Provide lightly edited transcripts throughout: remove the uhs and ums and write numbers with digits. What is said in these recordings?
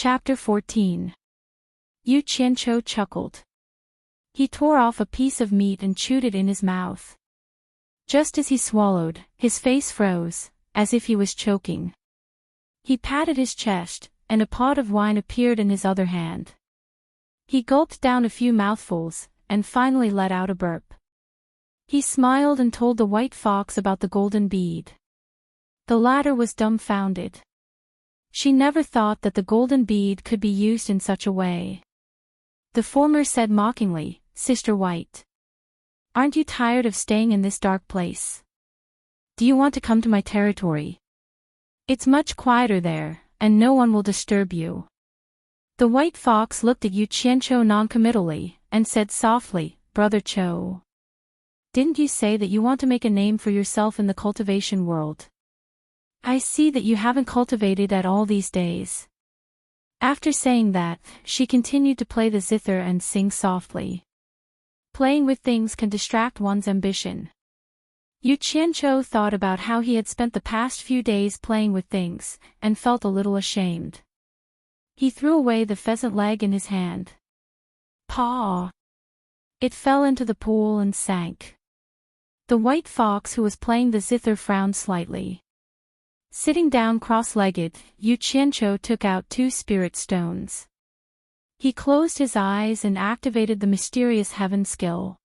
Chapter 14. Yu Qianqiu chuckled. He tore off a piece of meat and chewed it in his mouth. Just as he swallowed, his face froze, as if he was choking. He patted his chest, and a pot of wine appeared in his other hand. He gulped down a few mouthfuls, and finally let out a burp. He smiled and told the white fox about the golden bead. The latter was dumbfounded. She never thought that the golden bead could be used in such a way. The former said mockingly, "Sister White, aren't you tired of staying in this dark place? Do you want to come to my territory? It's much quieter there, and no one will disturb you." The white fox looked at Yu Qianqiu noncommittally, and said softly, "Brother Cho, didn't you say that you want to make a name for yourself in the cultivation world? I see that you haven't cultivated at all these days." After saying that, she continued to play the zither and sing softly. Playing with things can distract one's ambition. Yu Qianqiu thought about how he had spent the past few days playing with things, and felt a little ashamed. He threw away the pheasant leg in his hand. Paw! It fell into the pool and sank. The white fox who was playing the zither frowned slightly. Sitting down cross-legged, Yu Qianqiu took out 2 spirit stones. He closed his eyes and activated the mysterious heaven skill.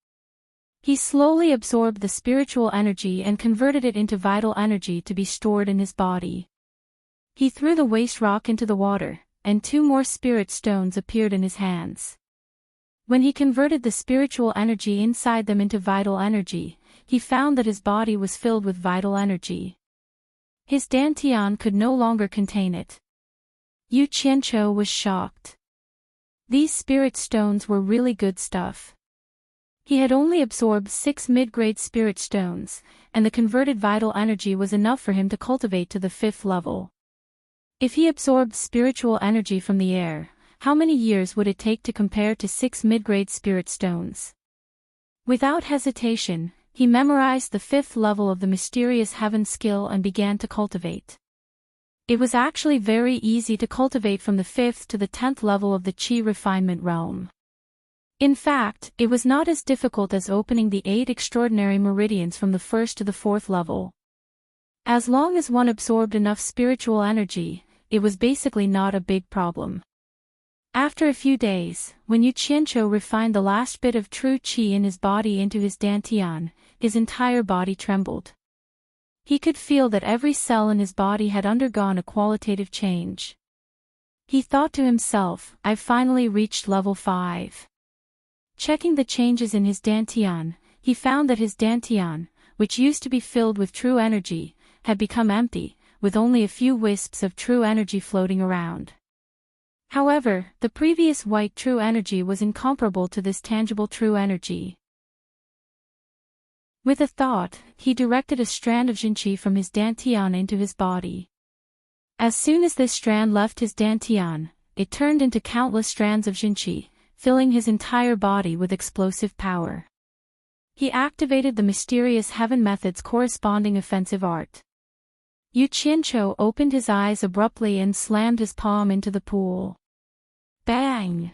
He slowly absorbed the spiritual energy and converted it into vital energy to be stored in his body. He threw the waste rock into the water, and 2 more spirit stones appeared in his hands. When he converted the spiritual energy inside them into vital energy, he found that his body was filled with vital energy. His dantian could no longer contain it. Yu Qianqiu was shocked. These spirit stones were really good stuff. He had only absorbed 6 mid-grade spirit stones, and the converted vital energy was enough for him to cultivate to the 5th level. If he absorbed spiritual energy from the air, how many years would it take to compare to 6 mid-grade spirit stones? Without hesitation, he memorized the 5th level of the mysterious heaven skill and began to cultivate. It was actually very easy to cultivate from the 5th to the 10th level of the Qi refinement realm. In fact, it was not as difficult as opening the 8 extraordinary meridians from the 1st to the 4th level. As long as one absorbed enough spiritual energy, it was basically not a big problem. After a few days, when Yu Qianqiu refined the last bit of true qi in his body into his dantian, his entire body trembled. He could feel that every cell in his body had undergone a qualitative change. He thought to himself, "I've finally reached level 5. Checking the changes in his dantian, he found that his dantian, which used to be filled with true energy, had become empty, with only a few wisps of true energy floating around. However, the previous white true energy was incomparable to this tangible true energy. With a thought, he directed a strand of Jinqi from his dantian into his body. As soon as this strand left his dantian, it turned into countless strands of Jinqi, filling his entire body with explosive power. He activated the mysterious heaven method's corresponding offensive art. Yu Qianqiu opened his eyes abruptly and slammed his palm into the pool. Bang!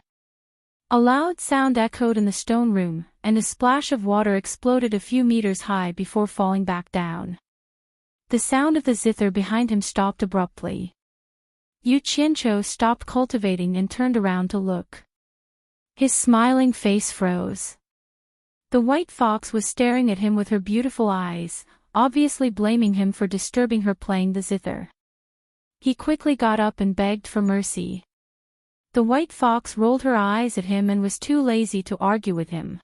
A loud sound echoed in the stone room, and a splash of water exploded a few meters high before falling back down. The sound of the zither behind him stopped abruptly. Yu Qianqiu stopped cultivating and turned around to look. His smiling face froze. The white fox was staring at him with her beautiful eyes, obviously blaming him for disturbing her playing the zither. He quickly got up and begged for mercy. The white fox rolled her eyes at him and was too lazy to argue with him.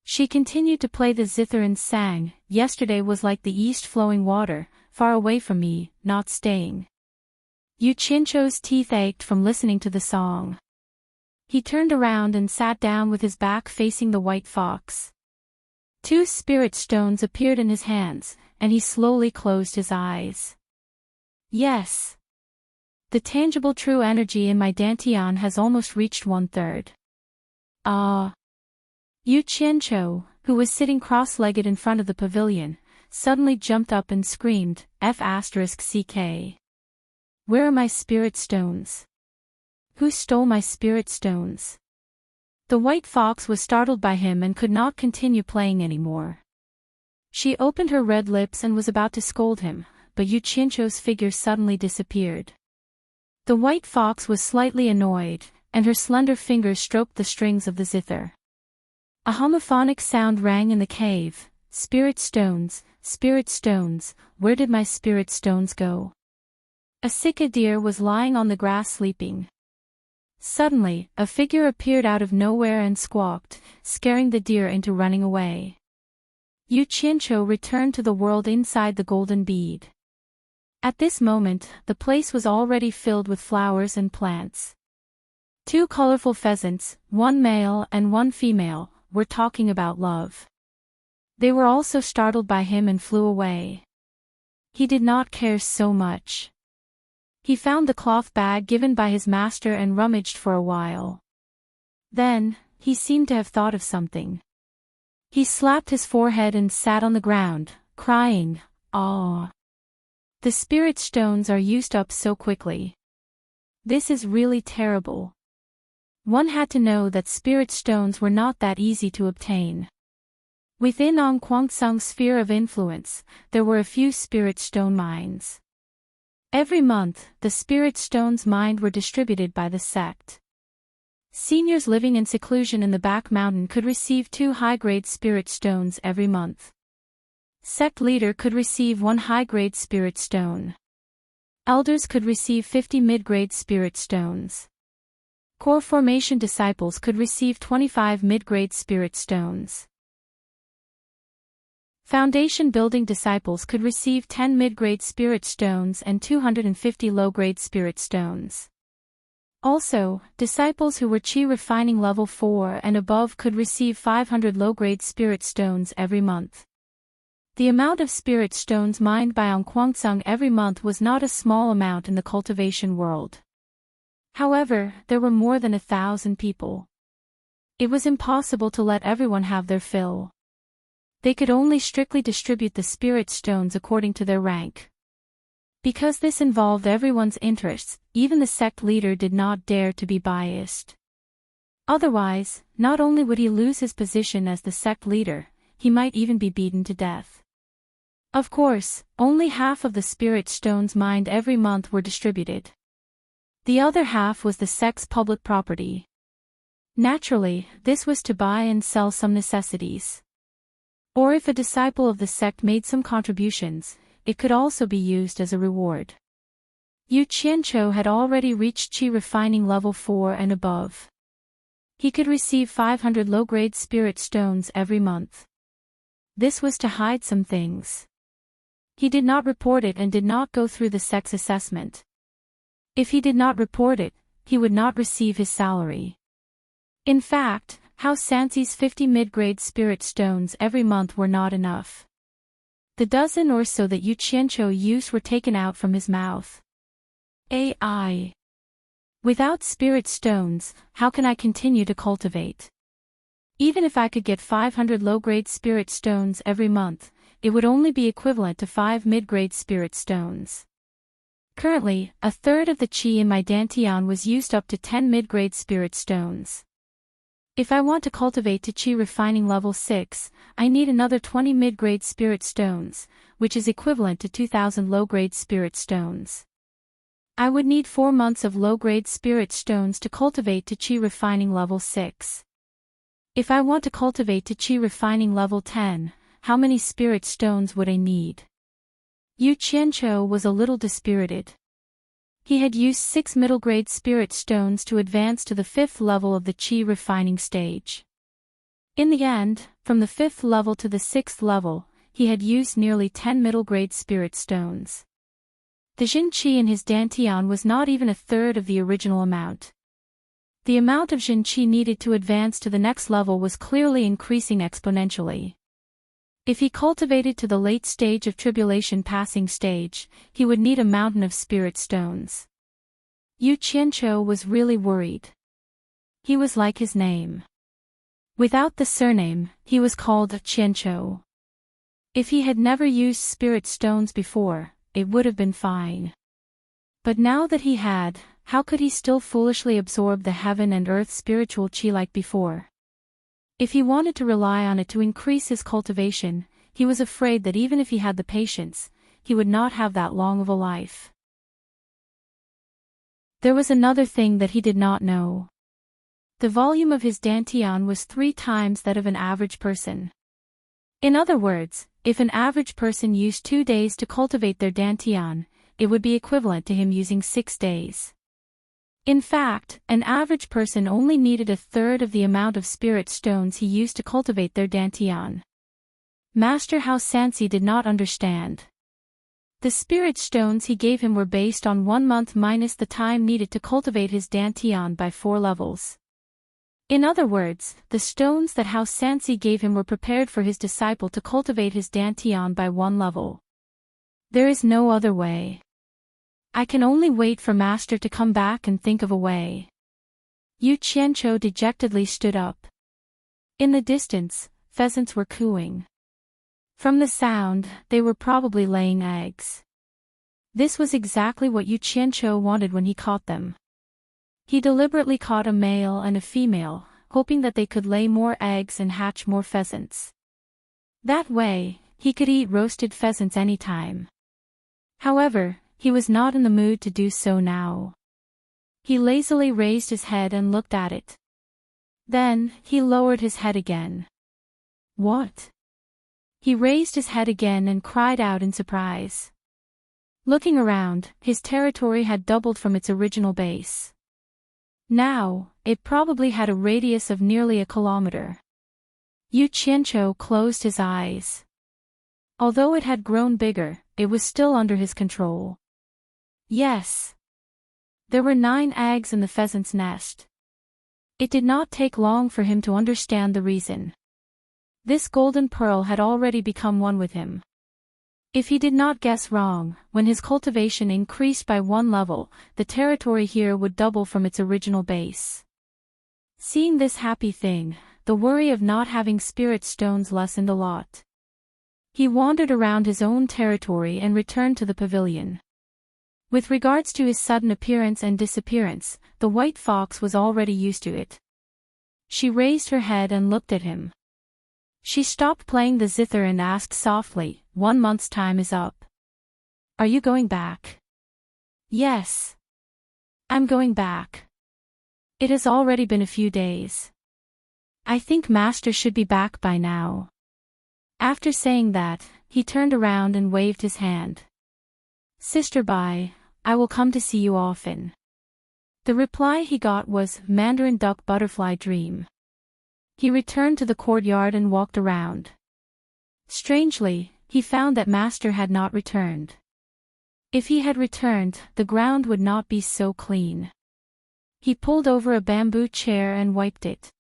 She continued to play the zither and sang, "Yesterday was like the east flowing water, far away from me, not staying." Yu Qianqiu's teeth ached from listening to the song. He turned around and sat down with his back facing the white fox. 2 spirit stones appeared in his hands, and he slowly closed his eyes. "Yes. The tangible true energy in my dantian has almost reached 1/3. Ah." Yu Qianqiu, who was sitting cross-legged in front of the pavilion, suddenly jumped up and screamed, "F***ck. Where are my spirit stones? Who stole my spirit stones? The white fox was startled by him and could not continue playing anymore. She opened her red lips and was about to scold him, but Yu Qianqiu's figure suddenly disappeared. The white fox was slightly annoyed, and her slender fingers stroked the strings of the zither. A homophonic sound rang in the cave. Spirit stones, where did my spirit stones go? A sika deer was lying on the grass sleeping. Suddenly, a figure appeared out of nowhere and squawked, scaring the deer into running away. Yu Qianqiu returned to the world inside the golden bead. At this moment, the place was already filled with flowers and plants. 2 colorful pheasants, one male and one female, were talking about love. They were also startled by him and flew away. He did not care so much. He found the cloth bag given by his master and rummaged for a while. Then, he seemed to have thought of something. He slapped his forehead and sat on the ground, crying, "Ah! The spirit stones are used up so quickly. This is really terrible." One had to know that spirit stones were not that easy to obtain. Within Ong Kwangsung's sphere of influence, there were a few spirit stone mines. Every month, the spirit stones mined were distributed by the sect. Seniors living in seclusion in the back mountain could receive 2 high-grade spirit stones every month. Sect leader could receive 1 high-grade spirit stone. Elders could receive 50 mid-grade spirit stones. Core formation disciples could receive 25 mid-grade spirit stones. Foundation building disciples could receive 10 mid-grade spirit stones and 250 low-grade spirit stones. Also, disciples who were Qi refining level 4 and above could receive 500 low-grade spirit stones every month. The amount of spirit stones mined by Ong Kwangsung every month was not a small amount in the cultivation world. However, there were more than 1,000 people. It was impossible to let everyone have their fill. They could only strictly distribute the spirit stones according to their rank. Because this involved everyone's interests, even the sect leader did not dare to be biased. Otherwise, not only would he lose his position as the sect leader, he might even be beaten to death. Of course, only half of the spirit stones mined every month were distributed. The other half was the sect's public property. Naturally, this was to buy and sell some necessities. Or if a disciple of the sect made some contributions, it could also be used as a reward. Yu Qianqiu had already reached Qi refining level 4 and above. He could receive 500 low-grade spirit stones every month. This was to hide some things. He did not report it and did not go through the sect's assessment. If he did not report it, he would not receive his salary. In fact, Hao Sanxi's 50 mid-grade spirit stones every month were not enough. The dozen or so that Yu Qianqiu used were taken out from his mouth. AI. Without spirit stones, how can I continue to cultivate? Even if I could get 500 low-grade spirit stones every month, it would only be equivalent to 5 mid-grade spirit stones. Currently, a third of the qi in my dantian was used up to 10 mid-grade spirit stones. If I want to cultivate to Qi refining level 6, I need another 20 mid-grade spirit stones, which is equivalent to 2,000 low-grade spirit stones. I would need 4 months of low-grade spirit stones to cultivate to Qi refining level 6. If I want to cultivate to Qi refining level 10, how many spirit stones would I need? Yu Qianqiu was a little dispirited. He had used 6 middle-grade spirit stones to advance to the 5th level of the Qi refining stage. In the end, from the 5th level to the 6th level, he had used nearly 10 middle-grade spirit stones. The Jin Qi in his dantian was not even a third of the original amount. The amount of Jin Qi needed to advance to the next level was clearly increasing exponentially. If he cultivated to the late stage of tribulation passing stage, he would need a mountain of spirit stones. Yu Qianqiu was really worried. He was like his name. Without the surname, he was called Qianqiu. If he had never used spirit stones before, it would have been fine. But now that he had, how could he still foolishly absorb the heaven and earth spiritual chi like before? If he wanted to rely on it to increase his cultivation, he was afraid that even if he had the patience, he would not have that long of a life. There was another thing that he did not know. The volume of his dantian was 3 times that of an average person. In other words, if an average person used 2 days to cultivate their dantian, it would be equivalent to him using 6 days. In fact, an average person only needed 1/3 of the amount of spirit stones he used to cultivate their dantian. Master Hao Sansi did not understand. The spirit stones he gave him were based on 1 month minus the time needed to cultivate his dantian by 4 levels. In other words, the stones that Hao Sansi gave him were prepared for his disciple to cultivate his dantian by 1 level. There is no other way. I can only wait for Master to come back and think of a way. Yu Qianqiu dejectedly stood up. In the distance, pheasants were cooing. From the sound, they were probably laying eggs. This was exactly what Yu Qianqiu wanted when he caught them. He deliberately caught a male and a female, hoping that they could lay more eggs and hatch more pheasants. That way, he could eat roasted pheasants anytime. However, he was not in the mood to do so now. He lazily raised his head and looked at it. Then, he lowered his head again. What? He raised his head again and cried out in surprise. Looking around, his territory had doubled from its original base. Now, it probably had a radius of nearly 1 kilometer. Yu Qianqiu closed his eyes. Although it had grown bigger, it was still under his control. Yes. There were 9 eggs in the pheasant's nest. It did not take long for him to understand the reason. This golden pearl had already become one with him. If he did not guess wrong, when his cultivation increased by 1 level, the territory here would double from its original base. Seeing this happy thing, the worry of not having spirit stones lessened a lot. He wandered around his own territory and returned to the pavilion. With regards to his sudden appearance and disappearance, the white fox was already used to it. She raised her head and looked at him. She stopped playing the zither and asked softly, 1 month's time is up. Are you going back? Yes. I'm going back. It has already been a few days. I think Master should be back by now. After saying that, he turned around and waved his hand. Sister Bai, I will come to see you often. The reply he got was, Mandarin duck butterfly dream. He returned to the courtyard and walked around. Strangely, he found that Master had not returned. If he had returned, the ground would not be so clean. He pulled over a bamboo chair and wiped it.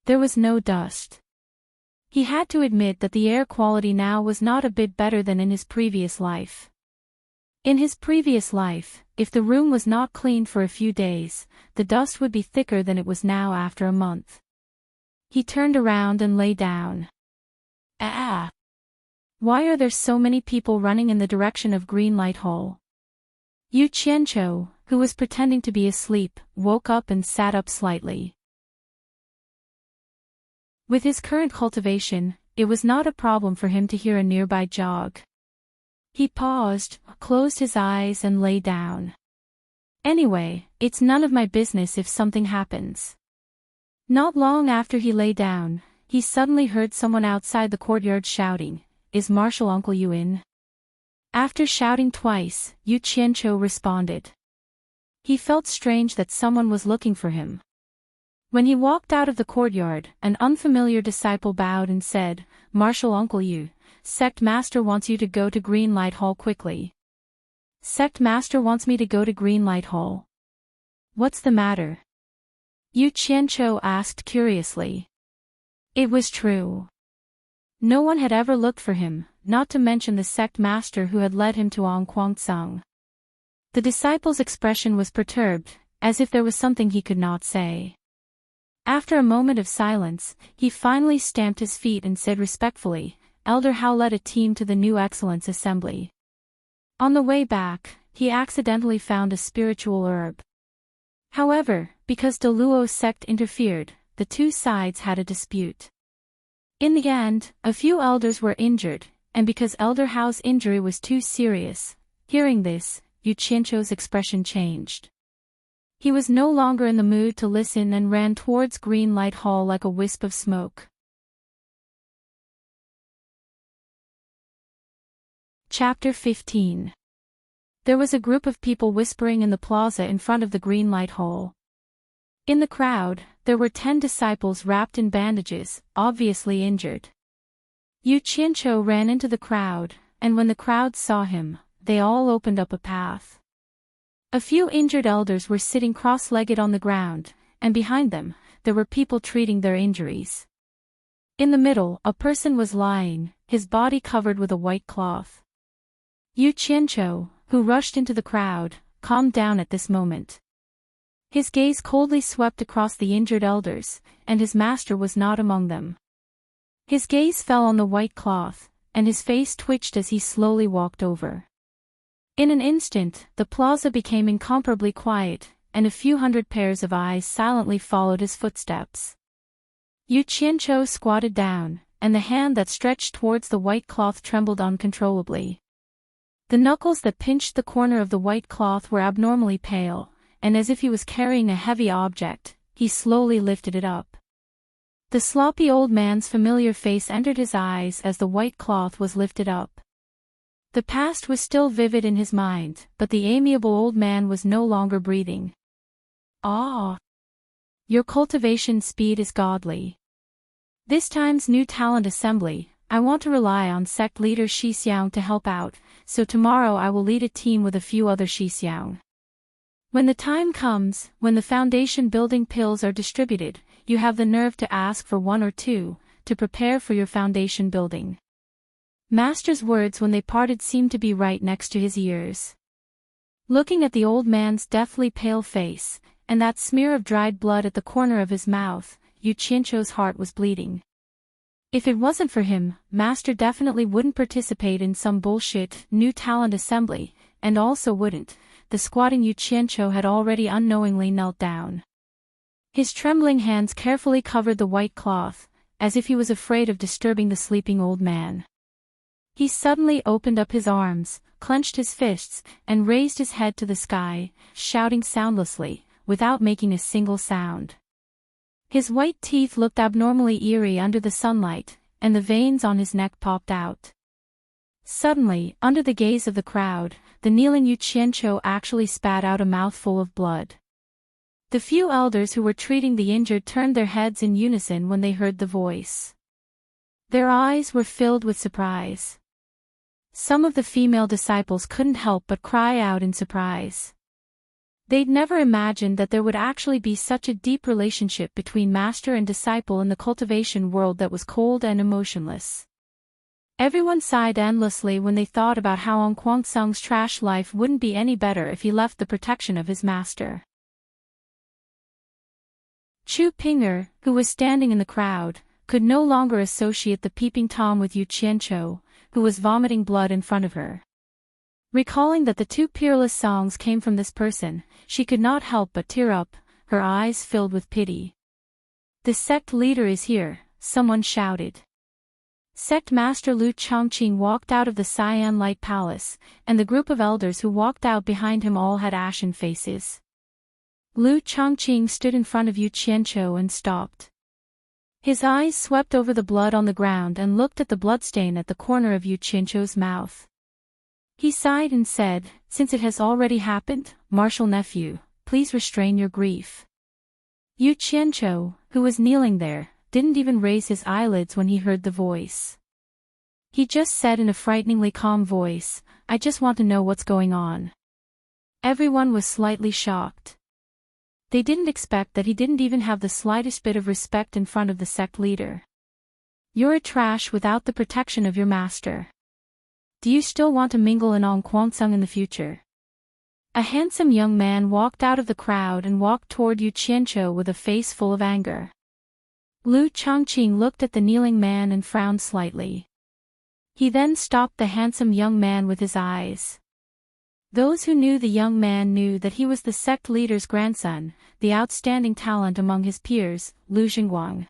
There was no dust. He had to admit that the air quality now was not a bit better than in his previous life. In his previous life, if the room was not cleaned for a few days, the dust would be thicker than it was now after a month. He turned around and lay down. Ah! Why are there so many people running in the direction of Green Light Hall? Yu Qianqiu, who was pretending to be asleep, woke up and sat up slightly. With his current cultivation, it was not a problem for him to hear a nearby jog. He paused, closed his eyes and lay down. Anyway, it's none of my business if something happens. Not long after he lay down, he suddenly heard someone outside the courtyard shouting, Is Marshal Uncle Yu in? After shouting twice, Yu Qianqiu responded. He felt strange that someone was looking for him. When he walked out of the courtyard, an unfamiliar disciple bowed and said, Marshal Uncle Yu, Sect Master wants you to go to Green Light Hall quickly. Sect Master wants me to go to Green Light Hall. What's the matter? Yu Qianqiu asked curiously. It was true. No one had ever looked for him, not to mention the sect master who had led him to Angquangsung. The disciple's expression was perturbed, as if there was something he could not say. After a moment of silence, he finally stamped his feet and said respectfully, Elder Hao led a team to the New Excellence Assembly. On the way back, he accidentally found a spiritual herb. However, because De Luo's sect interfered, the two sides had a dispute. In the end, a few elders were injured, and because Elder Hao's injury was too serious, hearing this, Yu Qianqiu's expression changed. He was no longer in the mood to listen and ran towards Green Light Hall like a wisp of smoke. Chapter 15. There was a group of people whispering in the plaza in front of the Green Light Hall. In the crowd, there were 10 disciples wrapped in bandages, obviously injured. Yu Qianqiu ran into the crowd, and when the crowd saw him, they all opened up a path. A few injured elders were sitting cross-legged on the ground, and behind them, there were people treating their injuries. In the middle, a person was lying, his body covered with a white cloth. Yu Qianqiu, who rushed into the crowd, calmed down at this moment. His gaze coldly swept across the injured elders, and his master was not among them. His gaze fell on the white cloth, and his face twitched as he slowly walked over. In an instant, the plaza became incomparably quiet, and a few hundred pairs of eyes silently followed his footsteps. Yu Qianqiu squatted down, and the hand that stretched towards the white cloth trembled uncontrollably. The knuckles that pinched the corner of the white cloth were abnormally pale, and as if he was carrying a heavy object, he slowly lifted it up. The sloppy old man's familiar face entered his eyes as the white cloth was lifted up. The past was still vivid in his mind, but the amiable old man was no longer breathing. "Ah! Your cultivation speed is godly. This time's new talent assembly, I want to rely on sect leader Shixiang to help out, so tomorrow I will lead a team with a few other Shixiang. When the time comes, when the foundation building pills are distributed, you have the nerve to ask for 1 or 2, to prepare for your foundation building." Master's words when they parted seemed to be right next to his ears. Looking at the old man's deathly pale face, and that smear of dried blood at the corner of his mouth, Yu Qianqiu's heart was bleeding. If it wasn't for him, Master definitely wouldn't participate in some bullshit new talent assembly, and also wouldn't. The squatting Yu Qianqiu had already unknowingly knelt down. His trembling hands carefully covered the white cloth, as if he was afraid of disturbing the sleeping old man. He suddenly opened up his arms, clenched his fists, and raised his head to the sky, shouting soundlessly, without making a single sound. His white teeth looked abnormally eerie under the sunlight, and the veins on his neck popped out. Suddenly, under the gaze of the crowd, the kneeling Yu Qianqiu actually spat out a mouthful of blood. The few elders who were treating the injured turned their heads in unison when they heard the voice. Their eyes were filled with surprise. Some of the female disciples couldn't help but cry out in surprise. They'd never imagined that there would actually be such a deep relationship between master and disciple in the cultivation world that was cold and emotionless. Everyone sighed endlessly when they thought about how Ong Kwangsung's trash life wouldn't be any better if he left the protection of his master. Chu Ping'er, who was standing in the crowd, could no longer associate the peeping Tom with Yu Qianqiu, who was vomiting blood in front of her. Recalling that the 2 peerless songs came from this person, she could not help but tear up, her eyes filled with pity. "The sect leader is here," someone shouted. Sect Master Lu Chongqing walked out of the Cyan Light Palace, and the group of elders who walked out behind him all had ashen faces. Lu Chongqing stood in front of Yu Qianqiu and stopped. His eyes swept over the blood on the ground and looked at the bloodstain at the corner of Yu Qianqiu's mouth. He sighed and said, "Since it has already happened, martial nephew, please restrain your grief." Yu Qianqiu, who was kneeling there, didn't even raise his eyelids when he heard the voice. He just said in a frighteningly calm voice, "I just want to know what's going on." Everyone was slightly shocked. They didn't expect that he didn't even have the slightest bit of respect in front of the sect leader. "You're a trash without the protection of your master. Do you still want to mingle in Ong Kwangsung in the future?" A handsome young man walked out of the crowd and walked toward Yu Qianqiu with a face full of anger. Lu Chongqing looked at the kneeling man and frowned slightly. He then stopped the handsome young man with his eyes. Those who knew the young man knew that he was the sect leader's grandson, the outstanding talent among his peers, Lu Jingguang.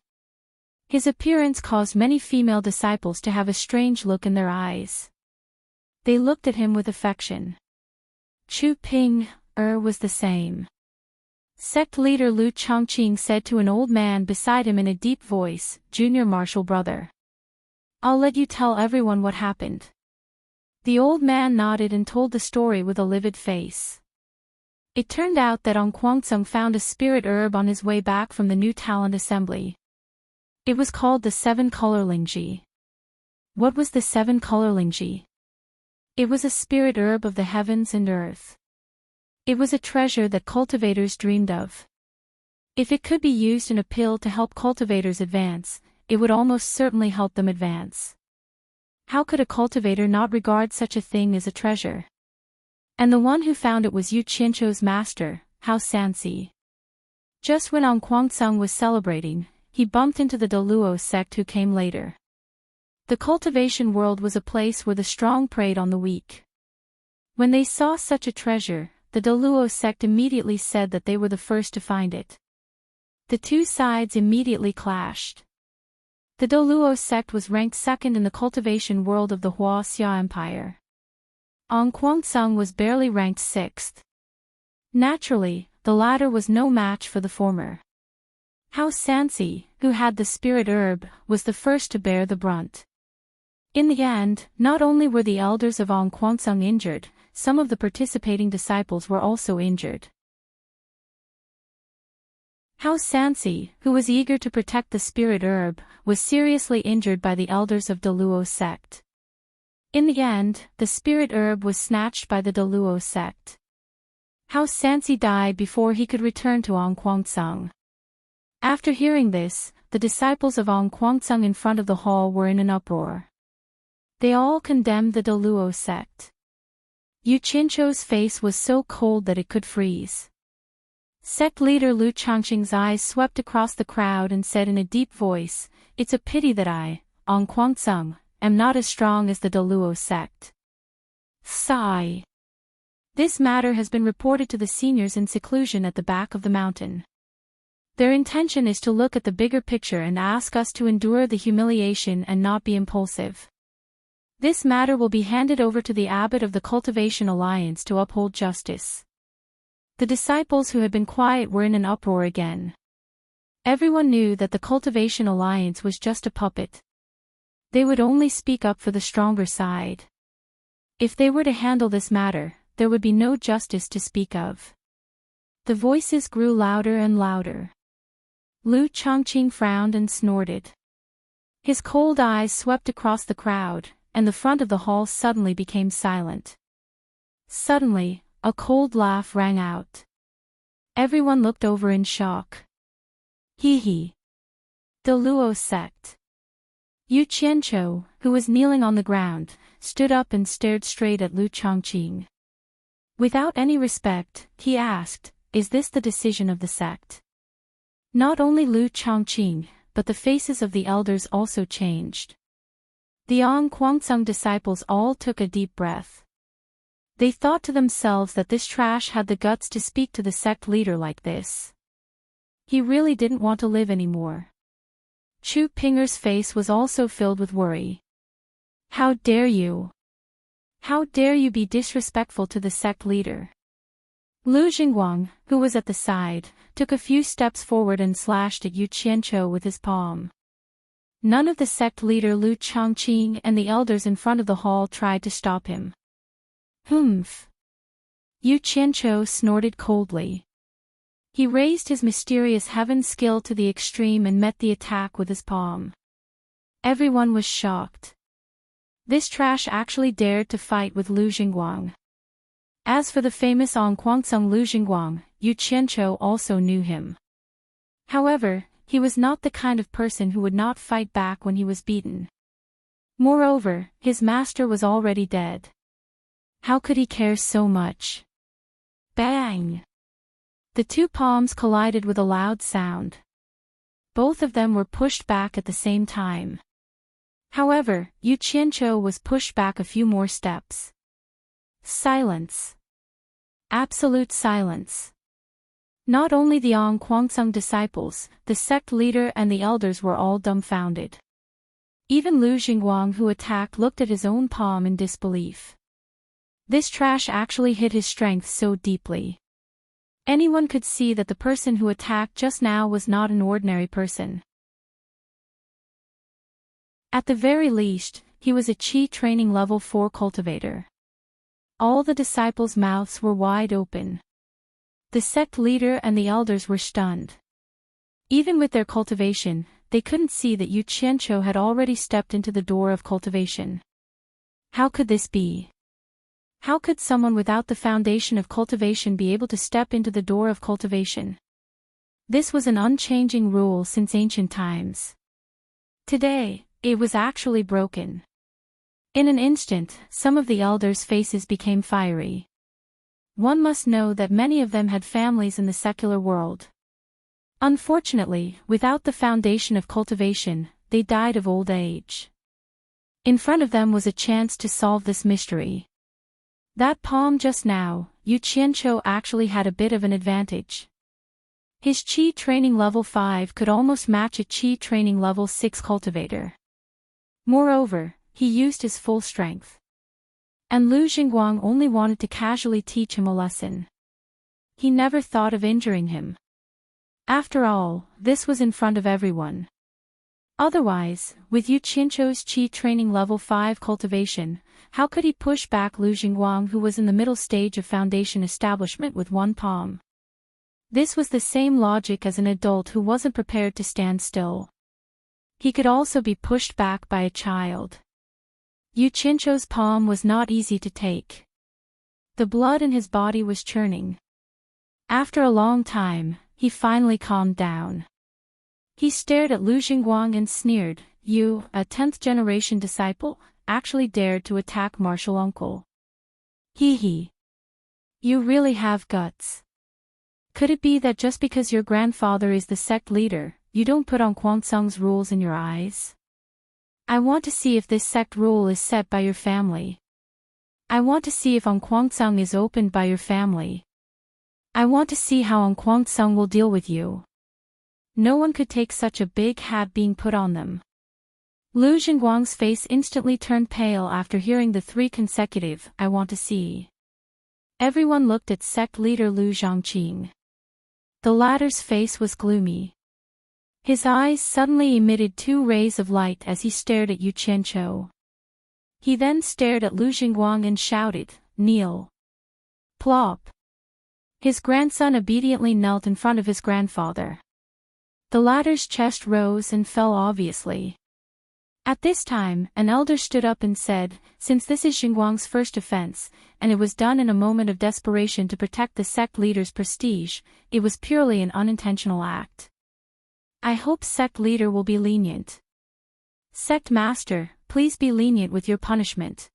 His appearance caused many female disciples to have a strange look in their eyes. They looked at him with affection. Chu Ping was the same. Sect leader Lu Chongqing said to an old man beside him in a deep voice, "Junior Marshal brother. I'll let you tell everyone what happened." The old man nodded and told the story with a livid face. It turned out that Ong Kwangtsung found a spirit herb on his way back from the new talent assembly. It was called the 7-color Lingji. What was the 7-color Lingji? It was a spirit herb of the heavens and earth. It was a treasure that cultivators dreamed of. If it could be used in a pill to help cultivators advance, it would almost certainly help them advance. How could a cultivator not regard such a thing as a treasure? And the one who found it was Yu Qianchou's master, Hao Sansi. Just when Ong Kwangtsung was celebrating, he bumped into the Deluo sect who came later. The cultivation world was a place where the strong preyed on the weak. When they saw such a treasure, the Deluo sect immediately said that they were the first to find it. The two sides immediately clashed. The Deluo sect was ranked second in the cultivation world of the Huaxia Empire. Ong Kwangtsung was barely ranked sixth. Naturally, the latter was no match for the former. Hao Sansi, who had the spirit herb, was the first to bear the brunt. In the end, not only were the elders of Ong Kwangtsung injured, some of the participating disciples were also injured. Hao Sansi, who was eager to protect the spirit herb, was seriously injured by the elders of Deluo sect. In the end, the spirit herb was snatched by the Deluo sect. Hao Sansi died before he could return to Ong Kwangtsung. After hearing this, the disciples of Ong Kwangtsung in front of the hall were in an uproar. They all condemned the Deluo sect. Yu Qianchou's face was so cold that it could freeze. Sect leader Lu Chongqing's eyes swept across the crowd and said in a deep voice, "It's a pity that I, Ong Kwangtsung, am not as strong as the Deluo sect." Sigh. This matter has been reported to the seniors in seclusion at the back of the mountain. Their intention is to look at the bigger picture and ask us to endure the humiliation and not be impulsive. This matter will be handed over to the abbot of the Cultivation Alliance to uphold justice. The disciples who had been quiet were in an uproar again. Everyone knew that the Cultivation Alliance was just a puppet. They would only speak up for the stronger side. If they were to handle this matter, there would be no justice to speak of. The voices grew louder and louder. Lu Chongqing frowned and snorted. His cold eyes swept across the crowd, and the front of the hall suddenly became silent. Suddenly, a cold laugh rang out. Everyone looked over in shock. Hee hee. The Luo sect. Yu Qianchou, who was kneeling on the ground, stood up and stared straight at Lu Chongqing. Without any respect, he asked, "Is this the decision of the sect?" Not only Lu Chongqing, but the faces of the elders also changed. The Ong Kwangtsung disciples all took a deep breath. They thought to themselves that this trash had the guts to speak to the sect leader like this. He really didn't want to live anymore. Chu Pinger's face was also filled with worry. How dare you? How dare you be disrespectful to the sect leader? Lu Jingguang, who was at the side, took a few steps forward and slashed at Yu Qianchou with his palm. None of the sect leader Lu Chongqing and the elders in front of the hall tried to stop him. Humph. Yu Qianchou snorted coldly. He raised his mysterious heaven skill to the extreme and met the attack with his palm. Everyone was shocked. This trash actually dared to fight with Lu Jingguang. As for the famous Ong Kwangtsung Lu Jingguang, Yu Qianchou also knew him. However, he was not the kind of person who would not fight back when he was beaten. Moreover, his master was already dead. How could he care so much? Bang! The two palms collided with a loud sound. Both of them were pushed back at the same time. However, Yu Qianchou was pushed back a few more steps. Silence. Absolute silence. Not only the Kwangsung disciples, the sect leader and the elders were all dumbfounded. Even Lu Jingguang, who attacked, looked at his own palm in disbelief. This trash actually hit his strength so deeply. Anyone could see that the person who attacked just now was not an ordinary person. At the very least, he was a Qi training level 4 cultivator. All the disciples' mouths were wide open. The sect leader and the elders were stunned. Even with their cultivation, they couldn't see that Yu Qianqiu had already stepped into the door of cultivation. How could this be? How could someone without the foundation of cultivation be able to step into the door of cultivation? This was an unchanging rule since ancient times. Today, it was actually broken. In an instant, some of the elders' faces became fiery. One must know that many of them had families in the secular world. Unfortunately, without the foundation of cultivation, they died of old age. In front of them was a chance to solve this mystery. That palm just now, Yu Qianqiu actually had a bit of an advantage. His Qi training level 5 could almost match a Qi training level 6 cultivator. Moreover, he used his full strength. And Lu Jingguang only wanted to casually teach him a lesson. He never thought of injuring him. After all, this was in front of everyone. Otherwise, with Yu Qianqiu's Qi training level 5 cultivation, how could he push back Lu Jingguang, who was in the middle stage of foundation establishment, with one palm? This was the same logic as an adult who wasn't prepared to stand still. He could also be pushed back by a child. Yu Qianqiu's palm was not easy to take. The blood in his body was churning. After a long time, he finally calmed down. He stared at Lu Jingguang and sneered, "You, a 10th generation disciple, actually dared to attack martial uncle. Hee hee. You really have guts. Could it be that just because your grandfather is the sect leader, you don't put on Kwangsung's rules in your eyes? I want to see if this sect rule is set by your family. I want to see if Kwangsung is opened by your family. I want to see how Kwangsung will deal with you." No one could take such a big hat being put on them. Lu Jingguang's face instantly turned pale after hearing the 3 consecutive, "I want to see." Everyone looked at sect leader Lu Zhangqing. The latter's face was gloomy. His eyes suddenly emitted 2 rays of light as he stared at Yu Qianqiu. He then stared at Lu Jingguang and shouted, "Kneel." Plop. His grandson obediently knelt in front of his grandfather. The latter's chest rose and fell obviously. At this time, an elder stood up and said, "Since this is Jingguang's first offense, and it was done in a moment of desperation to protect the sect leader's prestige, it was purely an unintentional act. I hope sect leader will be lenient. Sect master, please be lenient with your punishment."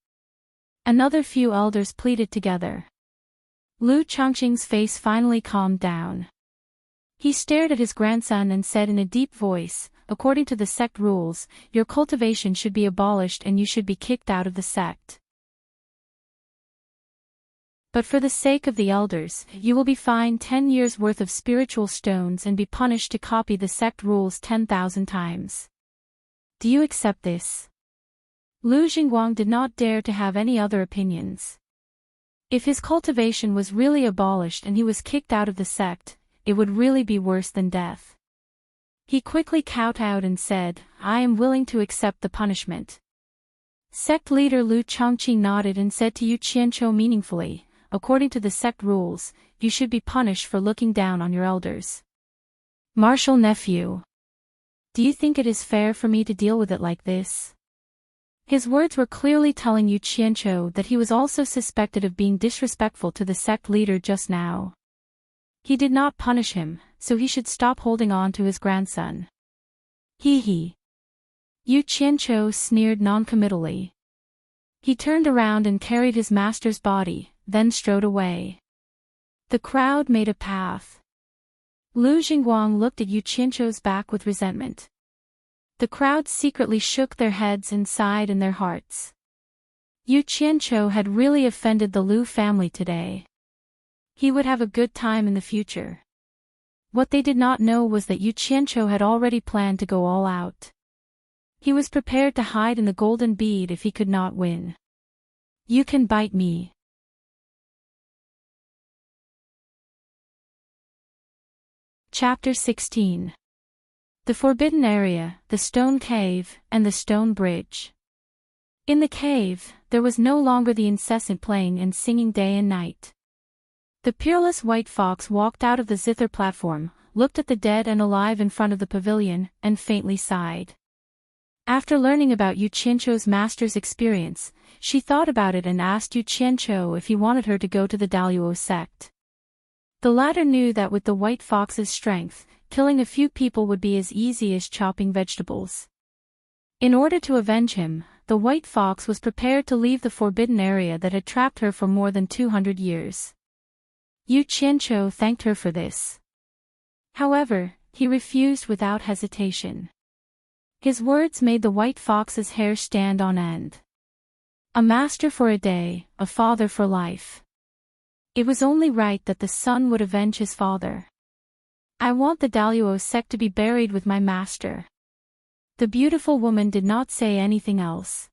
Another few elders pleaded together. Lu Changqing's face finally calmed down. He stared at his grandson and said in a deep voice, "According to the sect rules, your cultivation should be abolished and you should be kicked out of the sect. But for the sake of the elders, you will be fined 10 years' worth of spiritual stones and be punished to copy the sect rules 10,000 times. Do you accept this?" Lu Jingguang did not dare to have any other opinions. If his cultivation was really abolished and he was kicked out of the sect, it would really be worse than death. He quickly kowtowed and said, "I am willing to accept the punishment." Sect leader Lu Changqing nodded and said to Yu Qianqiu meaningfully, "According to the sect rules, you should be punished for looking down on your elders. Martial nephew. Do you think it is fair for me to deal with it like this?" His words were clearly telling Yu Qianqiu that he was also suspected of being disrespectful to the sect leader just now. He did not punish him, so he should stop holding on to his grandson. Hee hee. Yu Qianqiu sneered noncommittally. He turned around and carried his master's body, then strode away. The crowd made a path. Lu Jingguang looked at Yu Qianqiu's back with resentment. The crowd secretly shook their heads and sighed in their hearts. Yu Qianqiu had really offended the Lu family today. He would have a good time in the future. What they did not know was that Yu Qianqiu had already planned to go all out. He was prepared to hide in the golden bead if he could not win. You can bite me. Chapter 16. The Forbidden Area, the Stone Cave, and the Stone Bridge. In the cave, there was no longer the incessant playing and singing day and night. The peerless white fox walked out of the zither platform, looked at the dead and alive in front of the pavilion, and faintly sighed. After learning about Yu Qianqiu's master's experience, she thought about it and asked Yu Qianqiu if he wanted her to go to the Daluo sect. The latter knew that with the white fox's strength, killing a few people would be as easy as chopping vegetables. In order to avenge him, the white fox was prepared to leave the forbidden area that had trapped her for more than 200 years. Yu Qianqiu thanked her for this. However, he refused without hesitation. His words made the white fox's hair stand on end. A master for a day, a father for life. It was only right that the son would avenge his father. I want the Daluo sect to be buried with my master. The beautiful woman did not say anything else.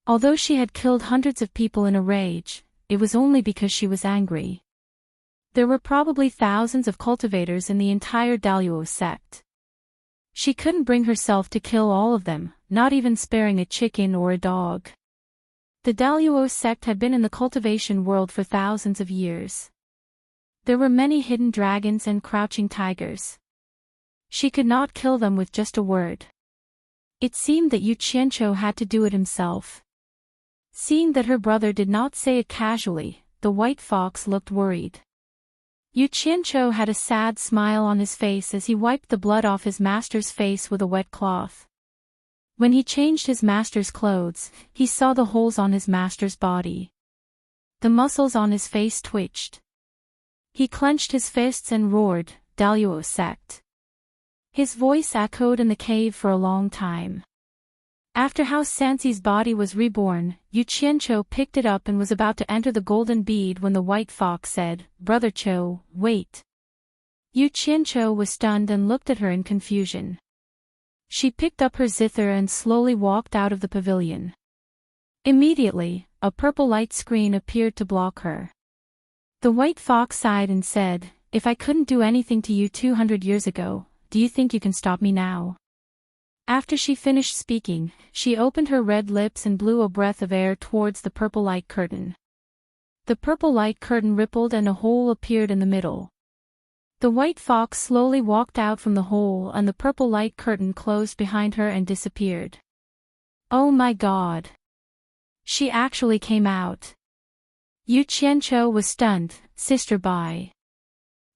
Although she had killed hundreds of people in a rage, it was only because she was angry. There were probably thousands of cultivators in the entire Daluo sect. She couldn't bring herself to kill all of them, not even sparing a chicken or a dog. The Daluo sect had been in the cultivation world for thousands of years. There were many hidden dragons and crouching tigers. She could not kill them with just a word. It seemed that Yu Qianqiu had to do it himself. Seeing that her brother did not say it casually, the white fox looked worried. Yu Qianqiu had a sad smile on his face as he wiped the blood off his master's face with a wet cloth. When he changed his master's clothes, he saw the holes on his master's body. The muscles on his face twitched. He clenched his fists and roared, "Daluo sect." His voice echoed in the cave for a long time. After House Sanxi's body was reborn, Yu Qianqiu picked it up and was about to enter the golden bead when the white fox said, "Brother Qiu, wait." Yu Qianqiu was stunned and looked at her in confusion. She picked up her zither and slowly walked out of the pavilion. Immediately, a purple light screen appeared to block her. The white fox sighed and said, "If I couldn't do anything to you 200 years ago, do you think you can stop me now?" After she finished speaking, she opened her red lips and blew a breath of air towards the purple light curtain. The purple light curtain rippled and a hole appeared in the middle. The white fox slowly walked out from the hole and the purple light curtain closed behind her and disappeared. Oh my God! She actually came out. Yu Qianqiu was stunned. "Sister Bai.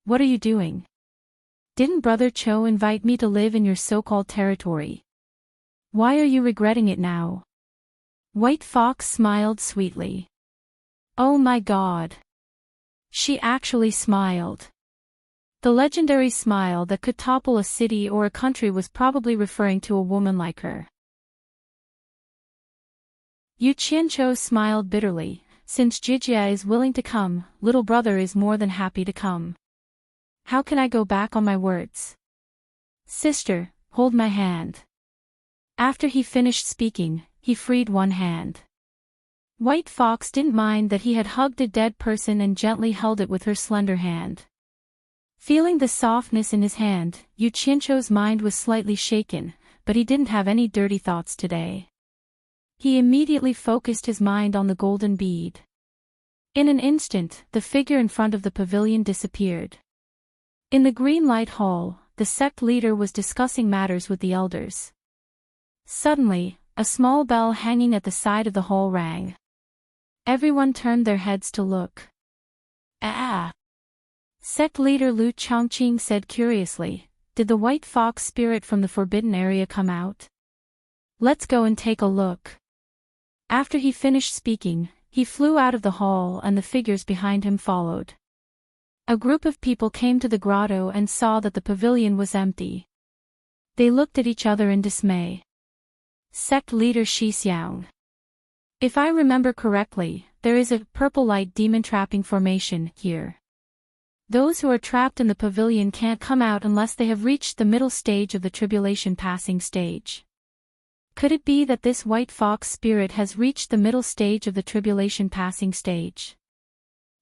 What are you doing? Didn't Brother Qiu invite me to live in your so-called territory? Why are you regretting it now?" White Fox smiled sweetly. Oh my God! She actually smiled. The legendary smile that could topple a city or a country was probably referring to a woman like her. Yu Qianqiu smiled bitterly. "Since Jijia is willing to come, little brother is more than happy to come. How can I go back on my words? Sister, hold my hand." After he finished speaking, he freed one hand. White Fox didn't mind that he had hugged a dead person and gently held it with her slender hand. Feeling the softness in his hand, Yu Qianqiu's mind was slightly shaken, but he didn't have any dirty thoughts today. He immediately focused his mind on the golden bead. In an instant, the figure in front of the pavilion disappeared. In the green light hall, the sect leader was discussing matters with the elders. Suddenly, a small bell hanging at the side of the hall rang. Everyone turned their heads to look. Ah! Sect leader Lu Chongqing said curiously, "Did the white fox spirit from the forbidden area come out? Let's go and take a look." After he finished speaking, he flew out of the hall and the figures behind him followed. A group of people came to the grotto and saw that the pavilion was empty. They looked at each other in dismay. Sect leader Shi Xiang. "If I remember correctly, there is a purple light demon trapping formation here. Those who are trapped in the pavilion can't come out unless they have reached the middle stage of the tribulation passing stage. Could it be that this white fox spirit has reached the middle stage of the tribulation passing stage?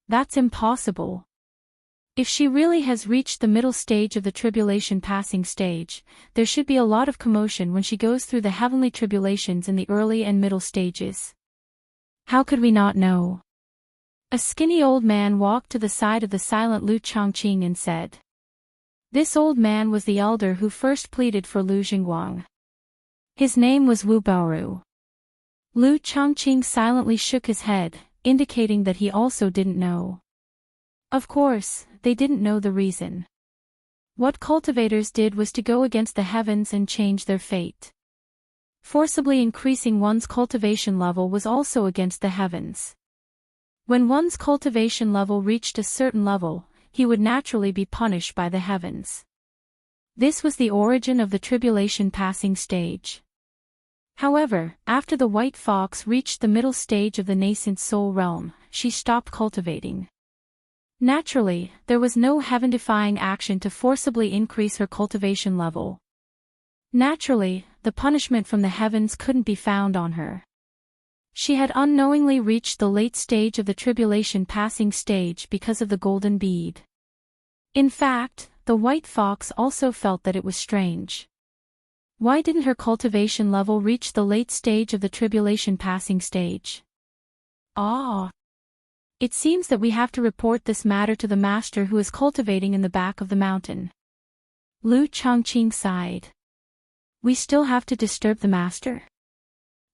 That's impossible. If she really has reached the middle stage of the tribulation passing stage, there should be a lot of commotion when she goes through the heavenly tribulations in the early and middle stages. How could we not know? A skinny old man walked to the side of the silent Lu Chongqing and said. This old man was the elder who first pleaded for Lu Jingguang. His name was Wu Baoru. Lu Chongqing silently shook his head, indicating that he also didn't know. Of course, they didn't know the reason. What cultivators did was to go against the heavens and change their fate. Forcibly increasing one's cultivation level was also against the heavens. When one's cultivation level reached a certain level, he would naturally be punished by the heavens. This was the origin of the tribulation passing stage. However, after the white fox reached the middle stage of the nascent soul realm, she stopped cultivating. Naturally, there was no heaven-defying action to forcibly increase her cultivation level. Naturally, the punishment from the heavens couldn't be found on her. She had unknowingly reached the late stage of the tribulation passing stage because of the golden bead. In fact, the white fox also felt that it was strange. Why didn't her cultivation level reach the late stage of the tribulation passing stage? It seems that we have to report this matter to the master who is cultivating in the back of the mountain. Lu Chongqing sighed. We still have to disturb the master?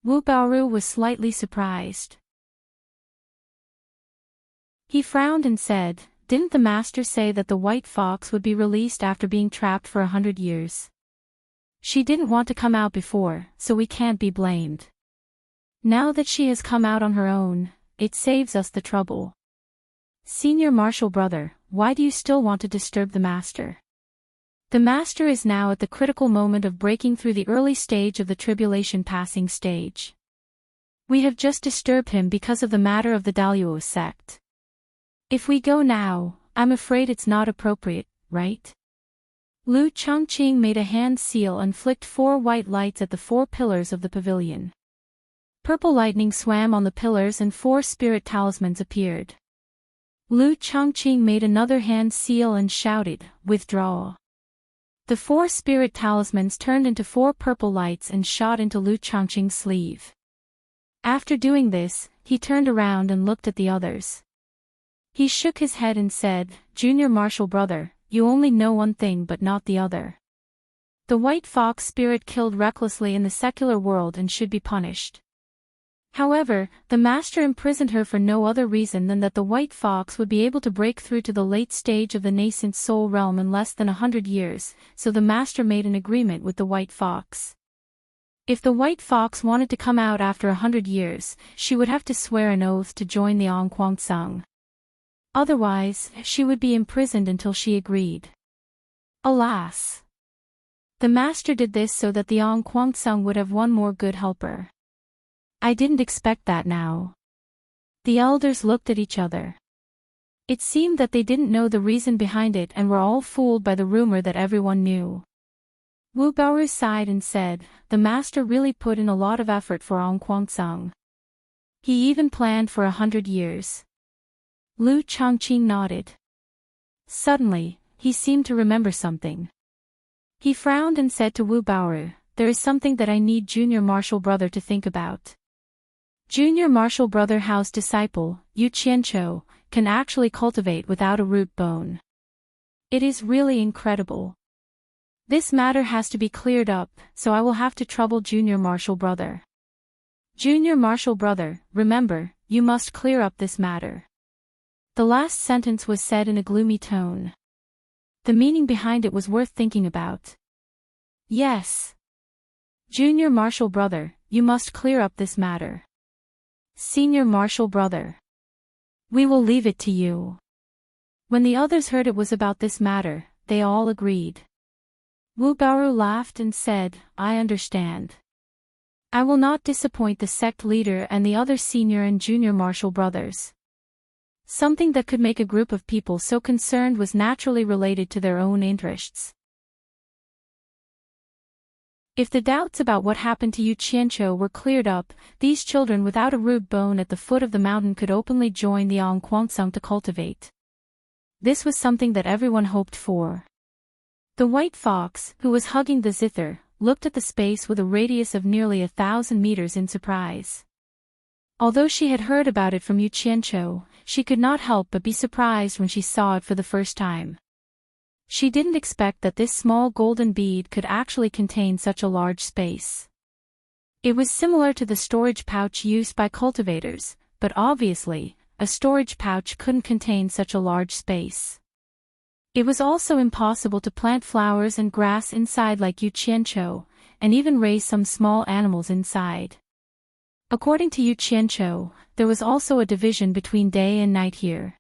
Wu Baoru was slightly surprised. He frowned and said, didn't the master say that the white fox would be released after being trapped for 100 years? She didn't want to come out before, so we can't be blamed. Now that she has come out on her own, it saves us the trouble. Senior Marshal Brother, why do you still want to disturb the master? The master is now at the critical moment of breaking through the early stage of the tribulation passing stage. We have just disturbed him because of the matter of the Daluo sect. If we go now, I'm afraid it's not appropriate, right? Lu Chongqing made a hand seal and flicked 4 white lights at the 4 pillars of the pavilion. Purple lightning swam on the pillars and 4 spirit talismans appeared. Lu Chongqing made another hand seal and shouted, withdraw. The 4 spirit talismans turned into 4 purple lights and shot into Lu Chongqing's sleeve. After doing this, he turned around and looked at the others. He shook his head and said, Junior Marshal Brother, you only know one thing but not the other. The white fox spirit killed recklessly in the secular world and should be punished. However, the master imprisoned her for no other reason than that the white fox would be able to break through to the late stage of the nascent soul realm in less than 100 years, so the master made an agreement with the white fox. If the white fox wanted to come out after 100 years, she would have to swear an oath to join the Onquangsung. Otherwise, she would be imprisoned until she agreed. Alas! The master did this so that the Onquangsung would have one more good helper. I didn't expect that now. The elders looked at each other. It seemed that they didn't know the reason behind it and were all fooled by the rumor that everyone knew. Wu Baoru sighed and said, the master really put in a lot of effort for Onquangsung. He even planned for 100 years. Lu Chongqing nodded. Suddenly, he seemed to remember something. He frowned and said to Wu Baoru, there is something that I need Junior Marshal Brother to think about. Junior Marshal Brother Hao's disciple, Yu Qianqiu, can actually cultivate without a root bone. It is really incredible. This matter has to be cleared up, so I will have to trouble Junior Marshal Brother. Junior Marshal Brother, remember, you must clear up this matter. The last sentence was said in a gloomy tone. The meaning behind it was worth thinking about. Yes. Junior Marshal Brother, you must clear up this matter. Senior Marshal Brother. We will leave it to you. When the others heard it was about this matter, they all agreed. Wu Baoru laughed and said, I understand. I will not disappoint the sect leader and the other senior and junior marshal brothers. Something that could make a group of people so concerned was naturally related to their own interests. If the doubts about what happened to Yu Qianqiu were cleared up, these children without a rude bone at the foot of the mountain could openly join the Angquangsung to cultivate. This was something that everyone hoped for. The white fox, who was hugging the zither, looked at the space with a radius of nearly 1,000 meters in surprise. Although she had heard about it from Yu Qianqiu, she could not help but be surprised when she saw it for the first time. She didn't expect that this small golden bead could actually contain such a large space. It was similar to the storage pouch used by cultivators, but obviously, a storage pouch couldn't contain such a large space. It was also impossible to plant flowers and grass inside like Yu Qianqiu, and even raise some small animals inside. According to Yu Qianqiu, there was also a division between day and night here.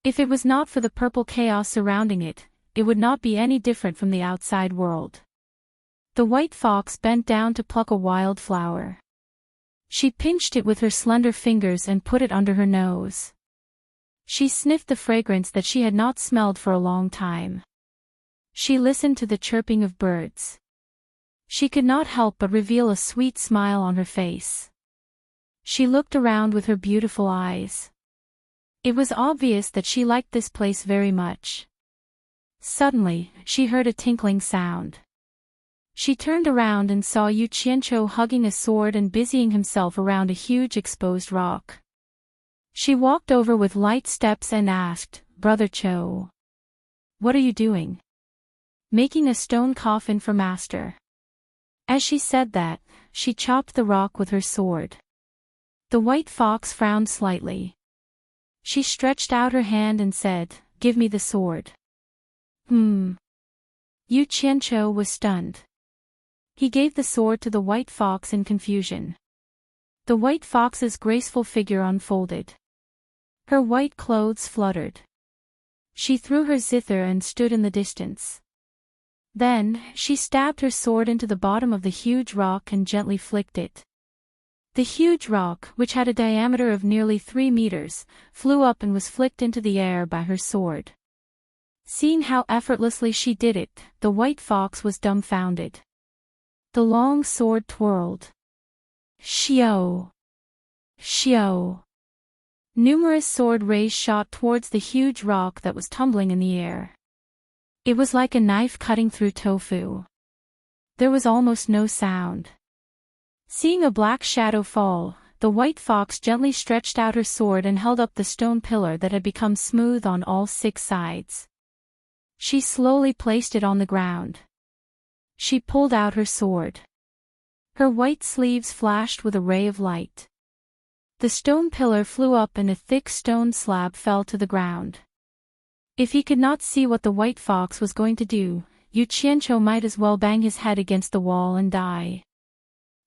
If it was not for the purple chaos surrounding it, it would not be any different from the outside world. The white fox bent down to pluck a wild flower. She pinched it with her slender fingers and put it under her nose. She sniffed the fragrance that she had not smelled for a long time. She listened to the chirping of birds. She could not help but reveal a sweet smile on her face. She looked around with her beautiful eyes. It was obvious that she liked this place very much. Suddenly, she heard a tinkling sound. She turned around and saw Yu Qianqiu hugging a sword and busying himself around a huge exposed rock. She walked over with light steps and asked, "Brother Qiu, what are you doing?" "Making a stone coffin for master." As she said that, she chopped the rock with her sword. The white fox frowned slightly. She stretched out her hand and said, "Give me the sword." Yu Qianqiu was stunned. He gave the sword to the white fox in confusion. The white fox's graceful figure unfolded. Her white clothes fluttered. She threw her zither and stood in the distance. Then, she stabbed her sword into the bottom of the huge rock and gently flicked it. The huge rock, which had a diameter of nearly 3 meters, flew up and was flicked into the air by her sword. Seeing how effortlessly she did it, the white fox was dumbfounded. The long sword twirled. Xiao! Xiao! Numerous sword rays shot towards the huge rock that was tumbling in the air. It was like a knife cutting through tofu. There was almost no sound. Seeing a black shadow fall, the white fox gently stretched out her sword and held up the stone pillar that had become smooth on all 6 sides. She slowly placed it on the ground. She pulled out her sword. Her white sleeves flashed with a ray of light. The stone pillar flew up and a thick stone slab fell to the ground. If he could not see what the white fox was going to do, Yu Qianqiu might as well bang his head against the wall and die.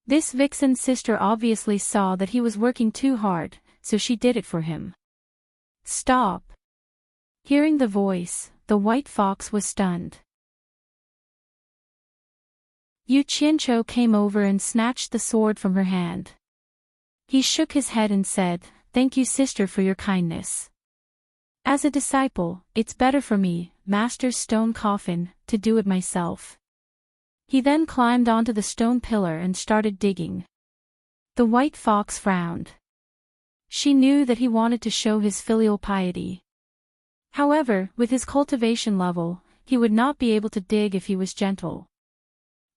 This vixen's sister obviously saw that he was working too hard, so she did it for him. "Stop!" Hearing the voice, the white fox was stunned. Yu Qianqiu came over and snatched the sword from her hand. He shook his head and said, "Thank you, sister, for your kindness. As a disciple, it's better for me, master's stone coffin, to do it myself." He then climbed onto the stone pillar and started digging. The white fox frowned. She knew that he wanted to show his filial piety. However, with his cultivation level, he would not be able to dig if he was gentle.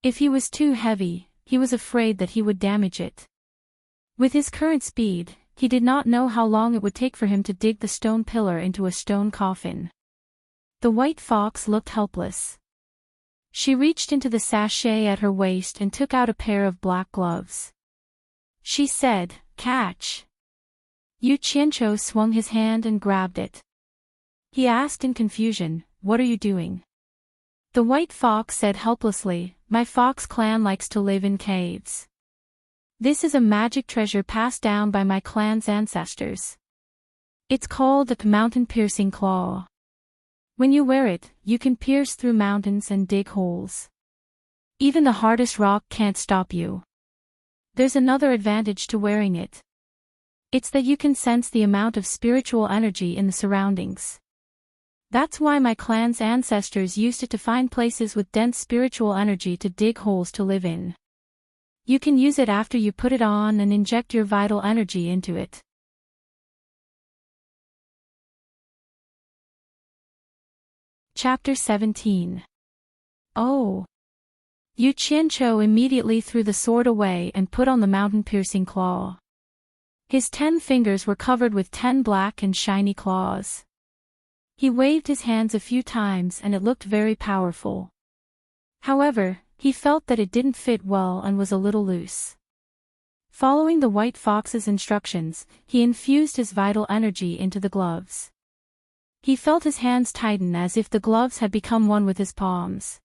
If he was too heavy, he was afraid that he would damage it. With his current speed, he did not know how long it would take for him to dig the stone pillar into a stone coffin. The white fox looked helpless. She reached into the sachet at her waist and took out a pair of black gloves. She said, "Catch." Yu Qianqiu swung his hand and grabbed it. He asked in confusion, "What are you doing?" The white fox said helplessly, "My fox clan likes to live in caves. This is a magic treasure passed down by my clan's ancestors. It's called the mountain-piercing claw. When you wear it, you can pierce through mountains and dig holes. Even the hardest rock can't stop you. There's another advantage to wearing it. It's that you can sense the amount of spiritual energy in the surroundings. That's why my clan's ancestors used it to find places with dense spiritual energy to dig holes to live in. You can use it after you put it on and inject your vital energy into it. Chapter 17. Oh. Yu Qianqiu immediately threw the sword away and put on the mountain-piercing claw. His 10 fingers were covered with 10 black and shiny claws. He waved his hands a few times and it looked very powerful. However, he felt that it didn't fit well and was a little loose. Following the white fox's instructions, he infused his vital energy into the gloves. He felt his hands tighten as if the gloves had become one with his palms.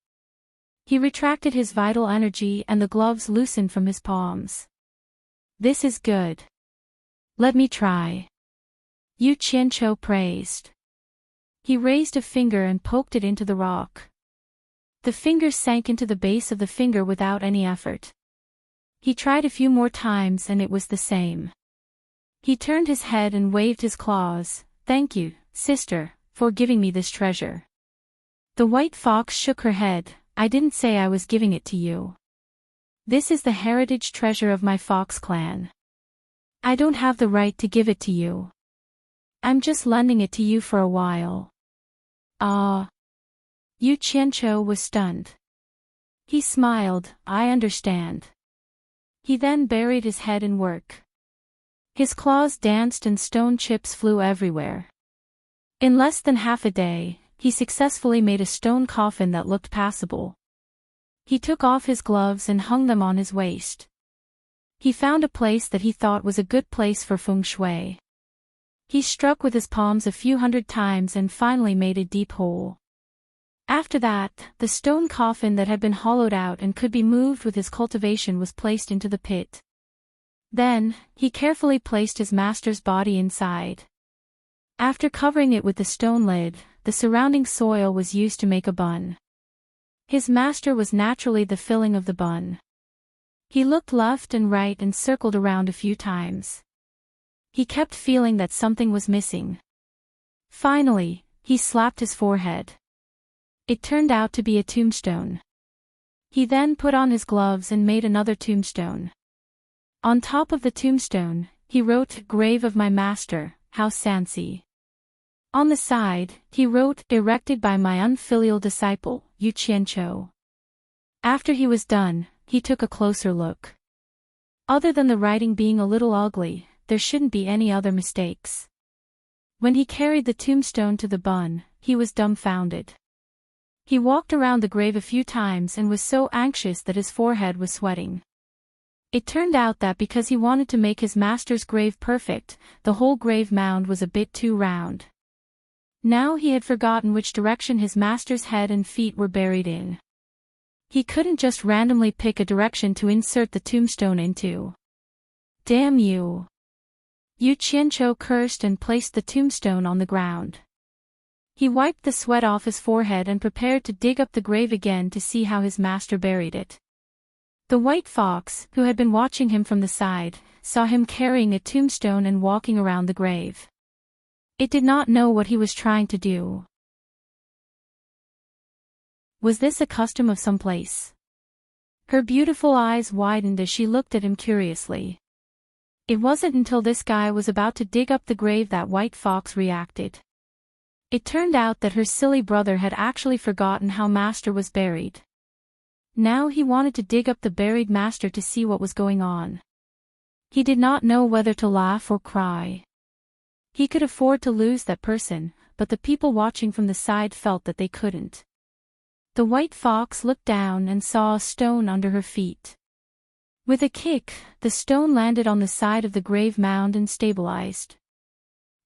He retracted his vital energy and the gloves loosened from his palms. This is good. Let me try. Yu Qianqiu praised. He raised a finger and poked it into the rock. The finger sank into the base of the finger without any effort. He tried a few more times and it was the same. He turned his head and waved his claws. Thank you, sister, for giving me this treasure. The white fox shook her head. I didn't say I was giving it to you. This is the heritage treasure of my fox clan. I don't have the right to give it to you. I'm just lending it to you for a while. Ah. Yu Qianqiu was stunned. He smiled. I understand. He then buried his head in work. His claws danced and stone chips flew everywhere. In less than half a day, he successfully made a stone coffin that looked passable. He took off his gloves and hung them on his waist. He found a place that he thought was a good place for feng shui. He struck with his palms a few hundred times and finally made a deep hole. After that, the stone coffin that had been hollowed out and could be moved with his cultivation was placed into the pit. Then, he carefully placed his master's body inside. After covering it with the stone lid, the surrounding soil was used to make a bun. His master was naturally the filling of the bun. He looked left and right and circled around a few times. He kept feeling that something was missing. Finally, he slapped his forehead. It turned out to be a tombstone. He then put on his gloves and made another tombstone. On top of the tombstone, he wrote, Grave of my master, House Sansi. On the side, he wrote, Erected by my unfilial disciple, Yu Qianqiu. After he was done, he took a closer look. Other than the writing being a little ugly, there shouldn't be any other mistakes. When he carried the tombstone to the bun, he was dumbfounded. He walked around the grave a few times and was so anxious that his forehead was sweating. It turned out that because he wanted to make his master's grave perfect, the whole grave mound was a bit too round. Now he had forgotten which direction his master's head and feet were buried in. He couldn't just randomly pick a direction to insert the tombstone into. Damn you! Yu Qianqiu cursed and placed the tombstone on the ground. He wiped the sweat off his forehead and prepared to dig up the grave again to see how his master buried it. The white fox, who had been watching him from the side, saw him carrying a tombstone and walking around the grave. It did not know what he was trying to do. Was this a custom of some place? Her beautiful eyes widened as she looked at him curiously. It wasn't until this guy was about to dig up the grave that white fox reacted. It turned out that her silly brother had actually forgotten how master was buried. Now he wanted to dig up the buried master to see what was going on. He did not know whether to laugh or cry. He could afford to lose that person, but the people watching from the side felt that they couldn't. The white fox looked down and saw a stone under her feet. With a kick, the stone landed on the side of the grave mound and stabilized.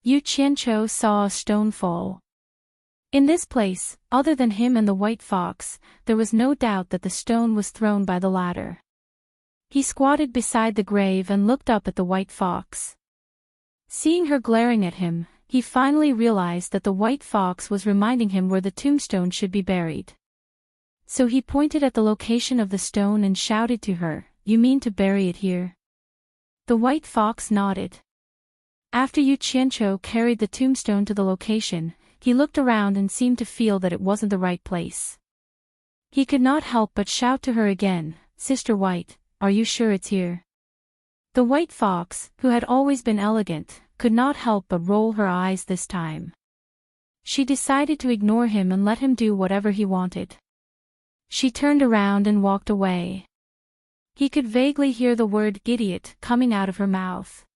Yu Qianqiu saw a stone fall. In this place, other than him and the white fox, there was no doubt that the stone was thrown by the latter. He squatted beside the grave and looked up at the white fox. Seeing her glaring at him, he finally realized that the white fox was reminding him where the tombstone should be buried. So he pointed at the location of the stone and shouted to her, "You mean to bury it here?" The white fox nodded. After Yu Qianqiu carried the tombstone to the location, he looked around and seemed to feel that it wasn't the right place. He could not help but shout to her again, "Sister White, are you sure it's here?" The white fox, who had always been elegant, could not help but roll her eyes this time. She decided to ignore him and let him do whatever he wanted. She turned around and walked away. He could vaguely hear the word "idiot" coming out of her mouth.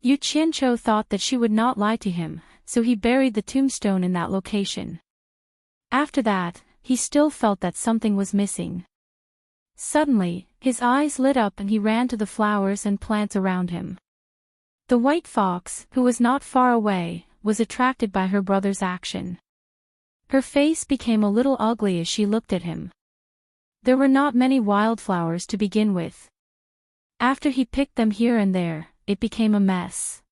Yu Qianqiu thought that she would not lie to him, so he buried the tombstone in that location. After that, he still felt that something was missing. Suddenly, his eyes lit up and he ran to the flowers and plants around him. The white fox, who was not far away, was attracted by her brother's action. Her face became a little ugly as she looked at him. There were not many wildflowers to begin with. After he picked them here and there, it became a mess.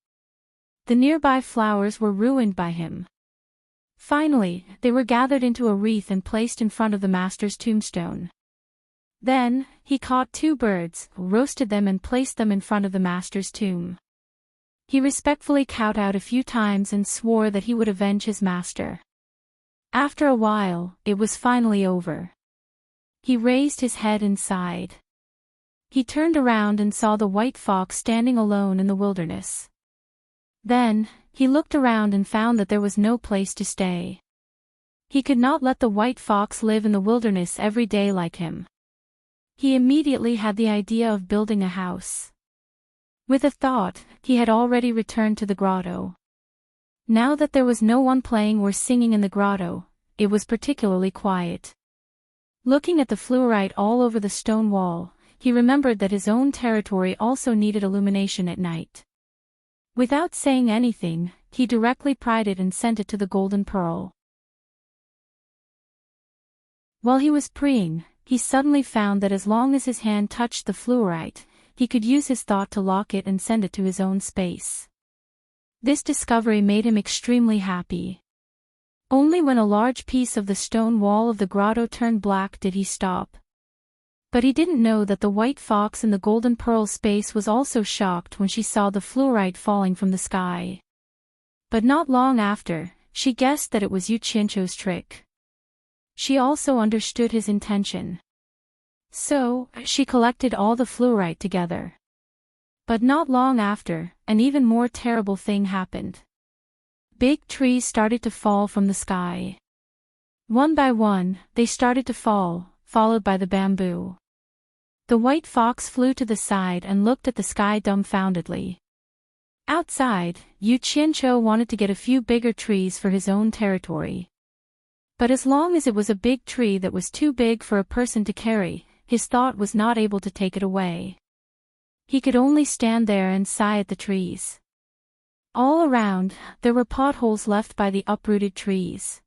The nearby flowers were ruined by him. Finally, they were gathered into a wreath and placed in front of the master's tombstone. Then, he caught 2 birds, roasted them and placed them in front of the master's tomb. He respectfully kowtowed a few times and swore that he would avenge his master. After a while, it was finally over. He raised his head and sighed. He turned around and saw the white fox standing alone in the wilderness. Then, he looked around and found that there was no place to stay. He could not let the white fox live in the wilderness every day like him. He immediately had the idea of building a house. With a thought, he had already returned to the grotto. Now that there was no one playing or singing in the grotto, it was particularly quiet. Looking at the fluorite all over the stone wall, he remembered that his own territory also needed illumination at night. Without saying anything, he directly pried it and sent it to the golden pearl. While he was praying, he suddenly found that as long as his hand touched the fluorite, he could use his thought to lock it and send it to his own space. This discovery made him extremely happy. Only when a large piece of the stone wall of the grotto turned black did he stop. But he didn't know that the white fox in the golden pearl space was also shocked when she saw the fluorite falling from the sky. But not long after, she guessed that it was Yu Qianqiu's trick. She also understood his intention. So, she collected all the fluorite together. But not long after, an even more terrible thing happened. Big trees started to fall from the sky. One by one, they started to fall, followed by the bamboo. The white fox flew to the side and looked at the sky dumbfoundedly. Outside, Yu Qianqiu wanted to get a few bigger trees for his own territory. But as long as it was a big tree that was too big for a person to carry, his thought was not able to take it away. He could only stand there and sigh at the trees. All around, there were potholes left by the uprooted trees.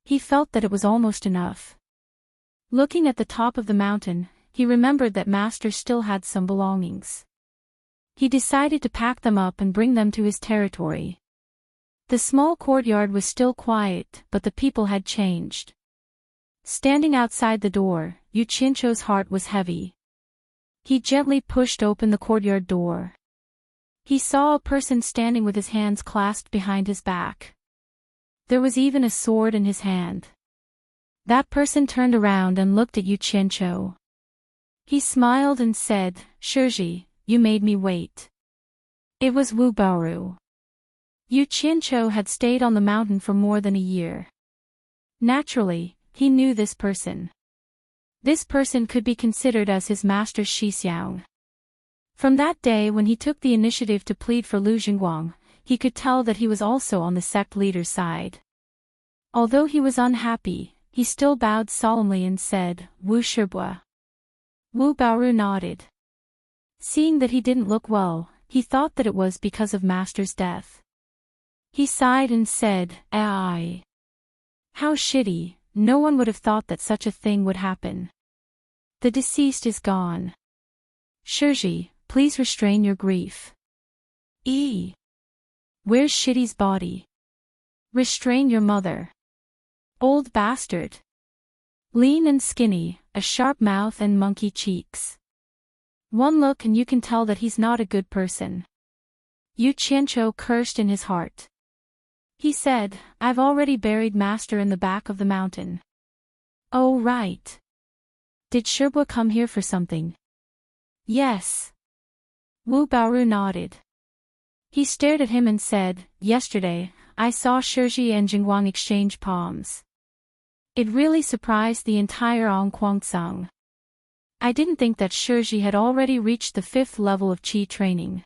He felt that it was almost enough. Looking at the top of the mountain, he remembered that Master still had some belongings. He decided to pack them up and bring them to his territory. The small courtyard was still quiet, but the people had changed. Standing outside the door, Yu Qianqiu's heart was heavy. He gently pushed open the courtyard door. He saw a person standing with his hands clasped behind his back. There was even a sword in his hand. That person turned around and looked at Yu Qianqiu. He smiled and said, "Shiji, you made me wait." It was Wu Baoru. Yu Qianqiu had stayed on the mountain for more than a year. Naturally, he knew this person. This person could be considered as his master Shixiang. From that day when he took the initiative to plead for Lu Jingguang, he could tell that he was also on the sect leader's side. Although he was unhappy, he still bowed solemnly and said, "Wu Shibua." Wu Baoru nodded. Seeing that he didn't look well, he thought that it was because of Master's death. He sighed and said, "Ai. How shitty, no one would have thought that such a thing would happen. The deceased is gone. Shiji, please restrain your grief." Where's Shidi's body? Restrain your mother. Old bastard. Lean and skinny, a sharp mouth and monkey cheeks. One look and you can tell that he's not a good person. Yu Qianqiu cursed in his heart. He said, I've already buried Master in the back of the mountain. Oh right. Did Shibua come here for something? Yes. Wu Baoru nodded. He stared at him and said, yesterday, I saw Shiji and Jingguang exchange palms. It really surprised the entire Onquangsong. I didn't think that Shiji had already reached the 5th level of Qi training.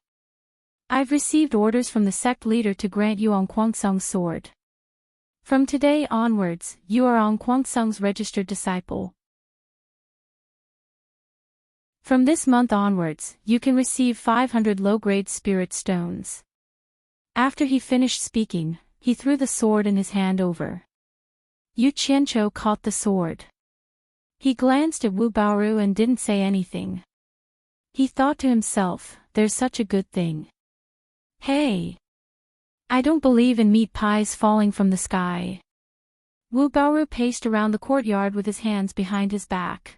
I've received orders from the sect leader to grant you Onquangsong's sword. From today onwards, you are Onquangsong's registered disciple. From this month onwards, you can receive 500 low-grade spirit stones. After he finished speaking, he threw the sword in his hand over. Yu Qianqiu caught the sword. He glanced at Wu Baoru and didn't say anything. He thought to himself, there's such a good thing. Hey! I don't believe in meat pies falling from the sky. Wu Baoru paced around the courtyard with his hands behind his back.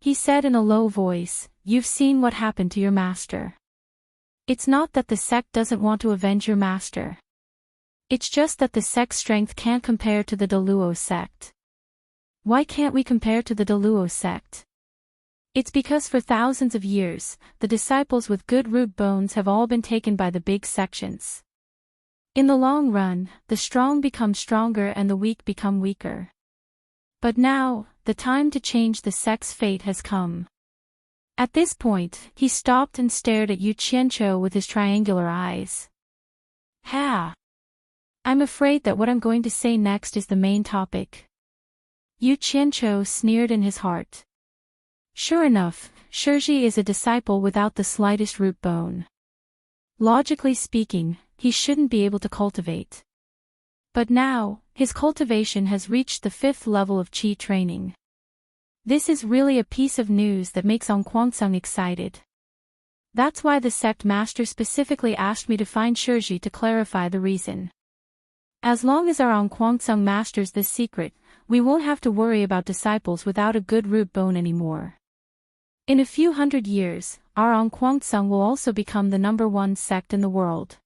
He said in a low voice, you've seen what happened to your master. It's not that the sect doesn't want to avenge your master. It's just that the sect's strength can't compare to the Deluo sect. Why can't we compare to the Deluo sect? It's because for thousands of years, the disciples with good root bones have all been taken by the big sections. In the long run, the strong become stronger and the weak become weaker. But now, the time to change the sect's fate has come. At this point, he stopped and stared at Yu Qianqiu with his triangular eyes. Ha! I'm afraid that what I'm going to say next is the main topic. Yu Qianqiu sneered in his heart. Sure enough, Shiji is a disciple without the slightest root bone. Logically speaking, he shouldn't be able to cultivate. But now, his cultivation has reached the 5th level of Qi training. This is really a piece of news that makes Onquangsong excited. That's why the sect master specifically asked me to find Shiji to clarify the reason. As long as our Onquangsong masters this secret, we won't have to worry about disciples without a good root bone anymore. In a few hundred years, our Onquangsong will also become the #1 sect in the world.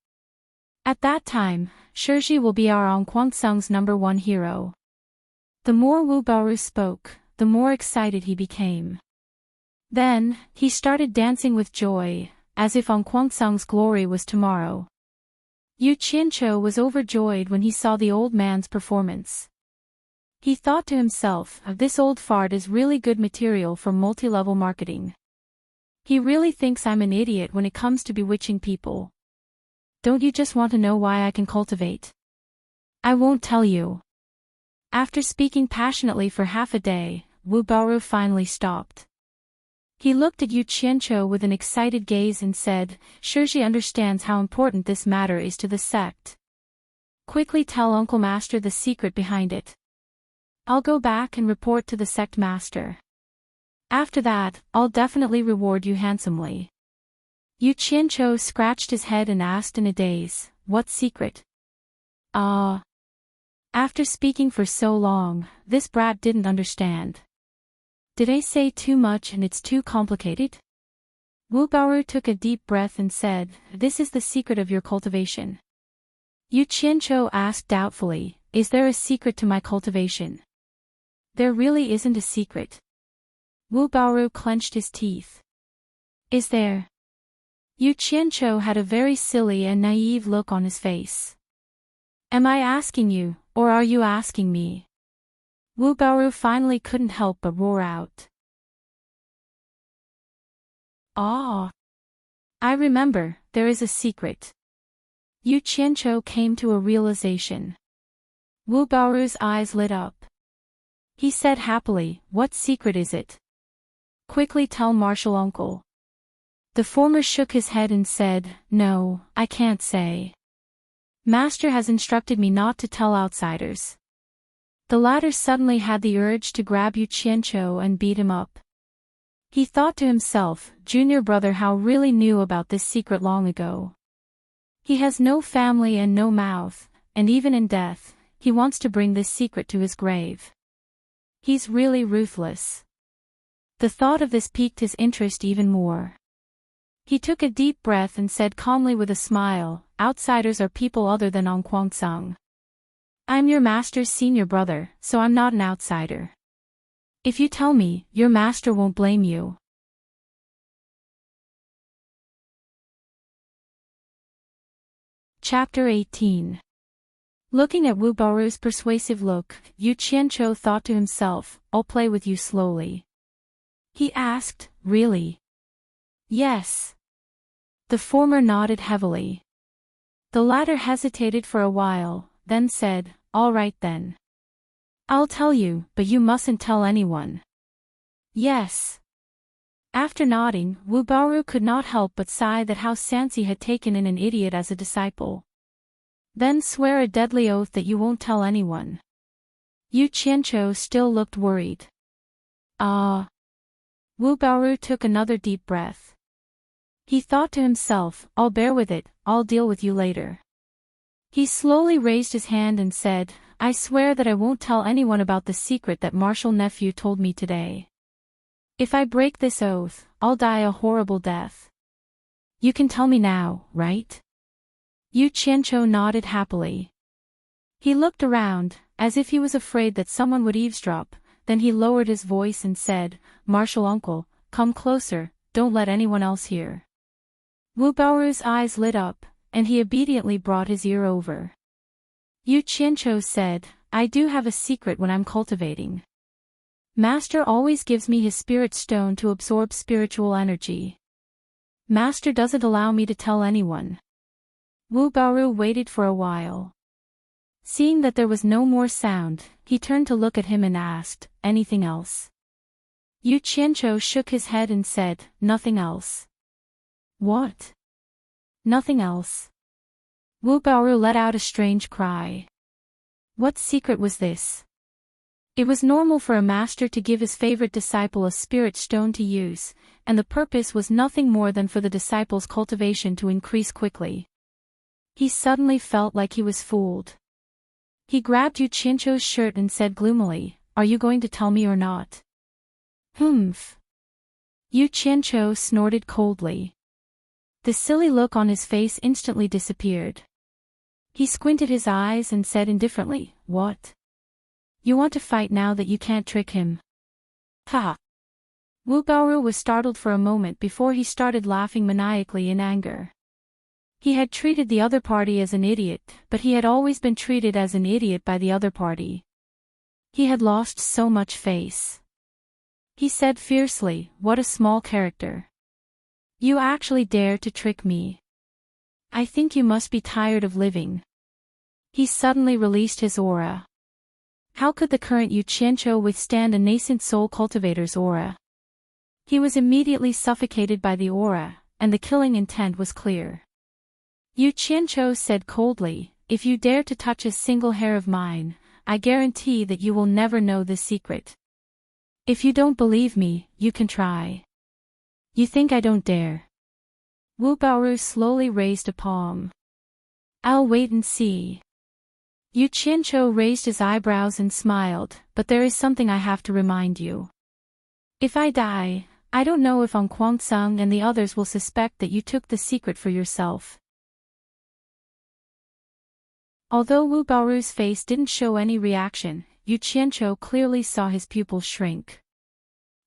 At that time, Shiji will be our Onquangsong's #1 hero. The more Wu Baoru spoke, the more excited he became. Then, he started dancing with joy, as if Onquangsong's glory was tomorrow. Yu Qianqiu was overjoyed when he saw the old man's performance. He thought to himself, this old fart is really good material for multi-level marketing. He really thinks I'm an idiot when it comes to bewitching people. Don't you just want to know why I can cultivate? I won't tell you. After speaking passionately for half a day, Wu Baoru finally stopped. He looked at Yu Qianqiu with an excited gaze and said, Shiji understands how important this matter is to the sect. Quickly tell Uncle Master the secret behind it. I'll go back and report to the sect master. After that, I'll definitely reward you handsomely. Yu Qianqiu scratched his head and asked in a daze, what secret? After speaking for so long, this brat didn't understand. Did I say too much and it's too complicated? Wu Baoru took a deep breath and said, this is the secret of your cultivation. Yu Qianqiu asked doubtfully, is there a secret to my cultivation? There really isn't a secret. Wu Baoru clenched his teeth. Is there? Yu Qianqiu had a very silly and naive look on his face. Am I asking you, or are you asking me? Wu Baoru finally couldn't help but roar out. Ah! I remember, there is a secret. Yu Qianqiu came to a realization. Wu Baoru's eyes lit up. He said happily, what secret is it? Quickly tell Martial Uncle. The former shook his head and said, no, I can't say. Master has instructed me not to tell outsiders. The latter suddenly had the urge to grab Yu Qianqiu and beat him up. He thought to himself, junior brother Hao really knew about this secret long ago. He has no family and no mouth, and even in death, he wants to bring this secret to his grave. He's really ruthless. The thought of this piqued his interest even more. He took a deep breath and said calmly with a smile, outsiders are people other than Ong Kwang-sung. I'm your master's senior brother, so I'm not an outsider. If you tell me, your master won't blame you. Chapter 18. Looking at Wu Baoru's persuasive look, Yu Qianqiu thought to himself, I'll play with you slowly. He asked, really? Yes. The former nodded heavily. The latter hesitated for a while, then said, all right then. I'll tell you, but you mustn't tell anyone. Yes. After nodding, Wu Baoru could not help but sigh that how Sansi had taken in an idiot as a disciple. Then swear a deadly oath that you won't tell anyone. Yu Qianqiu still looked worried. Ah. Wu Baoru took another deep breath. He thought to himself, I'll bear with it, I'll deal with you later. He slowly raised his hand and said, I swear that I won't tell anyone about the secret that Marshal Nephew told me today. If I break this oath, I'll die a horrible death. You can tell me now, right? Yu Qianqiu nodded happily. He looked around, as if he was afraid that someone would eavesdrop, then he lowered his voice and said, Marshal uncle, come closer, don't let anyone else hear. Wu Baoru's eyes lit up, and he obediently brought his ear over. Yu Qianqiu said, I do have a secret when I'm cultivating. Master always gives me his spirit stone to absorb spiritual energy. Master doesn't allow me to tell anyone. Wu Baoru waited for a while. Seeing that there was no more sound, he turned to look at him and asked, anything else? Yu Qianqiu shook his head and said, nothing else. What? Nothing else. Wu Baoru let out a strange cry. What secret was this? It was normal for a master to give his favorite disciple a spirit stone to use, and the purpose was nothing more than for the disciple's cultivation to increase quickly. He suddenly felt like he was fooled. He grabbed Yu Qianqiu's shirt and said gloomily, are you going to tell me or not? Humph. Yu Qianqiu snorted coldly. The silly look on his face instantly disappeared. He squinted his eyes and said indifferently, what? You want to fight now that you can't trick him? Ha! Wu Baoru was startled for a moment before he started laughing maniacally in anger. He had treated the other party as an idiot, but he had always been treated as an idiot by the other party. He had lost so much face. He said fiercely, what a small character. You actually dare to trick me. I think you must be tired of living. He suddenly released his aura. How could the current Yu Qianqiu withstand a nascent soul cultivator's aura? He was immediately suffocated by the aura, and the killing intent was clear. Yu Qianqiu said coldly, if you dare to touch a single hair of mine, I guarantee that you will never know this secret. If you don't believe me, you can try. You think I don't dare? Wu Baoru slowly raised a palm. I'll wait and see. Yu Qianqiu raised his eyebrows and smiled, but there is something I have to remind you. If I die, I don't know if Ong Kwang-sung and the others will suspect that you took the secret for yourself. Although Wu Baoru's face didn't show any reaction, Yu Qianqiu clearly saw his pupils shrink.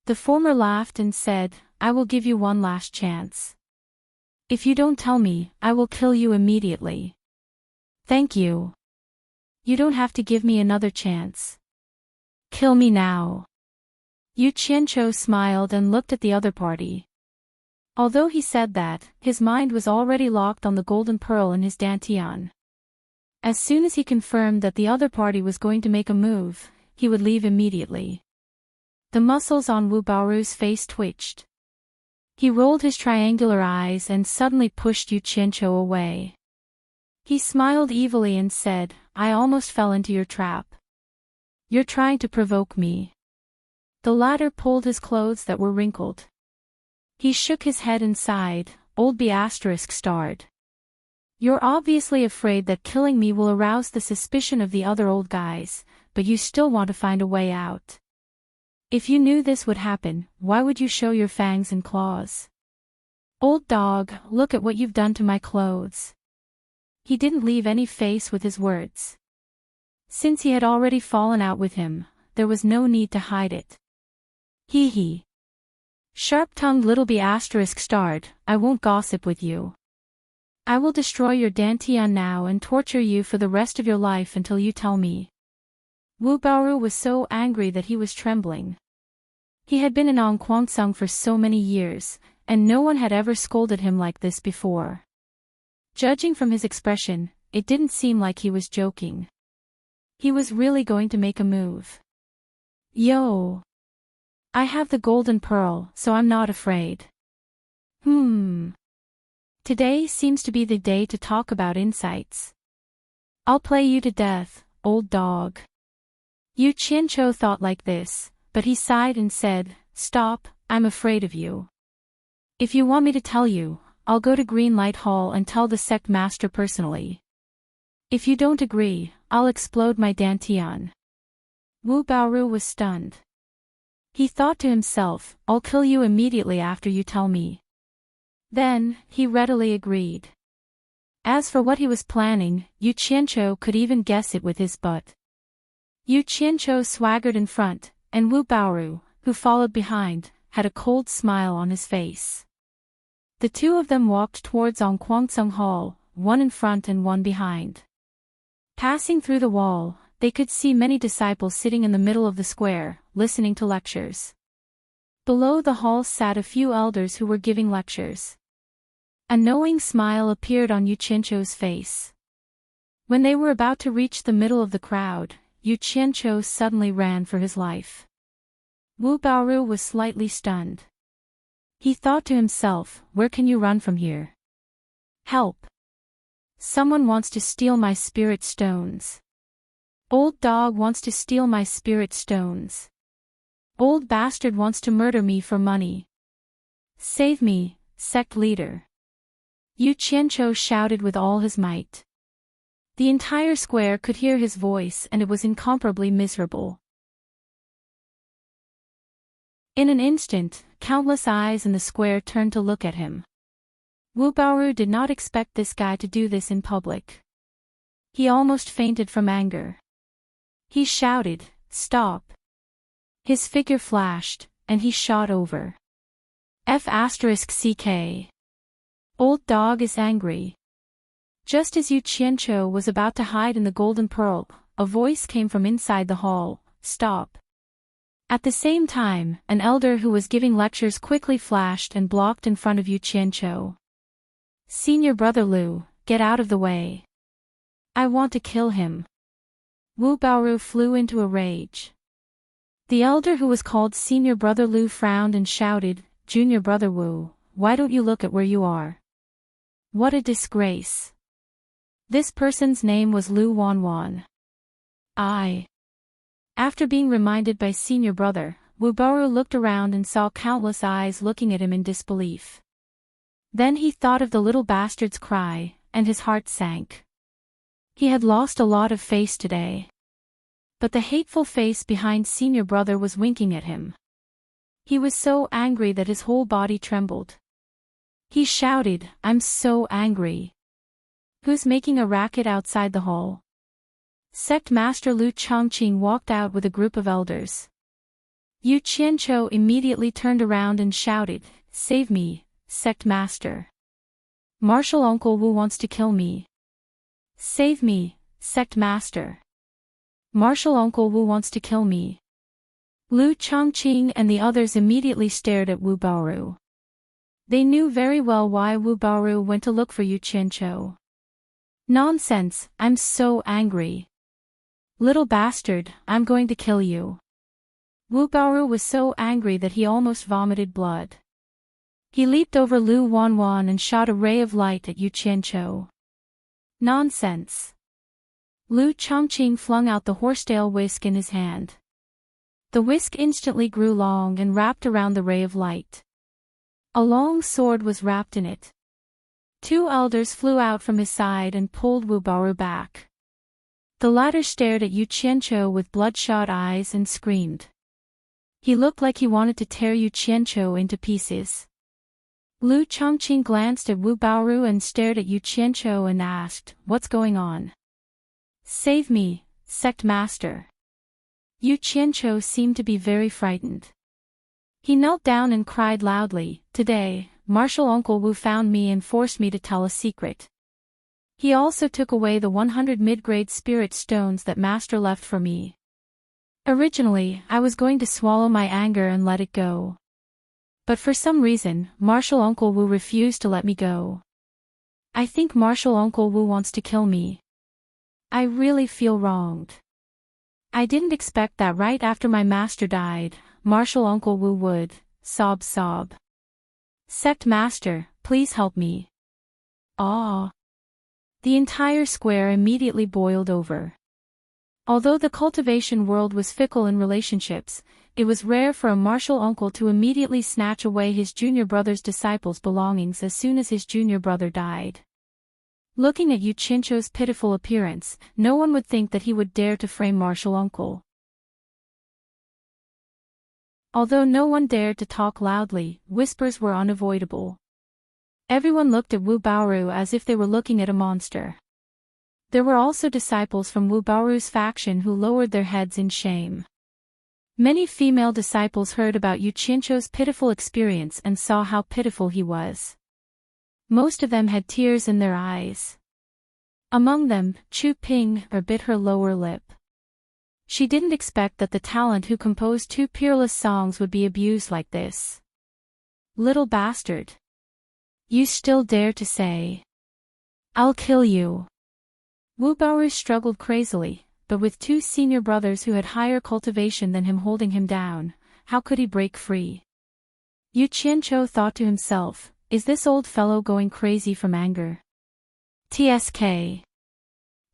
The former laughed and said, I will give you one last chance. If you don't tell me, I will kill you immediately. Thank you. You don't have to give me another chance. Kill me now. Yu Qianqiu smiled and looked at the other party. Although he said that, his mind was already locked on the golden pearl in his dantian. As soon as he confirmed that the other party was going to make a move, he would leave immediately. The muscles on Wu Baoru's face twitched. He rolled his triangular eyes and suddenly pushed Yu Qianqiu away. He smiled evilly and said, I almost fell into your trap. You're trying to provoke me. The latter pulled his clothes that were wrinkled. He shook his head and sighed, old B*****. You're obviously afraid that killing me will arouse the suspicion of the other old guys, but you still want to find a way out. If you knew this would happen, why would you show your fangs and claws? Old dog, look at what you've done to my clothes. He didn't leave any face with his words. Since he had already fallen out with him, there was no need to hide it. Hee hee. Sharp-tongued little b*****, I won't gossip with you. I will destroy your dantian now and torture you for the rest of your life until you tell me. Wu Baoru was so angry that he was trembling. He had been in Ongquangsung for so many years, and no one had ever scolded him like this before. Judging from his expression, it didn't seem like he was joking. He was really going to make a move. Yo! I have the golden pearl, so I'm not afraid. Today seems to be the day to talk about insights. I'll play you to death, old dog. Yu Qianqiu thought like this, but he sighed and said, Stop, I'm afraid of you. If you want me to tell you, I'll go to Greenlight Hall and tell the sect master personally. If you don't agree, I'll explode my dantian. Wu Baoru was stunned. He thought to himself, I'll kill you immediately after you tell me. Then, he readily agreed. As for what he was planning, Yu Qianqiu could even guess it with his butt. Yu Qianqiu swaggered in front, and Wu Baoru, who followed behind, had a cold smile on his face. The two of them walked towards Ongquangsung Hall, one in front and one behind. Passing through the wall, they could see many disciples sitting in the middle of the square, listening to lectures. Below the hall sat a few elders who were giving lectures. A knowing smile appeared on Yu Qianqiu's face. When they were about to reach the middle of the crowd, Yu Qianqiu suddenly ran for his life. Wu Baoru was slightly stunned. He thought to himself, where can you run from here? Help! Someone wants to steal my spirit stones. Old dog wants to steal my spirit stones. Old bastard wants to murder me for money. Save me, sect leader. Yu Qianqiu shouted with all his might. The entire square could hear his voice and it was incomparably miserable. In an instant, countless eyes in the square turned to look at him. Wu Baoru did not expect this guy to do this in public. He almost fainted from anger. He shouted, Stop! His figure flashed, and he shot over. F***CK. Old dog is angry. Just as Yu Qianqiu was about to hide in the golden pearl, a voice came from inside the hall, Stop! At the same time, an elder who was giving lectures quickly flashed and blocked in front of Yu Qianqiu. Senior brother Lu, get out of the way. I want to kill him. Wu Baoru flew into a rage. The elder who was called Senior Brother Lu frowned and shouted, Junior Brother Wu, why don't you look at where you are? What a disgrace. This person's name was Lu Wanwan. After being reminded by Senior Brother, Wu Baoru looked around and saw countless eyes looking at him in disbelief. Then he thought of the little bastard's cry, and his heart sank. He had lost a lot of face today. But the hateful face behind Senior Brother was winking at him. He was so angry that his whole body trembled. He shouted, I'm so angry. Who's making a racket outside the hall? Sect Master Lu Chongqing walked out with a group of elders. Yu Qianqiu immediately turned around and shouted, Save me, Sect Master. Martial Uncle Wu wants to kill me. Save me, Sect Master. Martial Uncle Wu wants to kill me. Lu Chongqing and the others immediately stared at Wu Baoru. They knew very well why Wu Baoru went to look for Yu Qianqiu. Nonsense, I'm so angry. Little bastard, I'm going to kill you. Wu Baoru was so angry that he almost vomited blood. He leaped over Lu Wanwan and shot a ray of light at Yu Qianqiu. Nonsense. Lu Chongqing flung out the horsetail whisk in his hand. The whisk instantly grew long and wrapped around the ray of light. A long sword was wrapped in it. Two elders flew out from his side and pulled Wu Baoru back. The latter stared at Yu Qianqiu with bloodshot eyes and screamed. He looked like he wanted to tear Yu Qianqiu into pieces. Lu Chongqing glanced at Wu Baoru and stared at Yu Qianqiu and asked, "What's going on?" "Save me, sect master." Yu Qianqiu seemed to be very frightened. He knelt down and cried loudly, "Today, Martial Uncle Wu found me and forced me to tell a secret. He also took away the 100 mid-grade spirit stones that Master left for me. Originally, I was going to swallow my anger and let it go. But for some reason, Martial Uncle Wu refused to let me go. I think Martial Uncle Wu wants to kill me. I really feel wronged. I didn't expect that right after my master died, Martial Uncle Wu would, sob. Sect master, please help me." Ah! The entire square immediately boiled over. Although the cultivation world was fickle in relationships, it was rare for a martial uncle to immediately snatch away his junior brother's disciples' belongings as soon as his junior brother died. Looking at Yu Qianqiu's pitiful appearance, no one would think that he would dare to frame martial uncle. Although no one dared to talk loudly, whispers were unavoidable. Everyone looked at Wu Baoru as if they were looking at a monster. There were also disciples from Wu Baoru's faction who lowered their heads in shame. Many female disciples heard about Yu Qianqiu's pitiful experience and saw how pitiful he was. Most of them had tears in their eyes. Among them, Chu Ping bit her lower lip. She didn't expect that the talent who composed two peerless songs would be abused like this. "Little bastard. You still dare to say, 'I'll kill you.'" Wu Baoru struggled crazily, but with two senior brothers who had higher cultivation than him holding him down, how could he break free? Yu Qianqiu thought to himself, "Is this old fellow going crazy from anger?" TSK.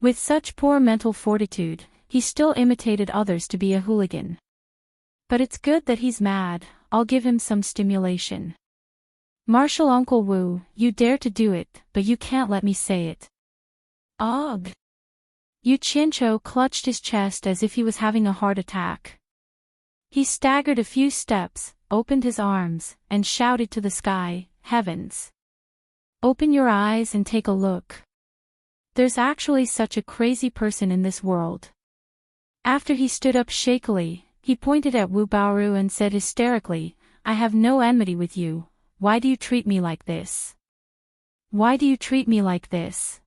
With such poor mental fortitude, he still imitated others to be a hooligan. But it's good that he's mad, I'll give him some stimulation. "Martial Uncle Wu, you dare to do it, but you can't let me say it." "Ugh!" Yu Qianqiu clutched his chest as if he was having a heart attack. He staggered a few steps, opened his arms, and shouted to the sky, "Heavens! Open your eyes and take a look. There's actually such a crazy person in this world." After he stood up shakily, he pointed at Wu Baoru and said hysterically, "I have no enmity with you, why do you treat me like this? Why do you treat me like this?"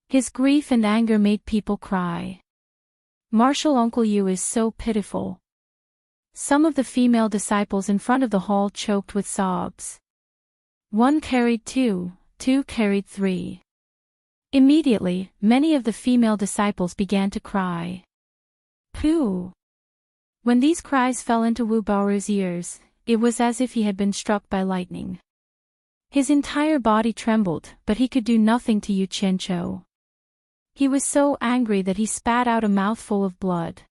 His grief and anger made people cry. Martial Uncle Yu is so pitiful. Some of the female disciples in front of the hall choked with sobs. One carried two carried three. Immediately, many of the female disciples began to cry. Pooh! When these cries fell into Wu Baoru's ears, it was as if he had been struck by lightning. His entire body trembled, but he could do nothing to Yu Qianqiu. He was so angry that he spat out a mouthful of blood.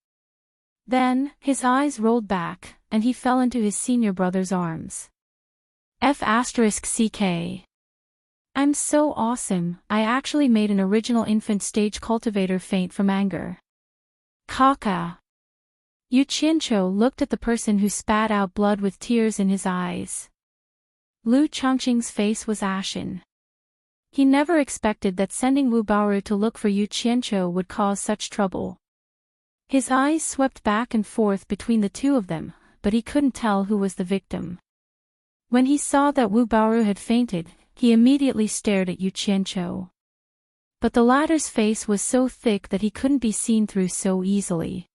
Then, his eyes rolled back, and he fell into his senior brother's arms. F***ck. I'm so awesome, I actually made an original infant stage cultivator faint from anger. Kaka. Yu Qianqiu looked at the person who spat out blood with tears in his eyes. Lu Chongqing's face was ashen. He never expected that sending Wu Baoru to look for Yu Qianqiu would cause such trouble. His eyes swept back and forth between the two of them, but he couldn't tell who was the victim. When he saw that Wu Baoru had fainted, he immediately stared at Yu Qianqiu. But the latter's face was so thick that he couldn't be seen through so easily.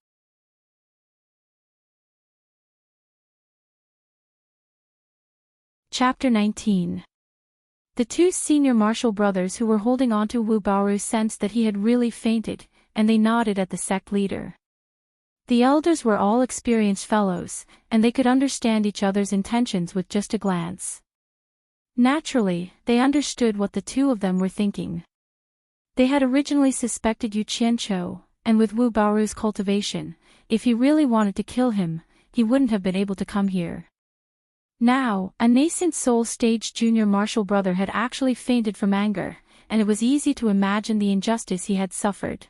Chapter 19. The two senior martial brothers who were holding onto Wu Baoru sensed that he had really fainted, and they nodded at the sect leader. The elders were all experienced fellows, and they could understand each other's intentions with just a glance. Naturally, they understood what the two of them were thinking. They had originally suspected Yu Qianqiu, and with Wu Baoru's cultivation, if he really wanted to kill him, he wouldn't have been able to come here. Now, a nascent soul-stage junior martial brother had actually fainted from anger, and it was easy to imagine the injustice he had suffered.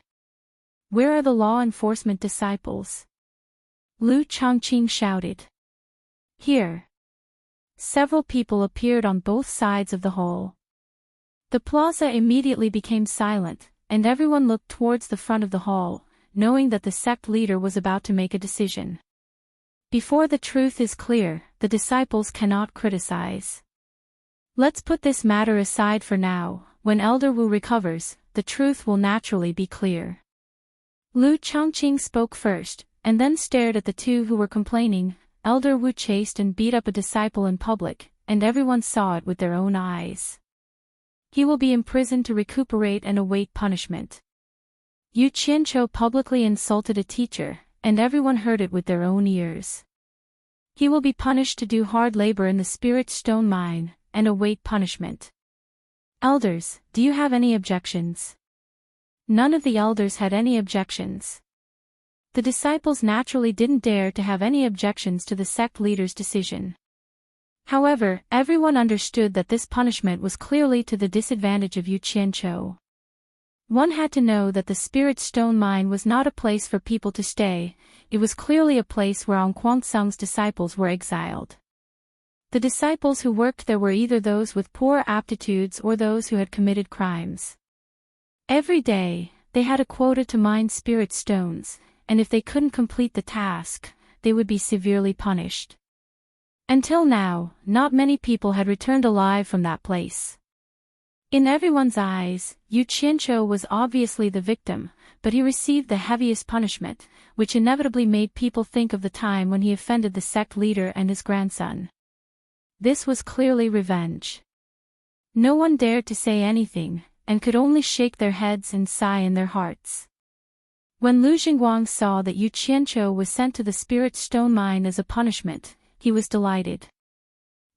Where are the law enforcement disciples? Lu Chongqing shouted. Here. Several people appeared on both sides of the hall. The plaza immediately became silent, and everyone looked towards the front of the hall, knowing that the sect leader was about to make a decision. Before the truth is clear, the disciples cannot criticize. Let's put this matter aside for now. When Elder Wu recovers, the truth will naturally be clear. Lu Chongqing spoke first, and then stared at the two who were complaining. Elder Wu chased and beat up a disciple in public, and everyone saw it with their own eyes. He will be imprisoned to recuperate and await punishment. Yu Qianqiu publicly insulted a teacher, and everyone heard it with their own ears. He will be punished to do hard labor in the spirit stone mine, and await punishment. Elders, do you have any objections? None of the elders had any objections. The disciples naturally didn't dare to have any objections to the sect leader's decision. However, everyone understood that this punishment was clearly to the disadvantage of Yu Qianqiu. One had to know that the spirit stone mine was not a place for people to stay. It was clearly a place where An Kuang-sung's disciples were exiled. The disciples who worked there were either those with poor aptitudes or those who had committed crimes. Every day, they had a quota to mine spirit stones, and if they couldn't complete the task, they would be severely punished. Until now, not many people had returned alive from that place. In everyone's eyes, Yu Qianqiu was obviously the victim, but he received the heaviest punishment, which inevitably made people think of the time when he offended the sect leader and his grandson. This was clearly revenge. No one dared to say anything, and could only shake their heads and sigh in their hearts. When Lu Jingguang saw that Yu Qianqiu was sent to the spirit stone mine as a punishment, he was delighted.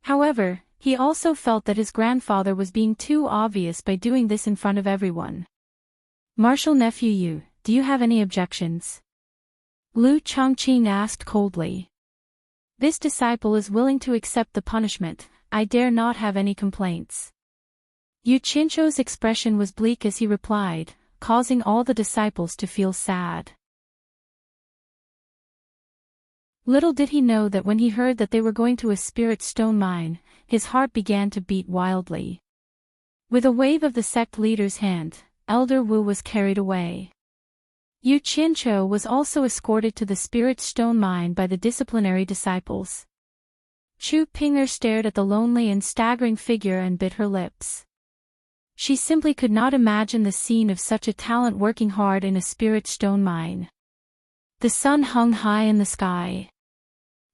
However, he also felt that his grandfather was being too obvious by doing this in front of everyone. Martial nephew Yu, do you have any objections? Lu Chongqing asked coldly. This disciple is willing to accept the punishment. I dare not have any complaints. Yu Qianqiu's expression was bleak as he replied, causing all the disciples to feel sad. Little did he know that when he heard that they were going to a spirit stone mine, his heart began to beat wildly. With a wave of the sect leader's hand, Elder Wu was carried away. Yu Qianqiu was also escorted to the spirit stone mine by the disciplinary disciples. Chu Ping'er stared at the lonely and staggering figure and bit her lips. She simply could not imagine the scene of such a talent working hard in a spirit stone mine. The sun hung high in the sky.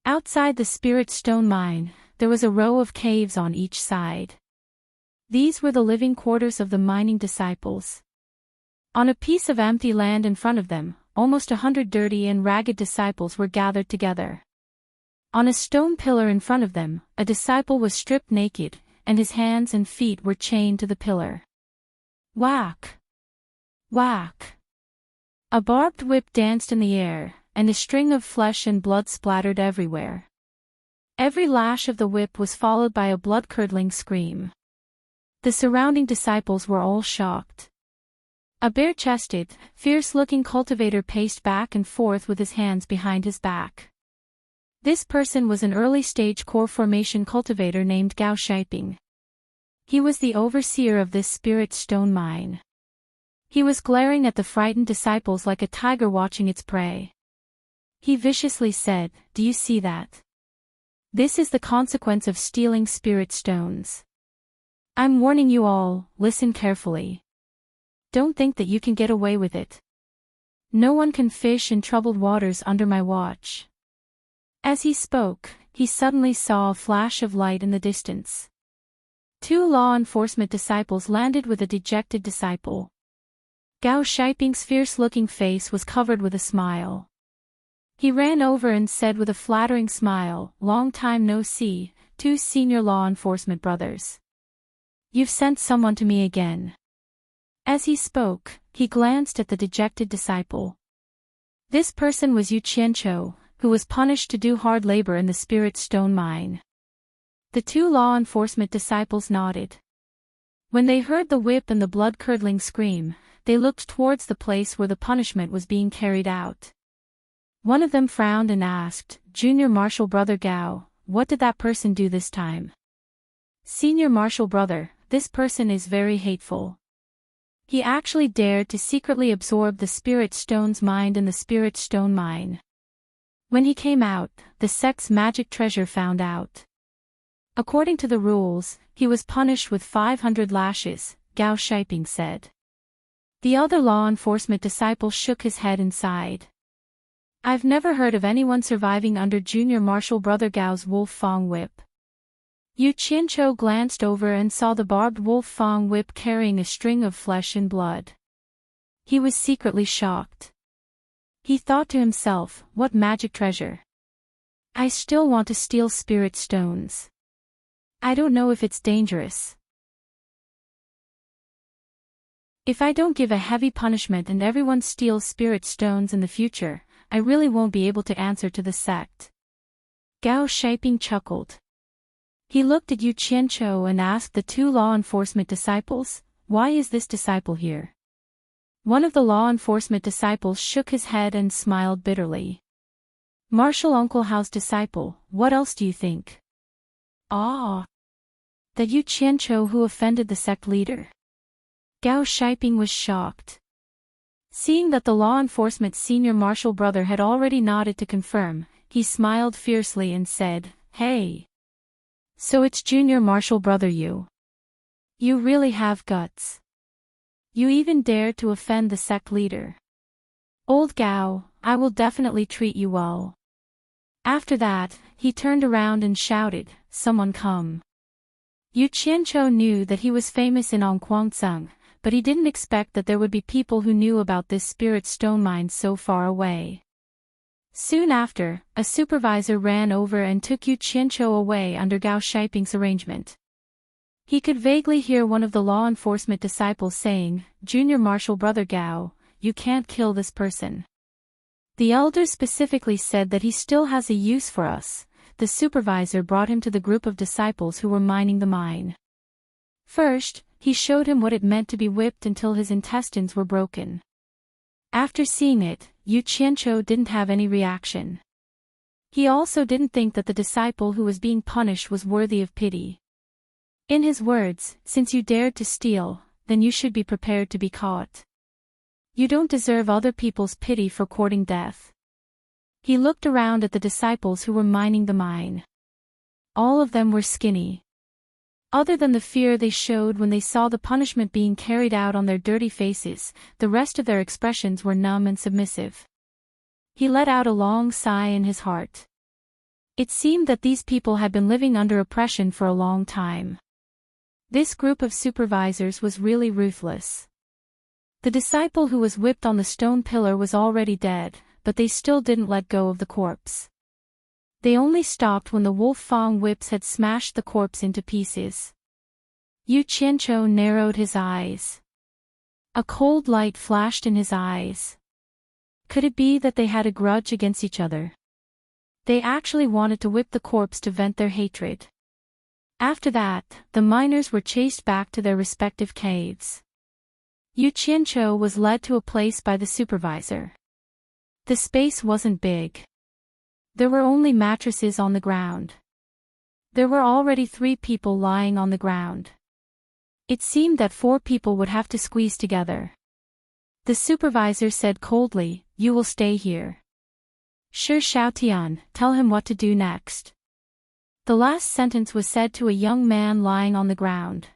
Outside the spirit stone mine, there was a row of caves on each side. These were the living quarters of the mining disciples. On a piece of empty land in front of them, almost 100 dirty and ragged disciples were gathered together. On a stone pillar in front of them, a disciple was stripped naked, and his hands and feet were chained to the pillar. Whack! Whack! A barbed whip danced in the air, and a string of flesh and blood splattered everywhere. Every lash of the whip was followed by a blood-curdling scream. The surrounding disciples were all shocked. A bare-chested, fierce-looking cultivator paced back and forth with his hands behind his back. This person was an early-stage core formation cultivator named Gao Shiping. He was the overseer of this spirit stone mine. He was glaring at the frightened disciples like a tiger watching its prey. He viciously said, "Do you see that? This is the consequence of stealing spirit stones. I'm warning you all, listen carefully. Don't think that you can get away with it. No one can fish in troubled waters under my watch." As he spoke, he suddenly saw a flash of light in the distance. 2 law enforcement disciples landed with a dejected disciple. Gao Shiping's fierce-looking face was covered with a smile. He ran over and said with a flattering smile, "Long time no see, 2 senior law enforcement brothers. You've sent someone to me again." As he spoke, he glanced at the dejected disciple. This person was Yu Qianqiu, who was punished to do hard labor in the spirit stone mine. The 2 law enforcement disciples nodded. When they heard the whip and the blood-curdling scream, they looked towards the place where the punishment was being carried out. One of them frowned and asked, "Junior Marshal Brother Gao, what did that person do this time? Senior Marshal brother, this person is very hateful. He actually dared to secretly absorb the Spirit Stone's mind and the Spirit Stone mine. When he came out, the sect's magic treasure found out. According to the rules, he was punished with 500 lashes, Gao Shiping said. The other law enforcement disciple shook his head and sighed. I've never heard of anyone surviving under Junior Marshal Brother Gao's Wolf Fang whip. Yu Qianqiu glanced over and saw the barbed Wolf Fang whip carrying a string of flesh and blood. He was secretly shocked. He thought to himself, what magic treasure. I still want to steal spirit stones. I don't know if it's dangerous. If I don't give a heavy punishment and everyone steals spirit stones in the future, I really won't be able to answer to the sect. Gao Shiping chuckled. He looked at Yu Qianqiu and asked the two law enforcement disciples, why is this disciple here? One of the law enforcement disciples shook his head and smiled bitterly. Marshal Uncle Hao's disciple, what else do you think? Ah! That Yu Qianqiu who offended the sect leader? Gao Shiping was shocked. Seeing that the law enforcement senior marshal brother had already nodded to confirm, he smiled fiercely and said, hey! So it's junior marshal brother you. You really have guts. You even dared to offend the sect leader. Old Gao, I will definitely treat you well. After that, he turned around and shouted, someone come. Yu Qianqiu knew that he was famous in Onquanceng, but he didn't expect that there would be people who knew about this spirit stone mine so far away. Soon after, a supervisor ran over and took Yu Qianqiu away under Gao Shiping's arrangement. He could vaguely hear one of the law enforcement disciples saying, Junior Marshal Brother Gao, you can't kill this person. The elder specifically said that he still has a use for us. The supervisor brought him to the group of disciples who were mining the mine. First, he showed him what it meant to be whipped until his intestines were broken. After seeing it, Yu Qianqiu didn't have any reaction. He also didn't think that the disciple who was being punished was worthy of pity. In his words, since you dared to steal, then you should be prepared to be caught. You don't deserve other people's pity for courting death. He looked around at the disciples who were mining the mine. All of them were skinny. Other than the fear they showed when they saw the punishment being carried out on their dirty faces, the rest of their expressions were numb and submissive. He let out a long sigh in his heart. It seemed that these people had been living under oppression for a long time. This group of supervisors was really ruthless. The disciple who was whipped on the stone pillar was already dead, but they still didn't let go of the corpse. They only stopped when the Wolf Fang whips had smashed the corpse into pieces. Yu Qianqiu narrowed his eyes. A cold light flashed in his eyes. Could it be that they had a grudge against each other? They actually wanted to whip the corpse to vent their hatred. After that, the miners were chased back to their respective caves. Yu Qianqiu was led to a place by the supervisor. The space wasn't big. There were only mattresses on the ground. There were already 3 people lying on the ground. It seemed that 4 people would have to squeeze together. The supervisor said coldly, you will stay here. Shi Xiaotian, tell him what to do next. The last sentence was said to a young man lying on the ground.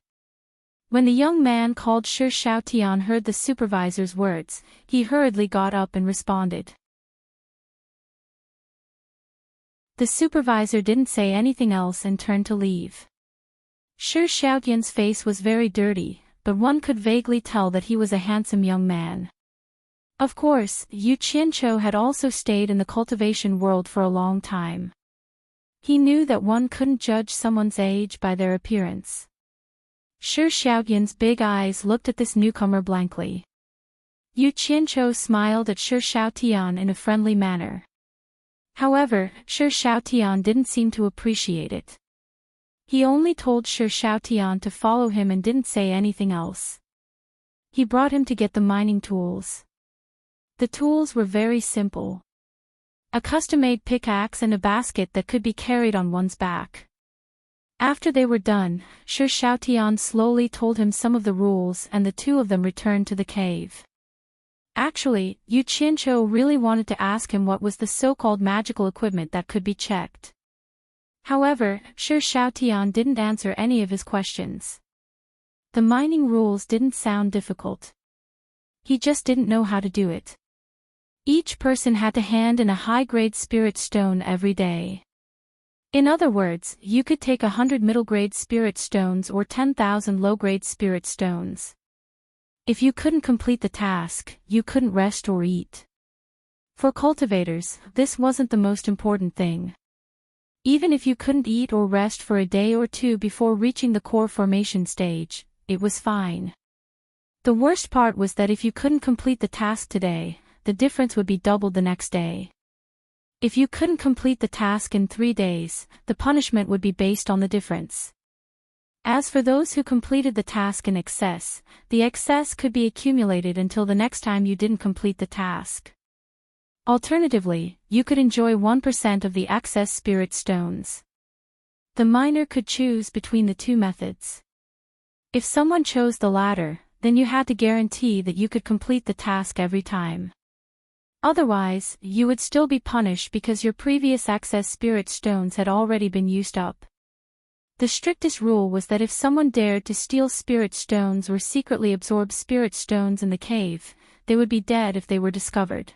When the young man called Shi Xiaotian heard the supervisor's words, he hurriedly got up and responded. The supervisor didn't say anything else and turned to leave. Shi Xiaotian's face was very dirty, but one could vaguely tell that he was a handsome young man. Of course, Yu Qianqiu had also stayed in the cultivation world for a long time. He knew that one couldn't judge someone's age by their appearance. Shi Xiaotian's big eyes looked at this newcomer blankly. Yu Qianqiu smiled at Shi Xiaotian in a friendly manner. However, Shi Xiaotian didn't seem to appreciate it. He only told Shi Xiaotian to follow him and didn't say anything else. He brought him to get the mining tools. The tools were very simple. a custom-made pickaxe and a basket that could be carried on one's back. After they were done, Shi Xiaotian slowly told him some of the rules and the two of them returned to the cave. Actually, Yu Qianqiu really wanted to ask him what was the so-called magical equipment that could be checked. However, Shi Xiaotian didn't answer any of his questions. The mining rules didn't sound difficult. He just didn't know how to do it. Each person had to hand in a high-grade spirit stone every day. In other words, you could take 100 middle-grade spirit stones or 10,000 low-grade spirit stones. If you couldn't complete the task, you couldn't rest or eat. For cultivators, this wasn't the most important thing. Even if you couldn't eat or rest for a day or two before reaching the core formation stage, it was fine. The worst part was that if you couldn't complete the task today, the difference would be doubled the next day. If you couldn't complete the task in 3 days, the punishment would be based on the difference. As for those who completed the task in excess, the excess could be accumulated until the next time you didn't complete the task. Alternatively, you could enjoy 1% of the excess spirit stones. The miner could choose between the two methods. If someone chose the latter, then you had to guarantee that you could complete the task every time. Otherwise, you would still be punished because your previous excess spirit stones had already been used up. The strictest rule was that if someone dared to steal spirit stones or secretly absorb spirit stones in the cave, they would be dead if they were discovered.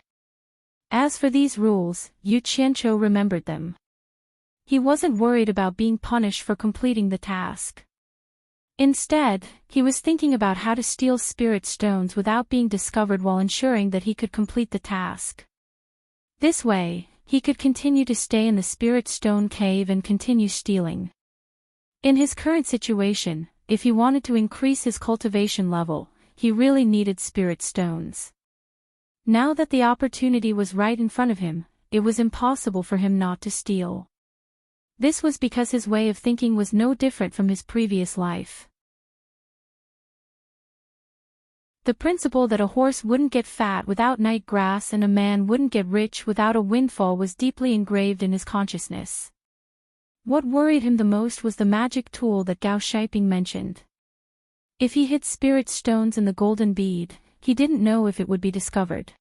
As for these rules, Yu Qianqiu remembered them. He wasn't worried about being punished for completing the task. Instead, he was thinking about how to steal spirit stones without being discovered while ensuring that he could complete the task. This way, he could continue to stay in the spirit stone cave and continue stealing. In his current situation, if he wanted to increase his cultivation level, he really needed spirit stones. Now that the opportunity was right in front of him, it was impossible for him not to steal. This was because his way of thinking was no different from his previous life. The principle that a horse wouldn't get fat without night grass and a man wouldn't get rich without a windfall was deeply engraved in his consciousness. What worried him the most was the magic tool that Gao Shiping mentioned. If he hid spirit stones in the golden bead, he didn't know if it would be discovered.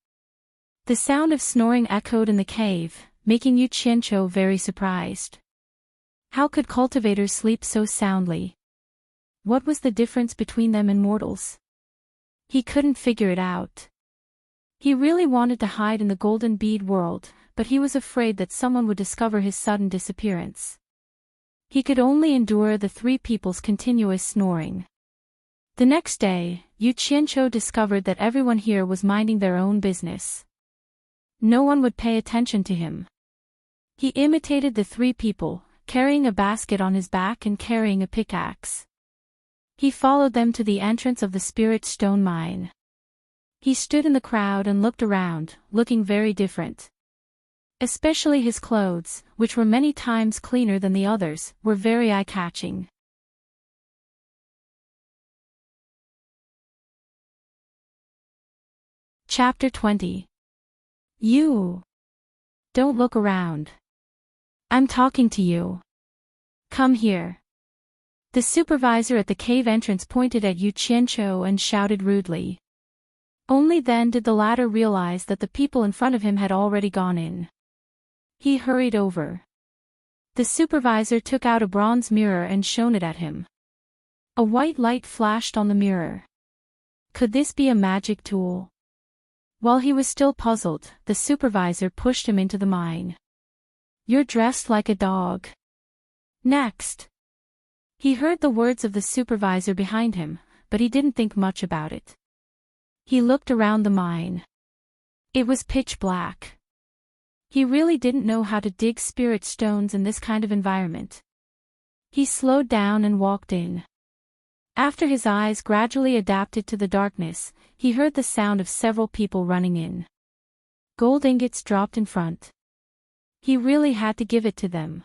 The sound of snoring echoed in the cave, making Yu Qianqiu very surprised. How could cultivators sleep so soundly? What was the difference between them and mortals? He couldn't figure it out. He really wanted to hide in the golden bead world, but he was afraid that someone would discover his sudden disappearance. He could only endure the three people's continuous snoring. The next day, Yu Qianqiu discovered that everyone here was minding their own business. No one would pay attention to him. He imitated the three people, carrying a basket on his back and carrying a pickaxe. He followed them to the entrance of the spirit stone mine. He stood in the crowd and looked around, looking very different. Especially his clothes, which were many times cleaner than the others, were very eye-catching. Chapter 20. You. Don't look around. I'm talking to you. Come here. The supervisor at the cave entrance pointed at Yu Qianqiu and shouted rudely. Only then did the latter realize that the people in front of him had already gone in. He hurried over. The supervisor took out a bronze mirror and shone it at him. A white light flashed on the mirror. Could this be a magic tool? While he was still puzzled, the supervisor pushed him into the mine. You're dressed like a dog. Next. He heard the words of the supervisor behind him, but he didn't think much about it. He looked around the mine. It was pitch black. He really didn't know how to dig spirit stones in this kind of environment. He slowed down and walked in. After his eyes gradually adapted to the darkness, he heard the sound of several people running in. Gold ingots dropped in front. He really had to give it to them.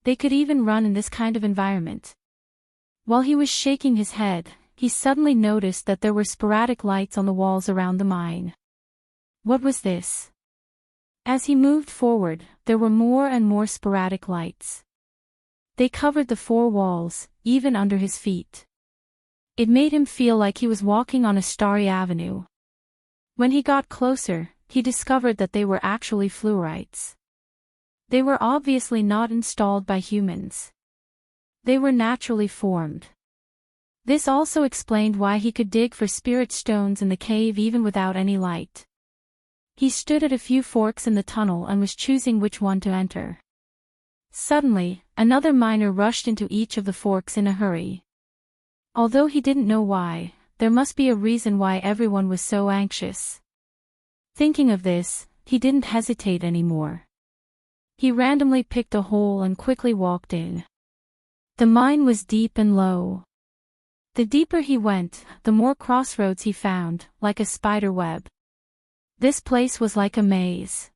They could even run in this kind of environment. While he was shaking his head, he suddenly noticed that there were sporadic lights on the walls around the mine. What was this? As he moved forward, there were more and more sporadic lights. They covered the four walls, even under his feet. It made him feel like he was walking on a starry avenue. When he got closer, he discovered that they were actually fluorites. They were obviously not installed by humans. They were naturally formed. This also explained why he could dig for spirit stones in the cave even without any light. He stood at a few forks in the tunnel and was choosing which one to enter. Suddenly, another miner rushed into each of the forks in a hurry. Although he didn't know why, there must be a reason why everyone was so anxious. Thinking of this, he didn't hesitate anymore. He randomly picked a hole and quickly walked in. The mine was deep and low. The deeper he went, the more crossroads he found, like a spider web. This place was like a maze.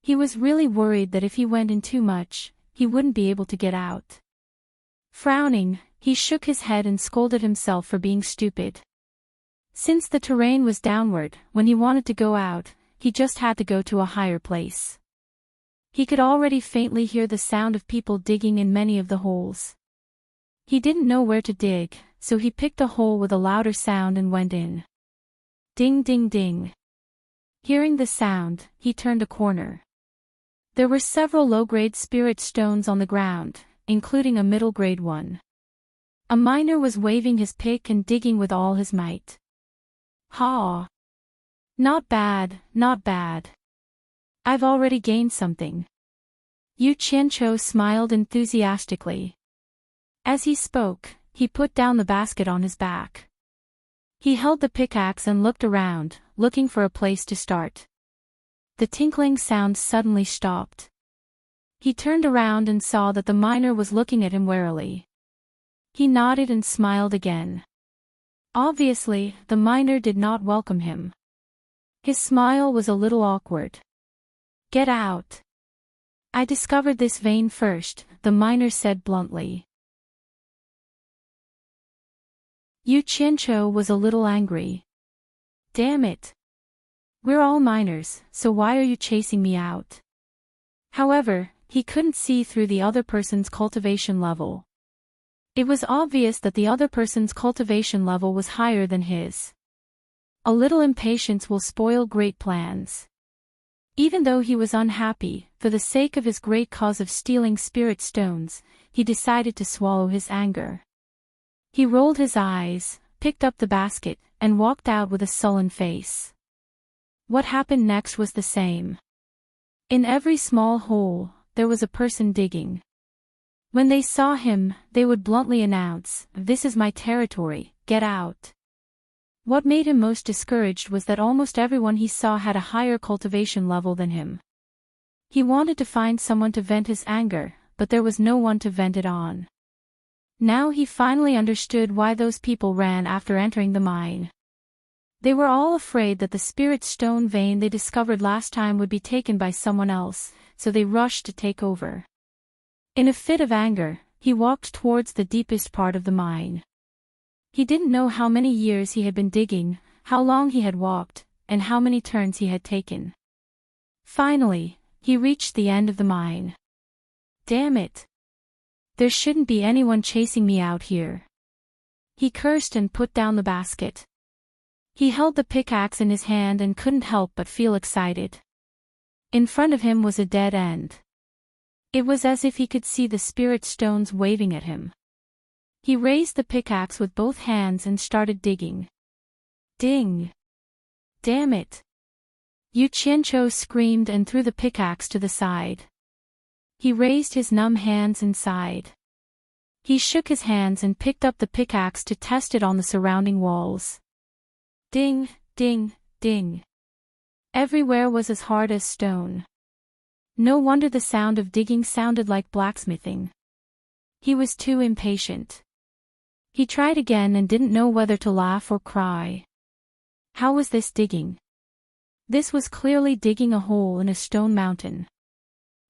He was really worried that if he went in too much, he wouldn't be able to get out. Frowning, he shook his head and scolded himself for being stupid. Since the terrain was downward, when he wanted to go out, he just had to go to a higher place. He could already faintly hear the sound of people digging in many of the holes. He didn't know where to dig, so he picked a hole with a louder sound and went in. Ding ding ding. Hearing the sound, he turned a corner. There were several low-grade spirit stones on the ground, including a middle-grade one. A miner was waving his pick and digging with all his might. Ha! Not bad, not bad. I've already gained something. Yu Qianqiu smiled enthusiastically. As he spoke, he put down the basket on his back. He held the pickaxe and looked around, looking for a place to start. The tinkling sound suddenly stopped. He turned around and saw that the miner was looking at him warily. He nodded and smiled again. Obviously, the miner did not welcome him. His smile was a little awkward. Get out. I discovered this vein first, the miner said bluntly. Yu Qianqiu was a little angry. Damn it. We're all miners, so why are you chasing me out? However, he couldn't see through the other person's cultivation level. It was obvious that the other person's cultivation level was higher than his. A little impatience will spoil great plans. Even though he was unhappy, for the sake of his great cause of stealing spirit stones, he decided to swallow his anger. He rolled his eyes, picked up the basket, and walked out with a sullen face. What happened next was the same. In every small hole, there was a person digging. When they saw him, they would bluntly announce, "This is my territory, get out." What made him most discouraged was that almost everyone he saw had a higher cultivation level than him. He wanted to find someone to vent his anger, but there was no one to vent it on. Now he finally understood why those people ran after entering the mine. They were all afraid that the spirit stone vein they discovered last time would be taken by someone else, so they rushed to take over. In a fit of anger, he walked towards the deepest part of the mine. He didn't know how many years he had been digging, how long he had walked, and how many turns he had taken. Finally, he reached the end of the mine. Damn it! There shouldn't be anyone chasing me out here. He cursed and put down the basket. He held the pickaxe in his hand and couldn't help but feel excited. In front of him was a dead end. It was as if he could see the spirit stones waving at him. He raised the pickaxe with both hands and started digging. Ding! Damn it! Yu Qianqiu screamed and threw the pickaxe to the side. He raised his numb hands and sighed. He shook his hands and picked up the pickaxe to test it on the surrounding walls. Ding, ding, ding. Everywhere was as hard as stone. No wonder the sound of digging sounded like blacksmithing. He was too impatient. He tried again and didn't know whether to laugh or cry. How was this digging? This was clearly digging a hole in a stone mountain.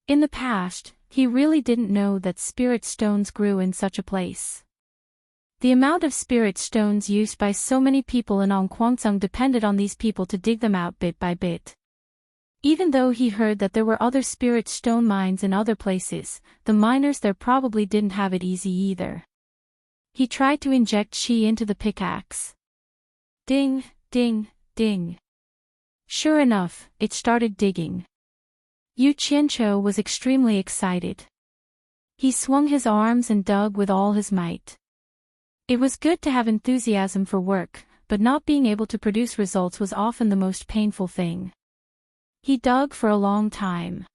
In the past, he really didn't know that spirit stones grew in such a place. The amount of spirit stones used by so many people in Ongquangsung depended on these people to dig them out bit by bit. Even though he heard that there were other spirit stone mines in other places, the miners there probably didn't have it easy either. He tried to inject chi into the pickaxe. Ding, ding, ding. Sure enough, it started digging. Yu Qianqiu was extremely excited. He swung his arms and dug with all his might. It was good to have enthusiasm for work, but not being able to produce results was often the most painful thing. He dug for a long time.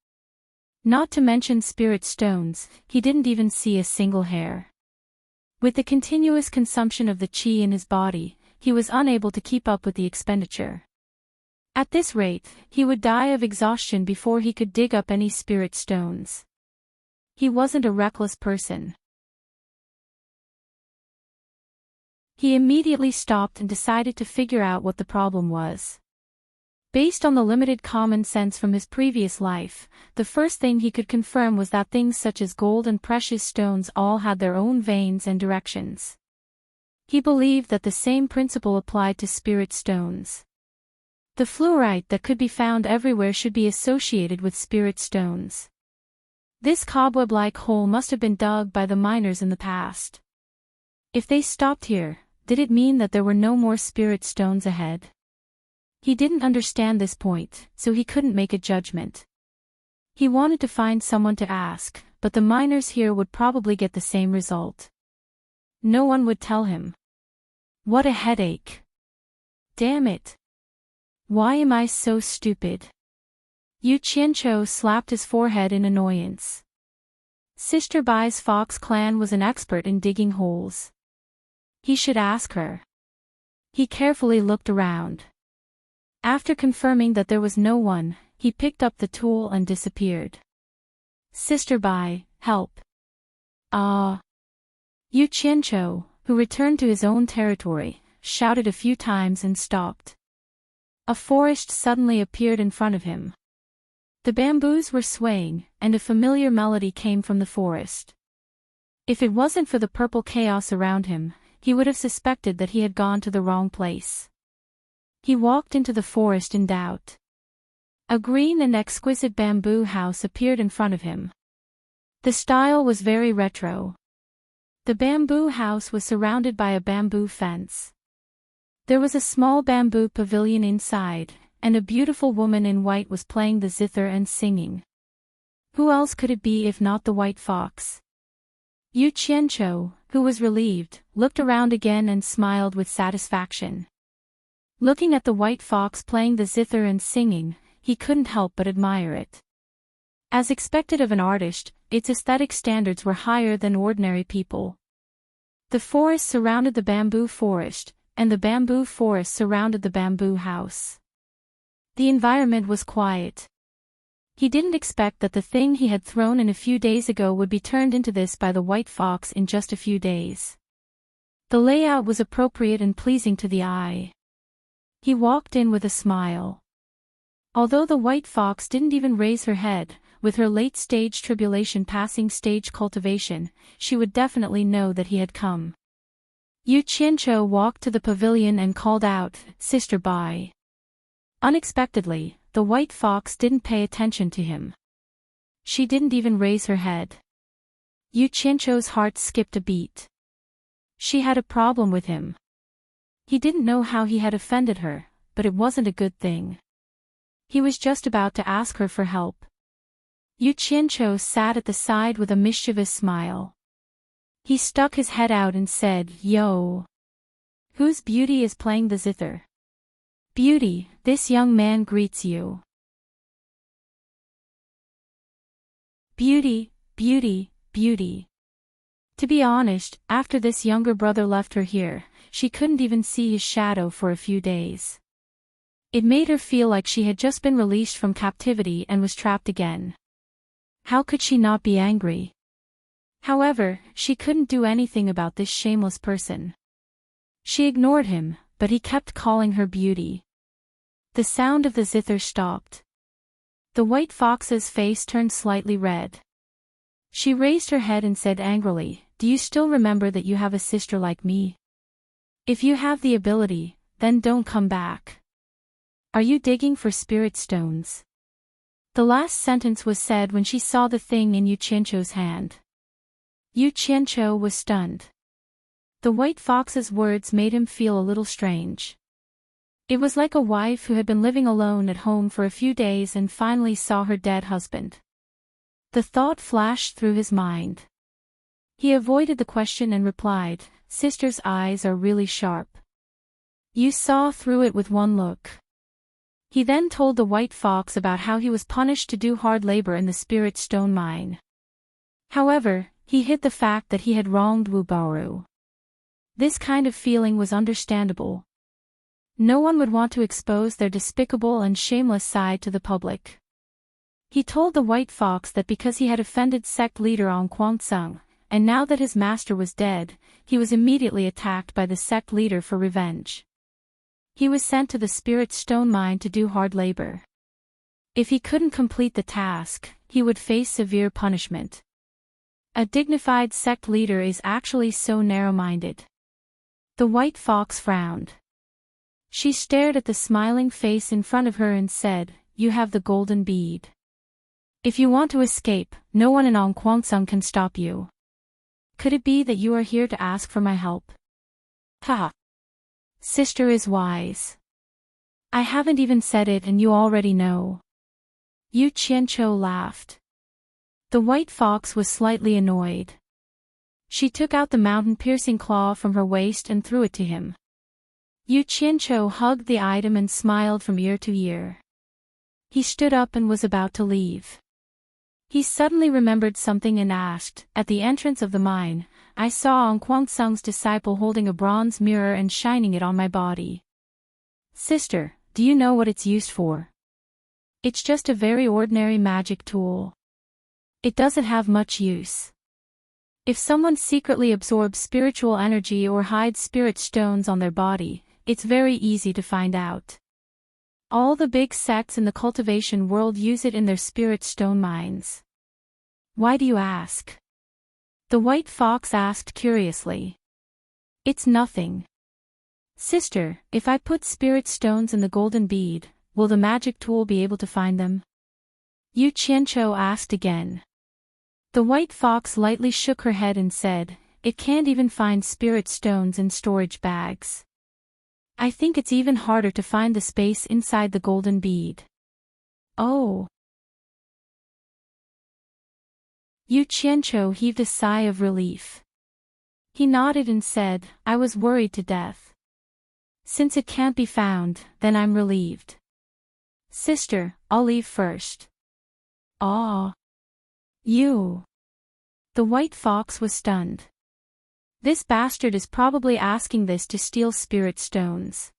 Not to mention spirit stones, he didn't even see a single hair. With the continuous consumption of the qi in his body, he was unable to keep up with the expenditure. At this rate, he would die of exhaustion before he could dig up any spirit stones. He wasn't a reckless person. He immediately stopped and decided to figure out what the problem was. Based on the limited common sense from his previous life, the first thing he could confirm was that things such as gold and precious stones all had their own veins and directions. He believed that the same principle applied to spirit stones. The fluorite that could be found everywhere should be associated with spirit stones. This cobweb-like hole must have been dug by the miners in the past. If they stopped here, did it mean that there were no more spirit stones ahead? He didn't understand this point, so he couldn't make a judgment. He wanted to find someone to ask, but the miners here would probably get the same result. No one would tell him. What a headache. Damn it. Why am I so stupid? Yu Qianqiu slapped his forehead in annoyance. Sister Bai's fox clan was an expert in digging holes. He should ask her. He carefully looked around. After confirming that there was no one, he picked up the tool and disappeared. Sister Bai, help. Yu Qianqiu, who returned to his own territory, shouted a few times and stopped. A forest suddenly appeared in front of him. The bamboos were swaying, and a familiar melody came from the forest. If it wasn't for the purple chaos around him, he would have suspected that he had gone to the wrong place. He walked into the forest in doubt. A green and exquisite bamboo house appeared in front of him. The style was very retro. The bamboo house was surrounded by a bamboo fence. There was a small bamboo pavilion inside, and a beautiful woman in white was playing the zither and singing. Who else could it be if not the white fox? Yu Qianqiu, who was relieved, looked around again and smiled with satisfaction. Looking at the white fox playing the zither and singing, he couldn't help but admire it. As expected of an artist, its aesthetic standards were higher than ordinary people. The forest surrounded the bamboo forest, and the bamboo forest surrounded the bamboo house. The environment was quiet. He didn't expect that the thing he had thrown in a few days ago would be turned into this by the white fox in just a few days. The layout was appropriate and pleasing to the eye. He walked in with a smile. Although the white fox didn't even raise her head, with her late-stage tribulation passing stage cultivation, she would definitely know that he had come. Yu Qianqiu walked to the pavilion and called out, "Sister Bai." Unexpectedly, the white fox didn't pay attention to him. She didn't even raise her head. Yu Qianqiu's heart skipped a beat. She had a problem with him. He didn't know how he had offended her, but it wasn't a good thing. He was just about to ask her for help. Yu Qianqiu sat at the side with a mischievous smile. He stuck his head out and said, "Yo. Whose beauty is playing the zither?" "Beauty, this young man greets you." Beauty, beauty, beauty. To be honest, after this younger brother left her here, she couldn't even see his shadow for a few days. It made her feel like she had just been released from captivity and was trapped again. How could she not be angry? However, she couldn't do anything about this shameless person. She ignored him, but he kept calling her beauty. The sound of the zither stopped. The white fox's face turned slightly red. She raised her head and said angrily, "Do you still remember that you have a sister like me? If you have the ability, then don't come back. Are you digging for spirit stones?" The last sentence was said when she saw the thing in Yu Qianqiu's hand. Yu Qianqiu was stunned. The white fox's words made him feel a little strange. It was like a wife who had been living alone at home for a few days and finally saw her dead husband. The thought flashed through his mind. He avoided the question and replied, "Sister's eyes are really sharp. You saw through it with one look." He then told the white fox about how he was punished to do hard labor in the spirit stone mine. However, he hid the fact that he had wronged Wu Baoru. This kind of feeling was understandable. No one would want to expose their despicable and shameless side to the public. He told the white fox that because he had offended sect leader Ong Kwangsung, and now that his master was dead, he was immediately attacked by the sect leader for revenge. He was sent to the spirit stone mine to do hard labor. If he couldn't complete the task, he would face severe punishment. A dignified sect leader is actually so narrow-minded. The white fox frowned. She stared at the smiling face in front of her and said, "You have the golden bead. If you want to escape, no one in Ong Kwangsung can stop you. Could it be that you are here to ask for my help?" Ha! Sister is wise. I haven't even said it and you already know. Yu Qianqiu laughed. The white fox was slightly annoyed. She took out the mountain-piercing claw from her waist and threw it to him. Yu Qianqiu hugged the item and smiled from ear to ear. He stood up and was about to leave. He suddenly remembered something and asked, "At the entrance of the mine, I saw Ong Kwangsung's disciple holding a bronze mirror and shining it on my body. Sister, do you know what it's used for?" "It's just a very ordinary magic tool. It doesn't have much use. If someone secretly absorbs spiritual energy or hides spirit stones on their body, it's very easy to find out. All the big sects in the cultivation world use it in their spirit stone mines." "Why do you ask?" the white fox asked curiously. "It's nothing. Sister, if I put spirit stones in the golden bead, will the magic tool be able to find them?" Yu Qianqiu asked again. The white fox lightly shook her head and said, "It can't even find spirit stones in storage bags. I think it's even harder to find the space inside the golden bead." "Oh." Yu Qianqiu heaved a sigh of relief. He nodded and said, "I was worried to death. Since it can't be found, then I'm relieved. Sister, I'll leave first." "Aw. You." The white fox was stunned. This bastard is probably asking this to steal spirit stones.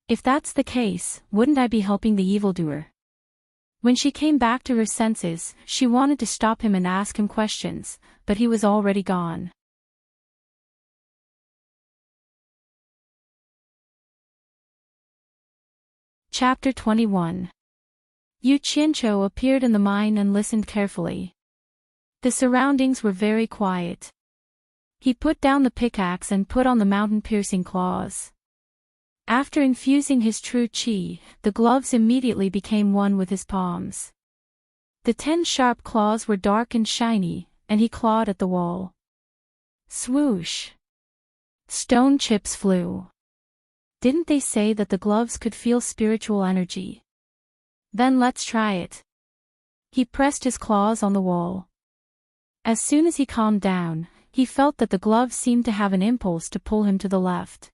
If that's the case, wouldn't I be helping the evildoer? When she came back to her senses, she wanted to stop him and ask him questions, but he was already gone. Chapter 21. Yu Qianqiu appeared in the mine and listened carefully. The surroundings were very quiet. He put down the pickaxe and put on the mountain-piercing claws. After infusing his true qi, the gloves immediately became one with his palms. The 10 sharp claws were dark and shiny, and he clawed at the wall. Swoosh! Stone chips flew. Didn't they say that the gloves could feel spiritual energy? Then let's try it. He pressed his claws on the wall. As soon as he calmed down, he felt that the gloves seemed to have an impulse to pull him to the left.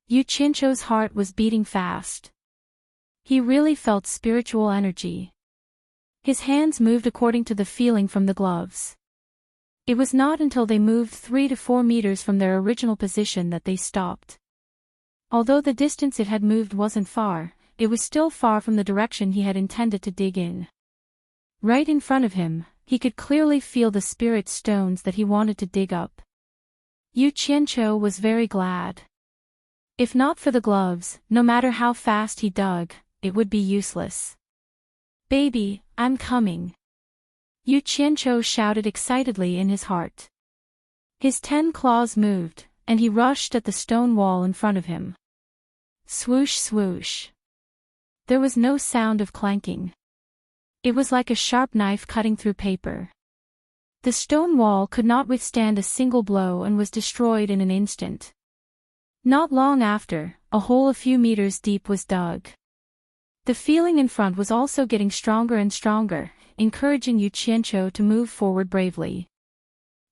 Yu Qianqiu's heart was beating fast. He really felt spiritual energy. His hands moved according to the feeling from the gloves. It was not until they moved 3 to 4 meters from their original position that they stopped. Although the distance it had moved wasn't far, it was still far from the direction he had intended to dig in. Right in front of him, he could clearly feel the spirit stones that he wanted to dig up. Yu Qianqiu was very glad. If not for the gloves, no matter how fast he dug, it would be useless. "Baby, I'm coming!" Yu Qianqiu shouted excitedly in his heart. His 10 claws moved, and he rushed at the stone wall in front of him. Swoosh swoosh. There was no sound of clanking. It was like a sharp knife cutting through paper. The stone wall could not withstand a single blow and was destroyed in an instant. Not long after, a hole a few meters deep was dug. The feeling in front was also getting stronger and stronger, encouraging Yu Qianqiu to move forward bravely.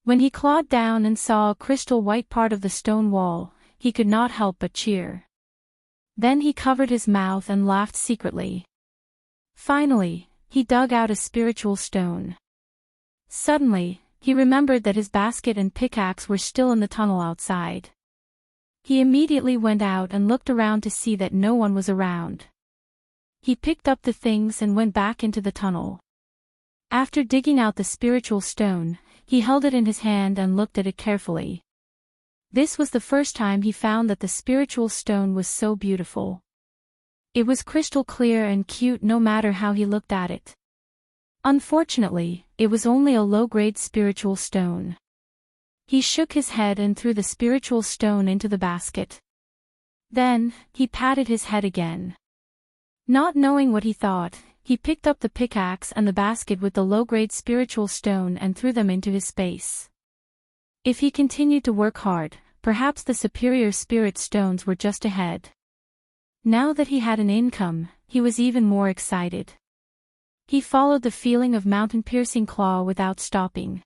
When he clawed down and saw a crystal white part of the stone wall, he could not help but cheer. Then he covered his mouth and laughed secretly. Finally, he dug out a spiritual stone. Suddenly, he remembered that his basket and pickaxe were still in the tunnel outside. He immediately went out and looked around to see that no one was around. He picked up the things and went back into the tunnel. After digging out the spiritual stone, he held it in his hand and looked at it carefully. This was the first time he found that the spiritual stone was so beautiful. It was crystal clear and cute no matter how he looked at it. Unfortunately, it was only a low-grade spiritual stone. He shook his head and threw the spiritual stone into the basket. Then, he patted his head again. Not knowing what he thought, he picked up the pickaxe and the basket with the low-grade spiritual stone and threw them into his space. If he continued to work hard, perhaps the superior spirit stones were just ahead. Now that he had an income, he was even more excited. He followed the feeling of mountain-piercing claw without stopping.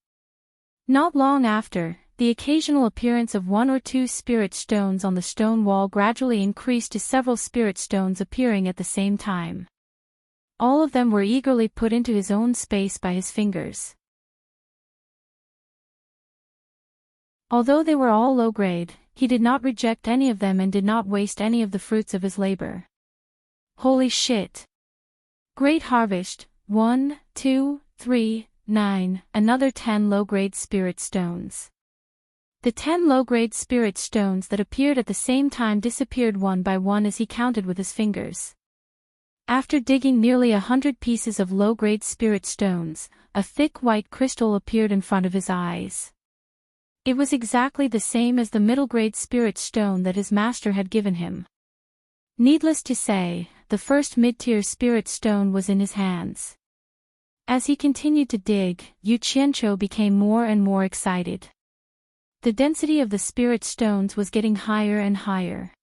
Not long after, the occasional appearance of one or two spirit stones on the stone wall gradually increased to several spirit stones appearing at the same time. All of them were eagerly put into his own space by his fingers. Although they were all low-grade, he did not reject any of them and did not waste any of the fruits of his labor. Holy shit! Great harvest, 1, 2, 3, 9, another 10 low-grade spirit stones. The 10 low-grade spirit stones that appeared at the same time disappeared one by one as he counted with his fingers. After digging nearly 100 pieces of low-grade spirit stones, a thick white crystal appeared in front of his eyes. It was exactly the same as the middle-grade spirit stone that his master had given him. Needless to say, the first mid-tier spirit stone was in his hands. As he continued to dig, Yu Qianqiu became more and more excited. The density of the spirit stones was getting higher and higher.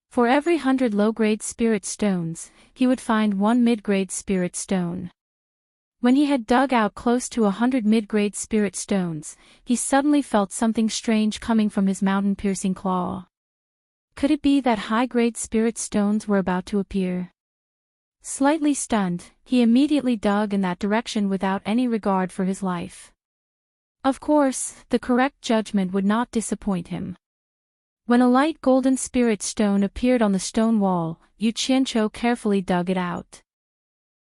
For every 100 low-grade spirit stones, he would find one mid-grade spirit stone. When he had dug out close to 100 mid-grade spirit stones, he suddenly felt something strange coming from his mountain-piercing claw. Could it be that high-grade spirit stones were about to appear? Slightly stunned, he immediately dug in that direction without any regard for his life. Of course, the correct judgment would not disappoint him. When a light golden spirit stone appeared on the stone wall, Yu Qianqiu carefully dug it out.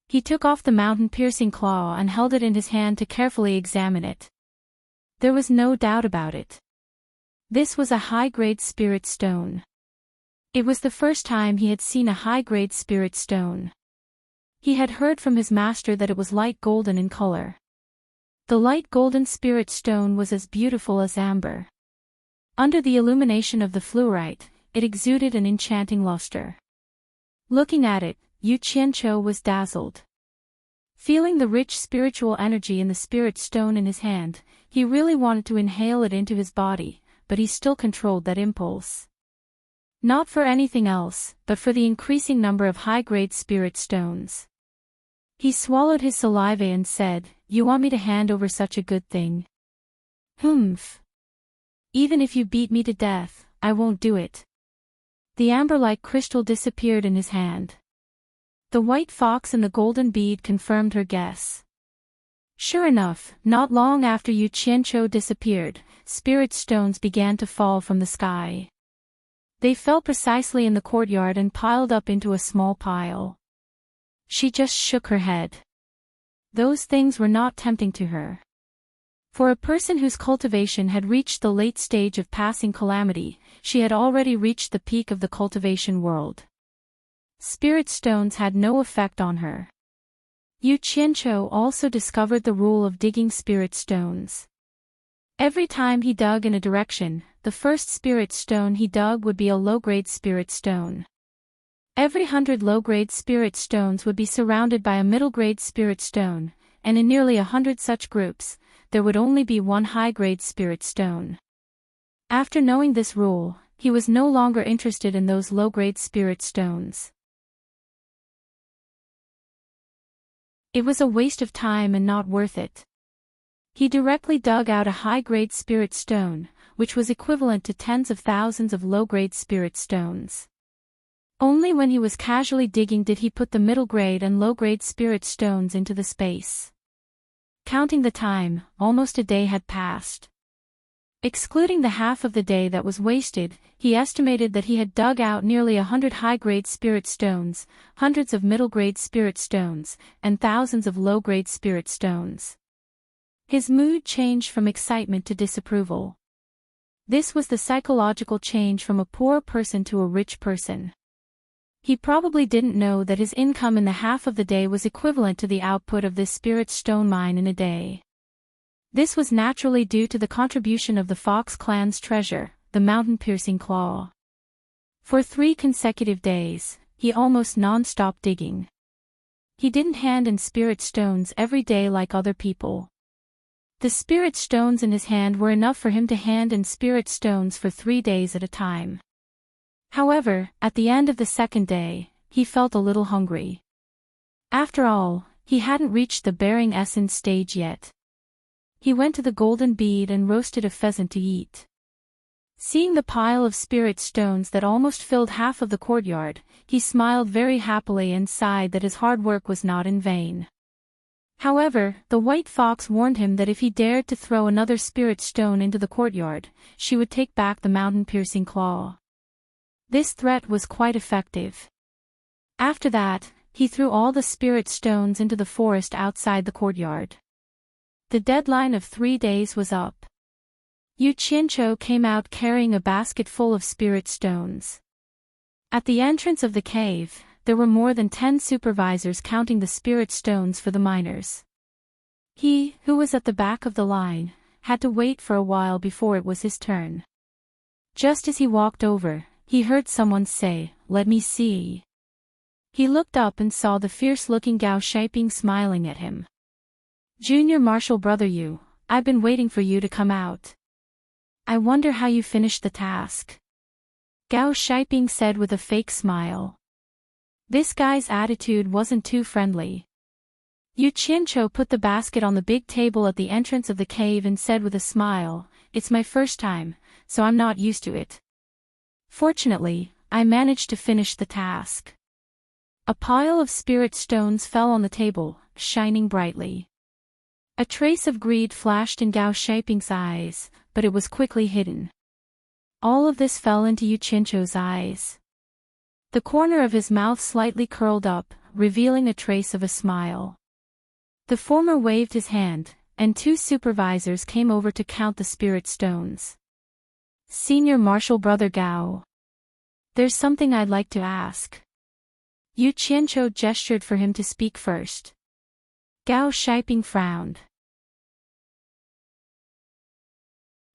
He took off the mountain-piercing claw and held it in his hand to carefully examine it. There was no doubt about it. This was a high-grade spirit stone. It was the first time he had seen a high-grade spirit stone. He had heard from his master that it was light golden in color. The light golden spirit stone was as beautiful as amber. Under the illumination of the fluorite, it exuded an enchanting luster. Looking at it, Yu Qianqiu was dazzled. Feeling the rich spiritual energy in the spirit stone in his hand, he really wanted to inhale it into his body, but he still controlled that impulse. Not for anything else, but for the increasing number of high-grade spirit stones. He swallowed his saliva and said, "You want me to hand over such a good thing? Humph. Even if you beat me to death, I won't do it." The amber-like crystal disappeared in his hand. The white fox and the golden bead confirmed her guess. Sure enough, not long after Yu Qianqiu disappeared, spirit stones began to fall from the sky. They fell precisely in the courtyard and piled up into a small pile. She just shook her head. Those things were not tempting to her. For a person whose cultivation had reached the late stage of passing calamity, she had already reached the peak of the cultivation world. Spirit stones had no effect on her. Yu Qianqiu also discovered the rule of digging spirit stones. Every time he dug in a direction, the first spirit stone he dug would be a low-grade spirit stone. Every 100 low-grade spirit stones would be surrounded by a middle-grade spirit stone, and in nearly 100 such groups, there would only be one high-grade spirit stone. After knowing this rule, he was no longer interested in those low-grade spirit stones. It was a waste of time and not worth it. He directly dug out a high-grade spirit stone, which was equivalent to tens of thousands of low-grade spirit stones. Only when he was casually digging did he put the middle-grade and low-grade spirit stones into the space. Counting the time, almost a day had passed. Excluding the half of the day that was wasted, he estimated that he had dug out nearly 100 high-grade spirit stones, hundreds of middle-grade spirit stones, and thousands of low-grade spirit stones. His mood changed from excitement to disapproval. This was the psychological change from a poor person to a rich person. He probably didn't know that his income in the half of the day was equivalent to the output of this spirit stone mine in a day. This was naturally due to the contribution of the Fox clan's treasure, the mountain-piercing claw. For 3 consecutive days, he almost non-stop digging. He didn't hand in spirit stones every day like other people. The spirit stones in his hand were enough for him to hand in spirit stones for 3 days at a time. However, at the end of the second day, he felt a little hungry. After all, he hadn't reached the bearing essence stage yet. He went to the golden bead and roasted a pheasant to eat. Seeing the pile of spirit stones that almost filled half of the courtyard, he smiled very happily and sighed that his hard work was not in vain. However, the white fox warned him that if he dared to throw another spirit stone into the courtyard, she would take back the mountain-piercing claw. This threat was quite effective. After that, he threw all the spirit stones into the forest outside the courtyard. The deadline of 3 days was up. Yu Qianqiu came out carrying a basket full of spirit stones. At the entrance of the cave, there were more than 10 supervisors counting the spirit stones for the miners. He, who was at the back of the line, had to wait for a while before it was his turn. Just as he walked over, he heard someone say, "Let me see." He looked up and saw the fierce-looking Gao Shiping smiling at him. "Junior Marshal Brother Yu, I've been waiting for you to come out. I wonder how you finished the task," Gao Shiping said with a fake smile. This guy's attitude wasn't too friendly. Yu Qianqiu put the basket on the big table at the entrance of the cave and said with a smile, "It's my first time, so I'm not used to it. Fortunately, I managed to finish the task." A pile of spirit stones fell on the table, shining brightly. A trace of greed flashed in Gao Shiping's eyes, but it was quickly hidden. All of this fell into Yu Qianqiu's eyes. The corner of his mouth slightly curled up, revealing a trace of a smile. The former waved his hand, and 2 supervisors came over to count the spirit stones. "Senior Marshal Brother Gao, there's something I'd like to ask." Yu Qianqiu gestured for him to speak first. Gao Shiping frowned.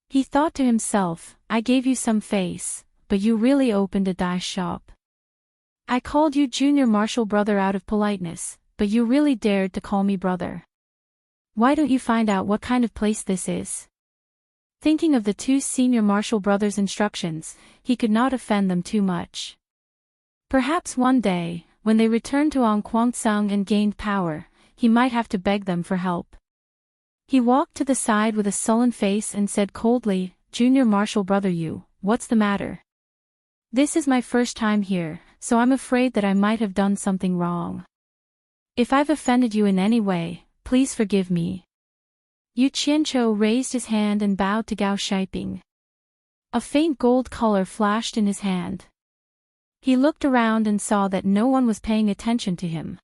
He thought to himself, "I gave you some face, but you really opened a dye shop. I called you Junior Marshal Brother out of politeness, but you really dared to call me brother. Why don't you find out what kind of place this is?" Thinking of the 2 senior Marshal brothers' instructions, he could not offend them too much. Perhaps one day, when they returned to Angquangsung and gained power, he might have to beg them for help. He walked to the side with a sullen face and said coldly, "Junior Marshal Brother Yu, what's the matter? This is my first time here, so I'm afraid that I might have done something wrong. If I've offended you in any way, please forgive me." Yu Qianqiu raised his hand and bowed to Gao Shiping. A faint gold color flashed in his hand. He looked around and saw that no one was paying attention to him.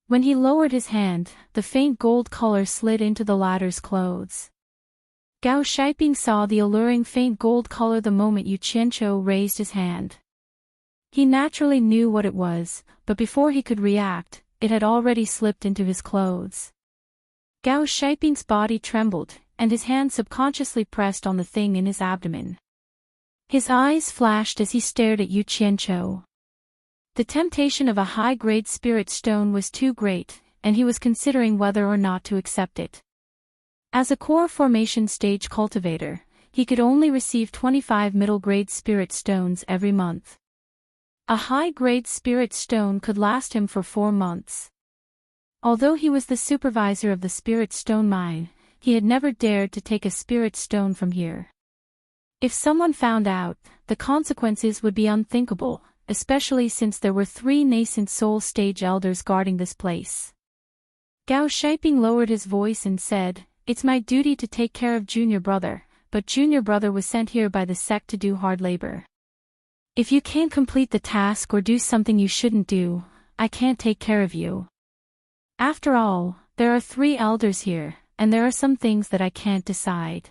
When he lowered his hand, the faint gold color slid into the latter's clothes. Gao Shiping saw the alluring faint gold color the moment Yu Qianqiu raised his hand. He naturally knew what it was, but before he could react, it had already slipped into his clothes. Gao Shiping's body trembled, and his hand subconsciously pressed on the thing in his abdomen. His eyes flashed as he stared at Yu Qianqiu. The temptation of a high-grade spirit stone was too great, and he was considering whether or not to accept it. As a core formation stage cultivator, he could only receive 25 middle-grade spirit stones every month. A high-grade spirit stone could last him for 4 months. Although he was the supervisor of the spirit stone mine, he had never dared to take a spirit stone from here. If someone found out, the consequences would be unthinkable, especially since there were 3 nascent soul stage elders guarding this place. Gao Shiping lowered his voice and said, "It's my duty to take care of Junior Brother, but Junior Brother was sent here by the sect to do hard labor. If you can't complete the task or do something you shouldn't do, I can't take care of you. After all, there are 3 elders here, and there are some things that I can't decide."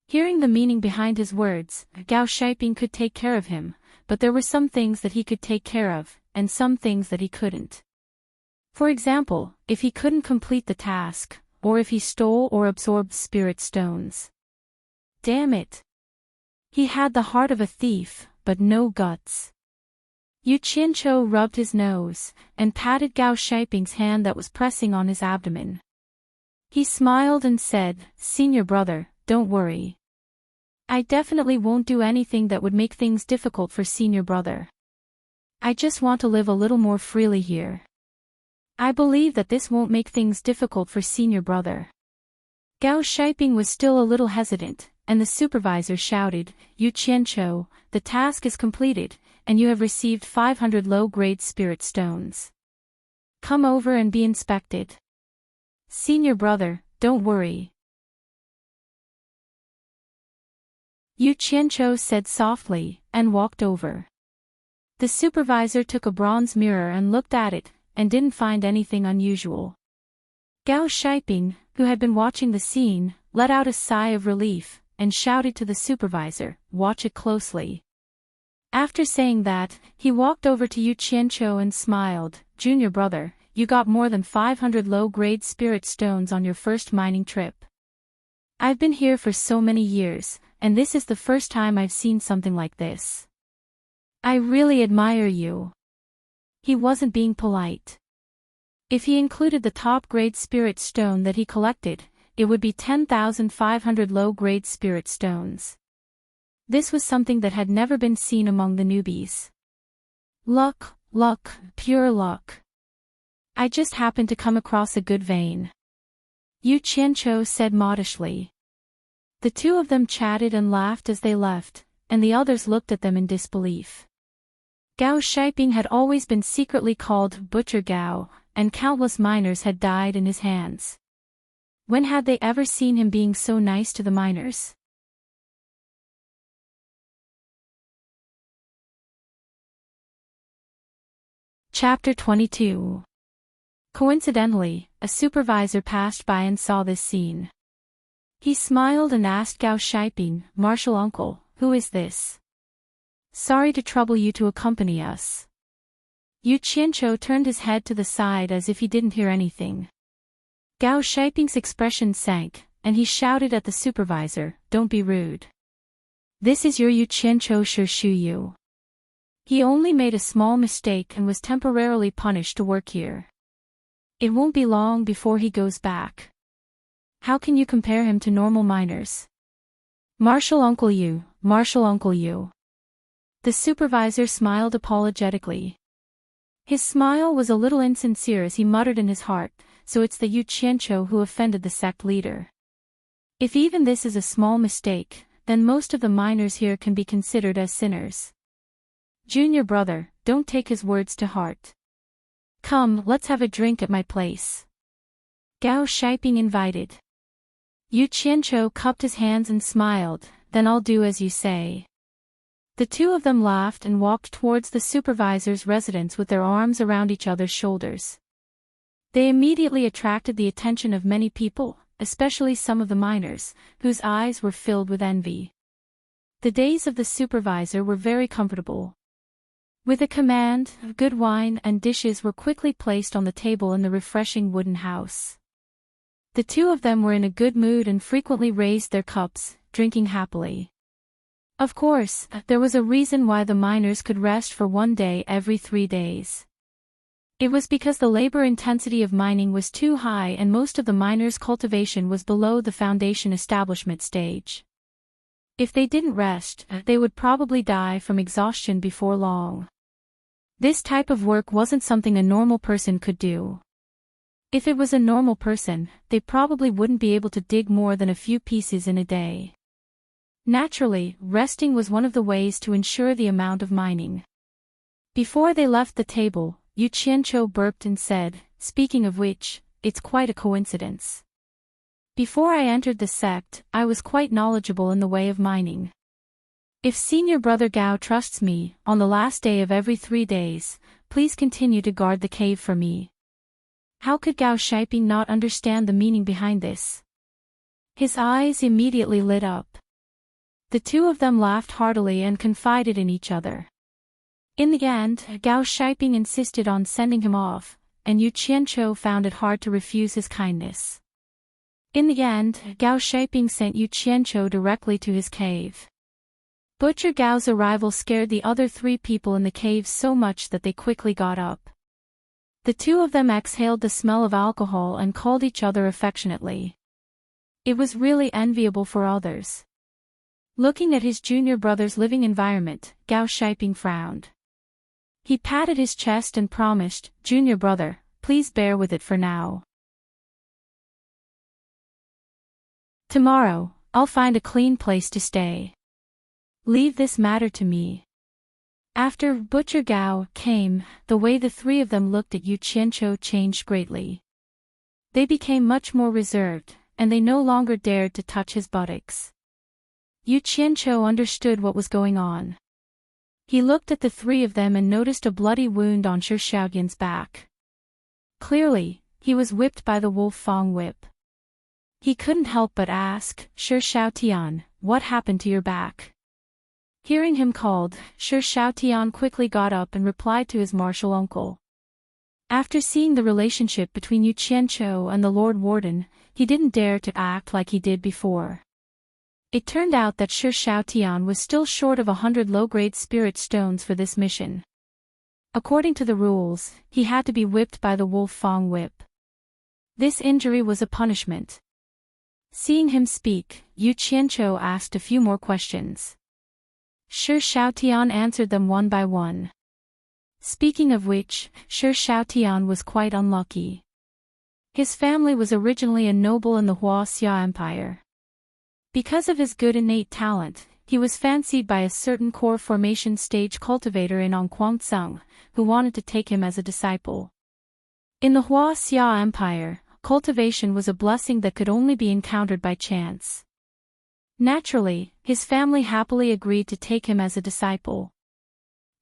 Hearing the meaning behind his words, Gao Shiping could take care of him, but there were some things that he could take care of, and some things that he couldn't. For example, if he couldn't complete the task, or if he stole or absorbed spirit stones. Damn it! He had the heart of a thief, but no guts. Yu Qianqiu rubbed his nose, and patted Gao Shiping's hand that was pressing on his abdomen. He smiled and said, "Senior Brother, don't worry. I definitely won't do anything that would make things difficult for Senior Brother. I just want to live a little more freely here. I believe that this won't make things difficult for Senior Brother." Gao Shiping was still a little hesitant, and the supervisor shouted, "Yu Qianqiu, the task is completed, and you have received 500 low-grade spirit stones. Come over and be inspected. Senior Brother, don't worry." Yu Qianqiu said softly, and walked over. The supervisor took a bronze mirror and looked at it, and didn't find anything unusual. Gao Shiping, who had been watching the scene, let out a sigh of relief, and shouted to the supervisor, "Watch it closely." After saying that, he walked over to Yu Qianqiu and smiled, "Junior Brother, you got more than 500 low-grade spirit stones on your first mining trip. I've been here for so many years, and this is the first time I've seen something like this. I really admire you." He wasn't being polite. If he included the top-grade spirit stone that he collected, it would be 10,500 low-grade spirit stones. This was something that had never been seen among the newbies. Luck, pure luck. I just happened to come across a good vein," Yu Qianqiu said modestly. The 2 of them chatted and laughed as they left, and the others looked at them in disbelief. Gao Shiping had always been secretly called Butcher Gao, and countless miners had died in his hands. When had they ever seen him being so nice to the miners? Chapter 22. Coincidentally, a supervisor passed by and saw this scene. He smiled and asked Gao Shiping, "Martial Uncle, who is this? Sorry to trouble you to accompany us." Yu Qianqiu turned his head to the side as if he didn't hear anything. Gao Shiping's expression sank, and he shouted at the supervisor, "Don't be rude. This is your Yu Qianqiu Shu. He only made a small mistake and was temporarily punished to work here. It won't be long before he goes back. How can you compare him to normal miners? Martial Uncle Yu. The supervisor smiled apologetically. His smile was a little insincere as he muttered in his heart, "So it's the Yu Qianqiu who offended the sect leader. If even this is a small mistake, then most of the miners here can be considered as sinners. Junior Brother, don't take his words to heart. Come, let's have a drink at my place." Gao Shiping invited. Yu Qianqiu cupped his hands and smiled, "Then I'll do as you say." The 2 of them laughed and walked towards the supervisor's residence with their arms around each other's shoulders. They immediately attracted the attention of many people, especially some of the miners, whose eyes were filled with envy. The days of the supervisor were very comfortable. With a command, good wine and dishes were quickly placed on the table in the refreshing wooden house. The 2 of them were in a good mood and frequently raised their cups, drinking happily. Of course, there was a reason why the miners could rest for 1 day every 3 days. It was because the labor intensity of mining was too high and most of the miners' cultivation was below the foundation establishment stage. If they didn't rest, they would probably die from exhaustion before long. This type of work wasn't something a normal person could do. If it was a normal person, they probably wouldn't be able to dig more than a few pieces in a day. Naturally, resting was one of the ways to ensure the amount of mining. Before they left the table, Yu Qianqiu burped and said, "Speaking of which, it's quite a coincidence. Before I entered the sect, I was quite knowledgeable in the way of mining. If senior brother Gao trusts me, on the last day of every 3 days, please continue to guard the cave for me." How could Gao Shiping not understand the meaning behind this? His eyes immediately lit up. The two of them laughed heartily and confided in each other. In the end, Gao Shiping insisted on sending him off, and Yu Qianqiu found it hard to refuse his kindness. In the end, Gao Shiping sent Yu Qianqiu directly to his cave. Butcher Gao's arrival scared the other 3 people in the cave so much that they quickly got up. The two of them exhaled the smell of alcohol and called each other affectionately. It was really enviable for others. Looking at his junior brother's living environment, Gao Shiping frowned. He patted his chest and promised, "Junior brother, please bear with it for now. Tomorrow, I'll find a clean place to stay. Leave this matter to me." After Butcher Gao came, the way the 3 of them looked at Yu Qianqiu changed greatly. They became much more reserved, and they no longer dared to touch his buttocks. Yu Qianqiu understood what was going on. He looked at the 3 of them and noticed a bloody wound on Shi Xiaoyan's back. Clearly, he was whipped by the wolf Fong whip. He couldn't help but ask, "Shi Xiaotian, what happened to your back?" Hearing him called, Shi Xiaotian quickly got up and replied to his martial uncle. After seeing the relationship between Yu Qianqiu and the Lord Warden, he didn't dare to act like he did before. It turned out that Shi Xiaotian was still short of 100 low-grade spirit stones for this mission. According to the rules, he had to be whipped by the wolf Fong whip. This injury was a punishment. Seeing him speak, Yu Qianqiu asked a few more questions. Shi Xiaotian answered them one by one. Speaking of which, Shi Xiaotian was quite unlucky. His family was originally a noble in the Xia Empire. Because of his good innate talent, he was fancied by a certain core formation stage cultivator in Onquangsong, who wanted to take him as a disciple. In the Xia Empire, cultivation was a blessing that could only be encountered by chance. Naturally, his family happily agreed to take him as a disciple.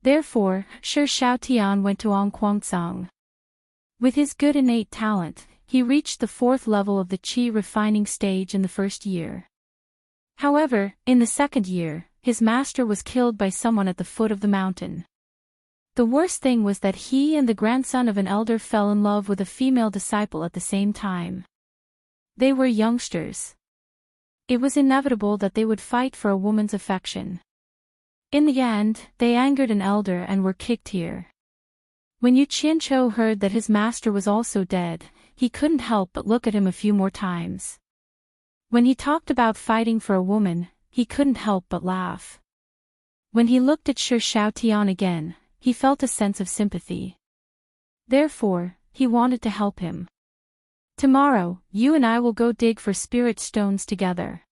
Therefore, Shi Xiaotian went to Onquangsong. With his good innate talent, he reached the 4th level of the qi refining stage in the first year. However, in the second year, his master was killed by someone at the foot of the mountain. The worst thing was that he and the grandson of an elder fell in love with a female disciple at the same time. They were youngsters. It was inevitable that they would fight for a woman's affection. In the end, they angered an elder and were kicked here. When Yu Qianqiu heard that his master was also dead, he couldn't help but look at him a few more times. When he talked about fighting for a woman, he couldn't help but laugh. When he looked at Shi Xiaotian again, he felt a sense of sympathy. Therefore, he wanted to help him. "Tomorrow, you and I will go dig for spirit stones together."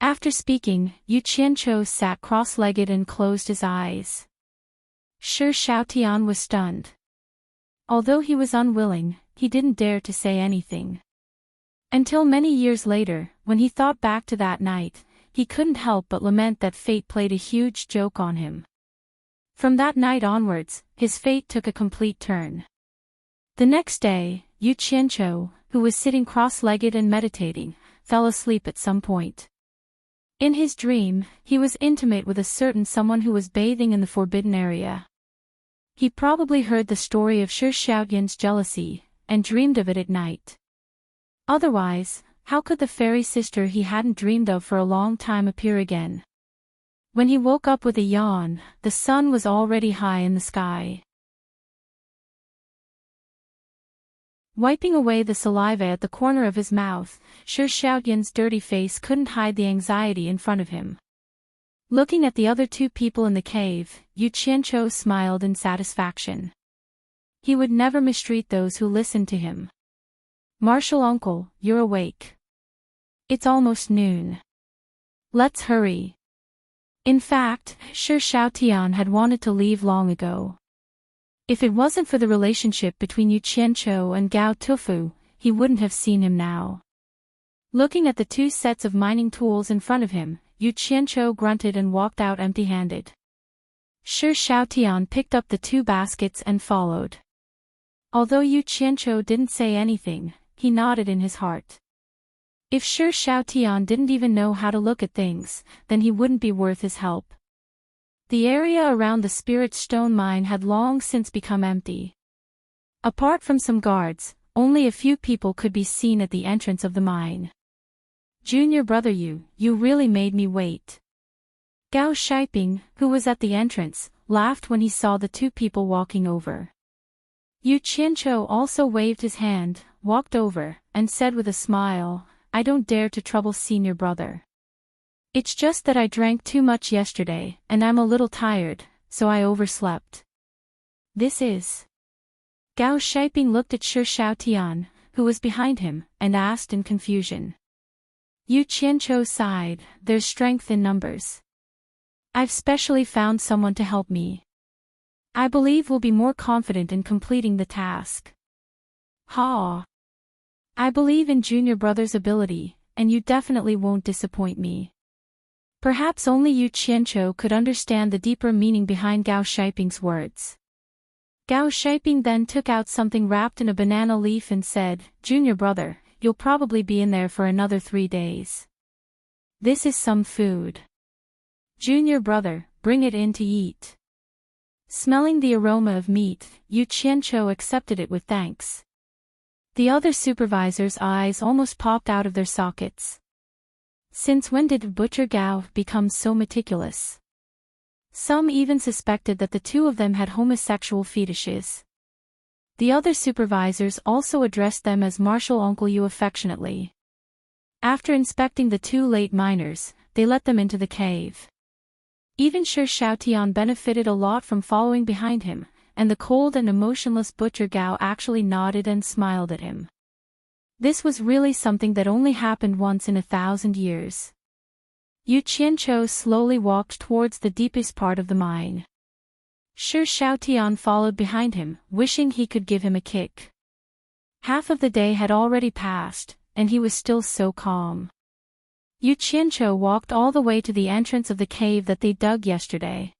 After speaking, Yu Qianqiu sat cross-legged and closed his eyes. Shi Xiaotian was stunned. Although he was unwilling, he didn't dare to say anything. Until many years later, when he thought back to that night, he couldn't help but lament that fate played a huge joke on him. From that night onwards, his fate took a complete turn. The next day, Yu Qianqiu, who was sitting cross-legged and meditating, fell asleep at some point. In his dream, he was intimate with a certain someone who was bathing in the forbidden area. He probably heard the story of Shi Xiaoyan's jealousy, and dreamed of it at night. Otherwise, how could the fairy sister he hadn't dreamed of for a long time appear again? When he woke up with a yawn, the sun was already high in the sky. Wiping away the saliva at the corner of his mouth, Shi Xiaotian's dirty face couldn't hide the anxiety in front of him. Looking at the other two people in the cave, Yu Qianqiu smiled in satisfaction. He would never mistreat those who listened to him. "Martial uncle, you're awake. It's almost noon. Let's hurry." In fact, Shi Xiaotian had wanted to leave long ago. If it wasn't for the relationship between Yu Qianqiu and Gao Tufu, he wouldn't have seen him now. Looking at the two sets of mining tools in front of him, Yu Qianqiu grunted and walked out empty-handed. Shi Xiaotian picked up the two baskets and followed. Although Yu Qianqiu didn't say anything, he nodded in his heart. If Shi Xiaotian didn't even know how to look at things, then he wouldn't be worth his help. The area around the spirit stone mine had long since become empty. Apart from some guards, only a few people could be seen at the entrance of the mine. "Junior brother you really made me wait." Gao Shiping, who was at the entrance, laughed when he saw the two people walking over. Yu Qianqiu also waved his hand, walked over, and said with a smile, "I don't dare to trouble senior brother. It's just that I drank too much yesterday, and I'm a little tired, so I overslept." "This is..." Gao Shiping looked at Shi Xiaotian, who was behind him, and asked in confusion. Yu Qianqiu sighed, "There's strength in numbers. I've specially found someone to help me. I believe we'll be more confident in completing the task." "Ha! I believe in junior brother's ability, and you definitely won't disappoint me." Perhaps only Yu Qianqiu could understand the deeper meaning behind Gao Shiping's words. Gao Shiping then took out something wrapped in a banana leaf and said, "Junior brother, you'll probably be in there for another 3 days. This is some food. Junior brother, bring it in to eat." Smelling the aroma of meat, Yu Qianqiu accepted it with thanks. The other supervisor's eyes almost popped out of their sockets. Since when did Butcher Gao become so meticulous? Some even suspected that the two of them had homosexual fetishes. The other supervisors also addressed them as Martial Uncle Yu affectionately. After inspecting the two late miners, they let them into the cave. Even Shi Xiaotian benefited a lot from following behind him, and the cold and emotionless Butcher Gao actually nodded and smiled at him. This was really something that only happened once in 1,000 years. Yu Qianqiu slowly walked towards the deepest part of the mine. Shi Xiaotian followed behind him, wishing he could give him a kick. Half of the day had already passed, and he was still so calm. Yu Qianqiu walked all the way to the entrance of the cave that they dug yesterday.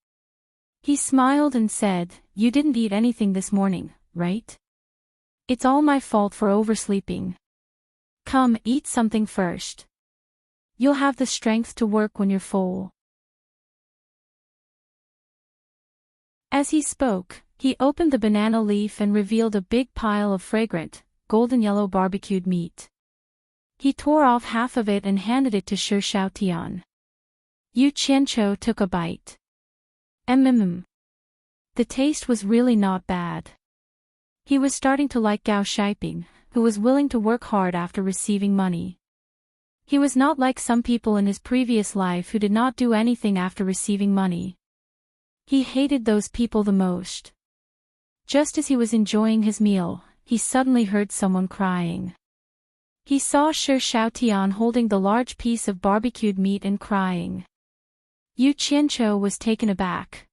He smiled and said, "You didn't eat anything this morning, right? It's all my fault for oversleeping. Come, eat something first. You'll have the strength to work when you're full." As he spoke, he opened the banana leaf and revealed a big pile of fragrant, golden yellow barbecued meat. He tore off half of it and handed it to Shi Xiaotian. Yu Qianqiu took a bite. The taste was really not bad. He was starting to like Gao Shiping, who was willing to work hard after receiving money. He was not like some people in his previous life who did not do anything after receiving money. He hated those people the most. Just as he was enjoying his meal, he suddenly heard someone crying. He saw Shi Xiaotian holding the large piece of barbecued meat and crying. Yu Qianqiu was taken aback.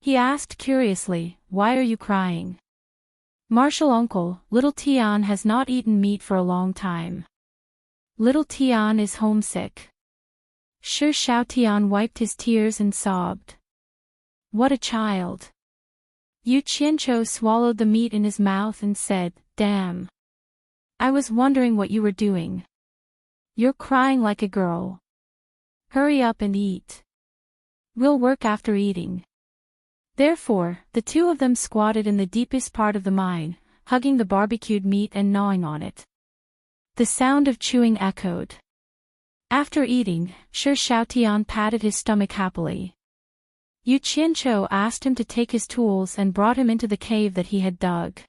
He asked curiously, "Why are you crying?" "Martial uncle, little Tian has not eaten meat for a long time. Little Tian is homesick." Shi Xiaotian wiped his tears and sobbed. "What a child." Yu Qianqiu swallowed the meat in his mouth and said, "Damn. I was wondering what you were doing. You're crying like a girl. Hurry up and eat. We'll work after eating." Therefore, the two of them squatted in the deepest part of the mine, hugging the barbecued meat and gnawing on it. The sound of chewing echoed. After eating, Shi Xiaotian patted his stomach happily. Yu Qianqiu asked him to take his tools and brought him into the cave that he had dug.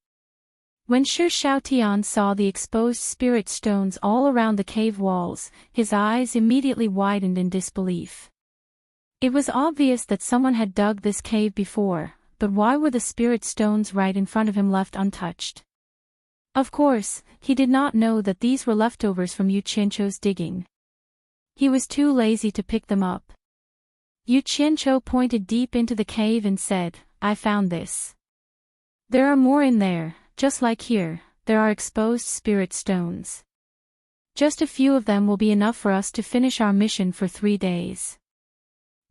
When Shi Xiaotian saw the exposed spirit stones all around the cave walls, his eyes immediately widened in disbelief. It was obvious that someone had dug this cave before, but why were the spirit stones right in front of him left untouched? Of course, he did not know that these were leftovers from Yu Qianqiu's digging. He was too lazy to pick them up. Yu Qianqiu pointed deep into the cave and said, "I found this. There are more in there, just like here, there are exposed spirit stones. Just a few of them will be enough for us to finish our mission for 3 days.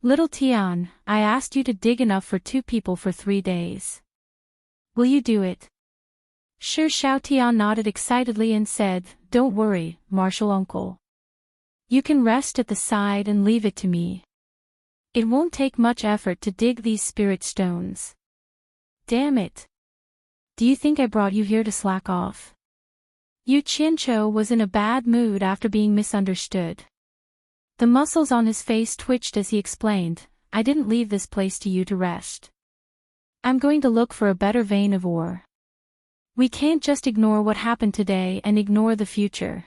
Little Tian, I asked you to dig enough for 2 people for 3 days. Will you do it?" Shi Xiaotian nodded excitedly and said, "Don't worry, Martial Uncle. You can rest at the side and leave it to me. It won't take much effort to dig these spirit stones." "Damn it. Do you think I brought you here to slack off?" Yu Qianqiu was in a bad mood after being misunderstood. The muscles on his face twitched as he explained, "I didn't leave this place to you to rest. I'm going to look for a better vein of ore. We can't just ignore what happened today and ignore the future."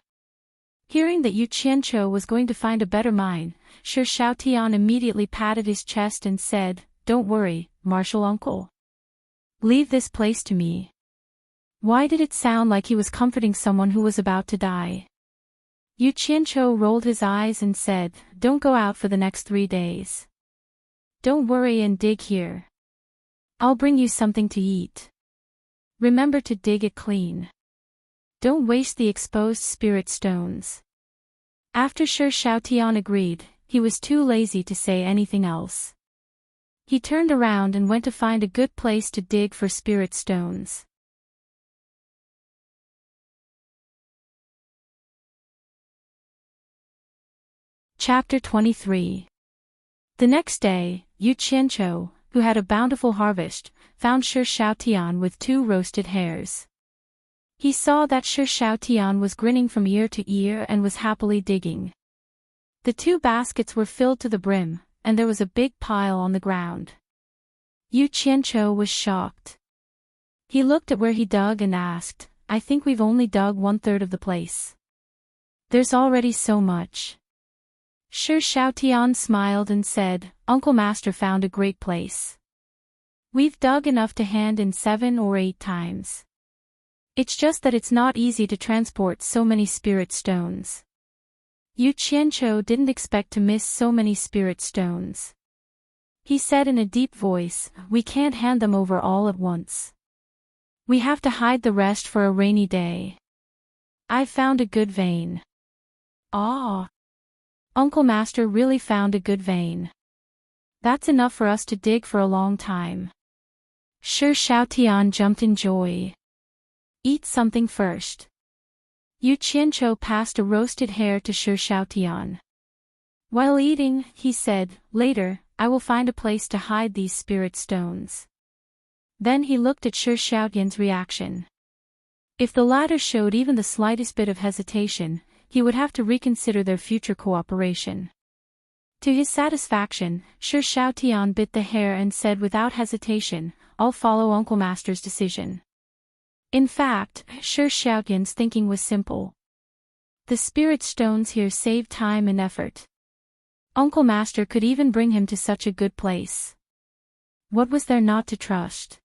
Hearing that Yu Qianqiu was going to find a better mine, Shi Xiaotian immediately patted his chest and said, "Don't worry, Martial Uncle. Leave this place to me." Why did it sound like he was comforting someone who was about to die? Yu Qianqiu rolled his eyes and said, "Don't go out for the next 3 days. Don't worry and dig here. I'll bring you something to eat. Remember to dig it clean. Don't waste the exposed spirit stones." After Shi Xiaotian agreed, he was too lazy to say anything else. He turned around and went to find a good place to dig for spirit stones. Chapter 23. The next day, Yu Qianqiu, who had a bountiful harvest, found Shi Xiaotian with 2 roasted hares. He saw that Shi Xiaotian was grinning from ear to ear and was happily digging. The 2 baskets were filled to the brim, and there was a big pile on the ground. Yu Qianqiu was shocked. He looked at where he dug and asked, "I think we've only dug 1/3 of the place. There's already so much." Shi Xiaotian smiled and said, "Uncle Master found a great place. We've dug enough to hand in 7 or 8 times. It's just that it's not easy to transport so many spirit stones." Yu Qianqiu didn't expect to miss so many spirit stones. He said in a deep voice, "We can't hand them over all at once. We have to hide the rest for a rainy day. I've found a good vein." "Ah! Uncle Master really found a good vein. That's enough for us to dig for a long time." Shi Xiaotian jumped in joy. "Eat something first." Yu Qianqiu passed a roasted hare to Shi Xiaotian. While eating, he said, "Later, I will find a place to hide these spirit stones." Then he looked at Shi Xiaotian's reaction. If the latter showed even the slightest bit of hesitation, he would have to reconsider their future cooperation. To his satisfaction, Shi Xiaotian bit the hare and said without hesitation, "I'll follow Uncle Master's decision." In fact, Shi Xiaotian's thinking was simple. The spirit stones here saved time and effort. Uncle Master could even bring him to such a good place. What was there not to trust?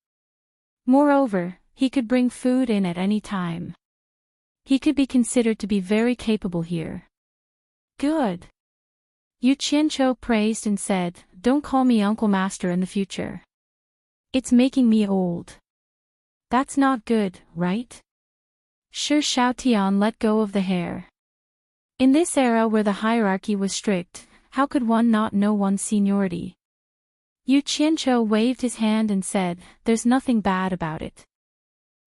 Moreover, he could bring food in at any time. He could be considered to be very capable here. Good. Yu Qianqiu praised and said, "Don't call me Uncle Master in the future. It's making me old. That's not good, right?" Shi Xiaotian let go of the hare. In this era where the hierarchy was strict, how could one not know one's seniority? Yu Qianqiu waved his hand and said, "There's nothing bad about it."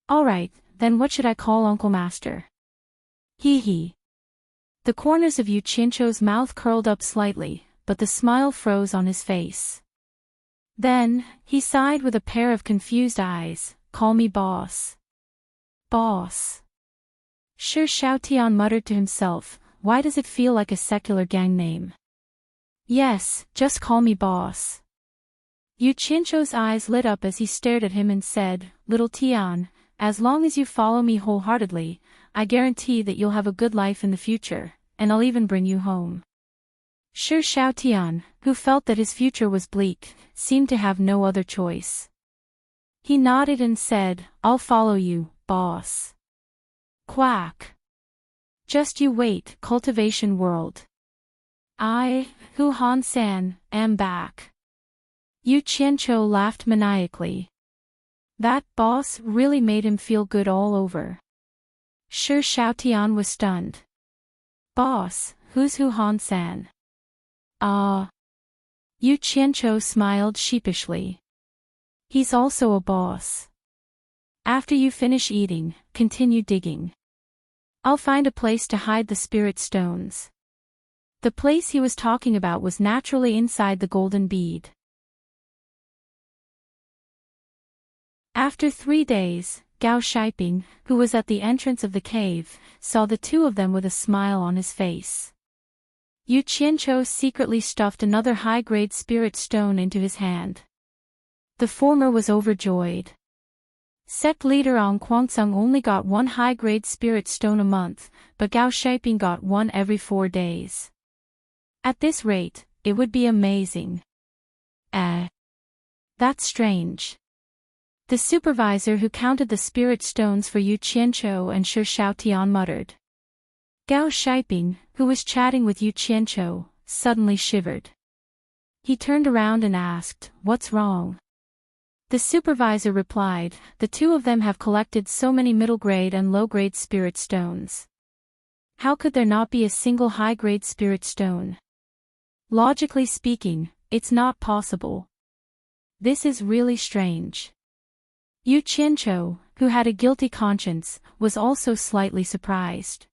"All right, then what should I call Uncle Master?" Hee hee. The corners of Yu Qianqiu's mouth curled up slightly, but the smile froze on his face. Then, he sighed with a pair of confused eyes, "Call me boss." Boss. Shi Xiaotian muttered to himself, why does it feel like a secular gang name? Yes, just call me boss. Yu Qianzhou's eyes lit up as he stared at him and said, Little Tian, as long as you follow me wholeheartedly, I guarantee that you'll have a good life in the future, and I'll even bring you home. Shi Xiaotian, who felt that his future was bleak, seemed to have no other choice. He nodded and said, I'll follow you, boss. Quack. Just you wait, Cultivation World. I, Hu Han-san, am back. Yu Qianzhou laughed maniacally. That boss really made him feel good all over. Shi Xiaotian was stunned. Boss, who's Hu Han-san? Yu Qianzhou smiled sheepishly. He's also a boss. After you finish eating, continue digging. I'll find a place to hide the spirit stones. The place he was talking about was naturally inside the golden bead. After 3 days, Gao Shiping, who was at the entrance of the cave, saw the two of them with a smile on his face. Yu Qianzhou secretly stuffed another high-grade spirit stone into his hand. The former was overjoyed. Sect leader Ong Guangceng only got 1 high-grade spirit stone a month, but Gao Shiping got 1 every 4 days. At this rate, it would be amazing. That's strange. The supervisor who counted the spirit stones for Yu Qianzhou and Shi Xiaotian muttered. Gao Shiping, who was chatting with Yu Qianzhou, suddenly shivered. He turned around and asked, What's wrong? The supervisor replied, The two of them have collected so many middle-grade and low-grade spirit stones. How could there not be a single high-grade spirit stone? Logically speaking, it's not possible. This is really strange. Yu Qianzhou, who had a guilty conscience, was also slightly surprised.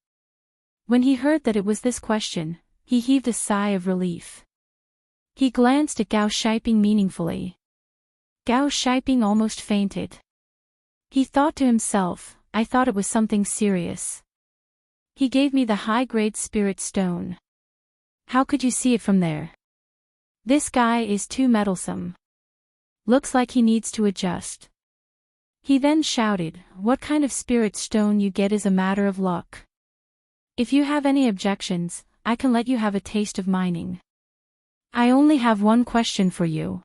When he heard that it was this question, he heaved a sigh of relief. He glanced at Gao Shiping meaningfully. Gao Shiping almost fainted. He thought to himself, I thought it was something serious. He gave me the high-grade spirit stone. How could you see it from there? This guy is too meddlesome. Looks like he needs to adjust. He then shouted, What kind of spirit stone you get is a matter of luck. If you have any objections, I can let you have a taste of mining. I only have one question for you.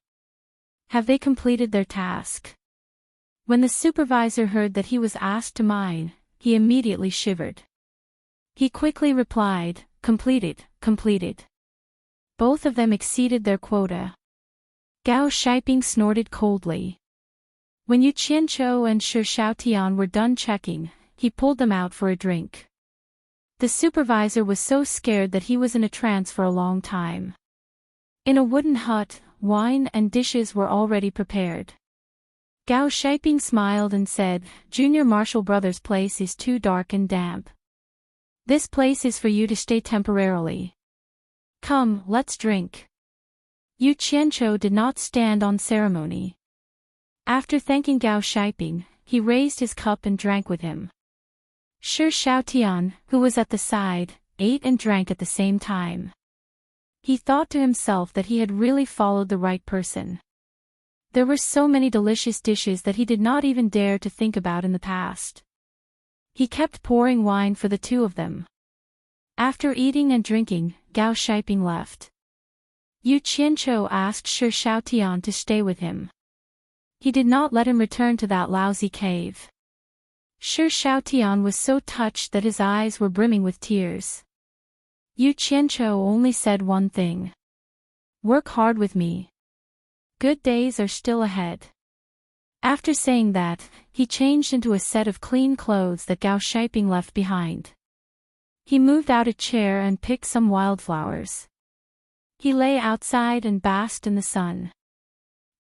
Have they completed their task? When the supervisor heard that he was asked to mine, he immediately shivered. He quickly replied, Completed. Both of them exceeded their quota. Gao Shiping snorted coldly. When Yu Qianzhou and Shi Xiaotian were done checking, he pulled them out for a drink. The supervisor was so scared that he was in a trance for a long time. In a wooden hut, wine and dishes were already prepared. Gao Shiping smiled and said, Junior Marshall Brothers' place is too dark and damp. This place is for you to stay temporarily. Come, let's drink. Yu Qianzhou did not stand on ceremony. After thanking Gao Shiping, he raised his cup and drank with him. Shi Xiaotian, who was at the side, ate and drank at the same time. He thought to himself that he had really followed the right person. There were so many delicious dishes that he did not even dare to think about in the past. He kept pouring wine for the two of them. After eating and drinking, Gao Shiping left. Yu Qianzhou asked Shi Xiaotian to stay with him. He did not let him return to that lousy cave. Shi Xiaotian was so touched that his eyes were brimming with tears. Yu Qianzhou only said one thing. Work hard with me. Good days are still ahead. After saying that, he changed into a set of clean clothes that Gao Shiping left behind. He moved out a chair and picked some wildflowers. He lay outside and basked in the sun.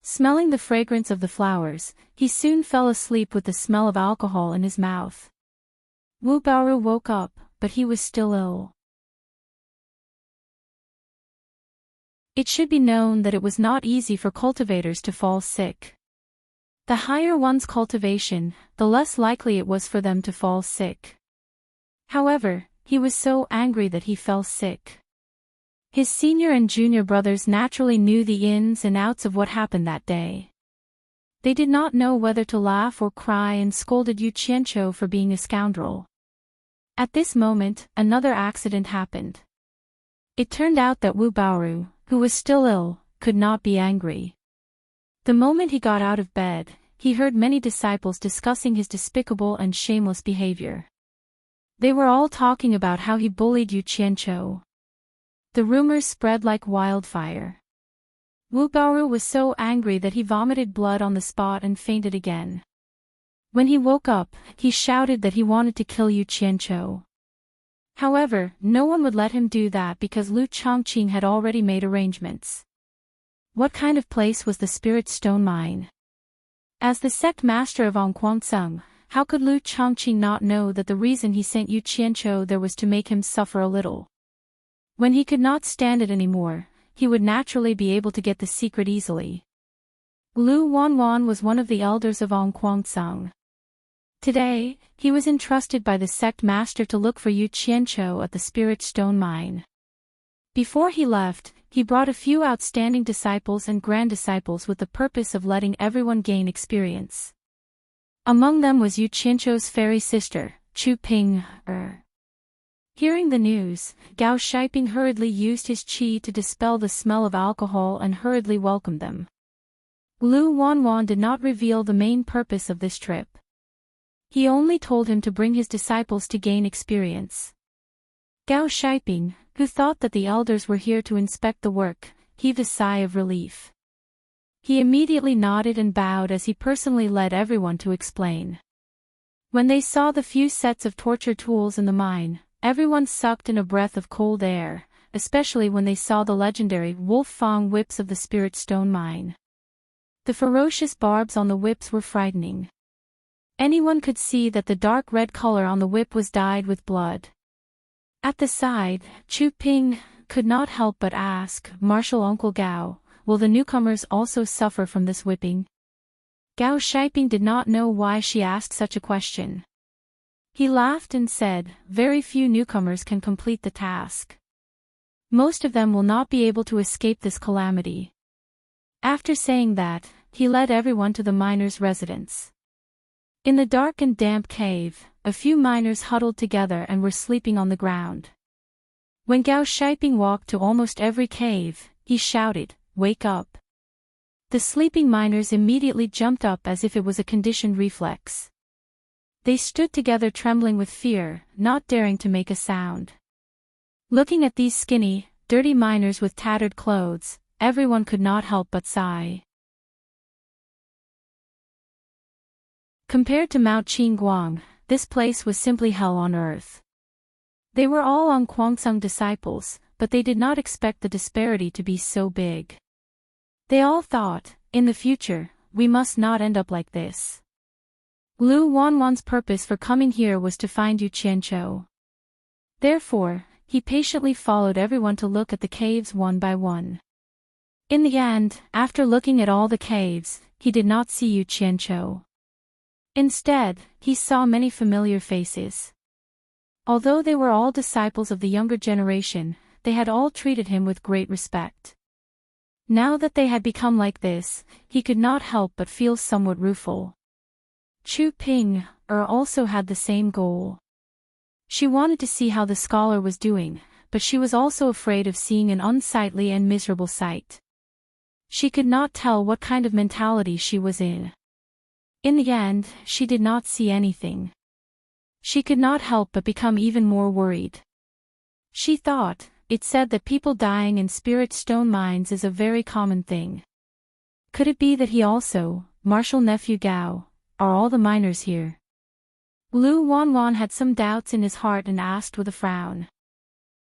Smelling the fragrance of the flowers, he soon fell asleep with the smell of alcohol in his mouth. Wu Baoru woke up, but he was still ill. It should be known that it was not easy for cultivators to fall sick. The higher one's cultivation, the less likely it was for them to fall sick. However, he was so angry that he fell sick. His senior and junior brothers naturally knew the ins and outs of what happened that day. They did not know whether to laugh or cry and scolded Yu Qianqiu for being a scoundrel. At this moment, another accident happened. It turned out that Wu Baoru, who was still ill, could not be angry. The moment he got out of bed, he heard many disciples discussing his despicable and shameless behavior. They were all talking about how he bullied Yu Qianqiu. The rumors spread like wildfire. Wu Baoru was so angry that he vomited blood on the spot and fainted again. When he woke up, he shouted that he wanted to kill Yu Qianqiu. However, no one would let him do that because Lu Chongqing had already made arrangements. What kind of place was the Spirit Stone Mine? As the sect master of Onquansung, how could Lu Chongqing not know that the reason he sent Yu Qianqiu there was to make him suffer a little? When he could not stand it anymore, he would naturally be able to get the secret easily. Lu Wanwan was one of the elders of Onquansung. Today, he was entrusted by the sect master to look for Yu Qianqiu at the Spirit Stone Mine. Before he left, he brought a few outstanding disciples and grand disciples with the purpose of letting everyone gain experience. Among them was Yu Qianqiu's fairy sister, Chu Ping. Hearing the news, Gao Shiping hurriedly used his qi to dispel the smell of alcohol and hurriedly welcomed them. Lu Wanwan did not reveal the main purpose of this trip. He only told him to bring his disciples to gain experience. Gao Shiping, who thought that the elders were here to inspect the work, heaved a sigh of relief. He immediately nodded and bowed as he personally led everyone to explain. When they saw the few sets of torture tools in the mine, everyone sucked in a breath of cold air, especially when they saw the legendary Wolf Fang whips of the Spirit Stone Mine. The ferocious barbs on the whips were frightening. Anyone could see that the dark red color on the whip was dyed with blood. At the side, Chu Ping could not help but ask, "Martial Uncle Gao, will the newcomers also suffer from this whipping?" Gao Shiping did not know why she asked such a question. He laughed and said, "Very few newcomers can complete the task. Most of them will not be able to escape this calamity." After saying that, he led everyone to the miner's residence. In the dark and damp cave, a few miners huddled together and were sleeping on the ground. When Gao Shiping walked to almost every cave, he shouted, "Wake up!" The sleeping miners immediately jumped up as if it was a conditioned reflex. They stood together trembling with fear, not daring to make a sound. Looking at these skinny, dirty miners with tattered clothes, everyone could not help but sigh. Compared to Mount Qingguang, this place was simply hell on earth. They were all Onquansung disciples, but they did not expect the disparity to be so big. They all thought, in the future, we must not end up like this. Lu Wanwan's purpose for coming here was to find Yu Qianqiu. Therefore, he patiently followed everyone to look at the caves one by one. In the end, after looking at all the caves, he did not see Yu Qianqiu. Instead, he saw many familiar faces. Although they were all disciples of the younger generation, they had all treated him with great respect. Now that they had become like this, he could not help but feel somewhat rueful. Chu Ping also had the same goal. She wanted to see how the scholar was doing, but she was also afraid of seeing an unsightly and miserable sight. She could not tell what kind of mentality she was in. In the end, she did not see anything. She could not help but become even more worried. She thought, it said that people dying in spirit stone mines is a very common thing. Could it be that he also, Martial Nephew Gao, are all the miners here? Lu Wanwan had some doubts in his heart and asked with a frown.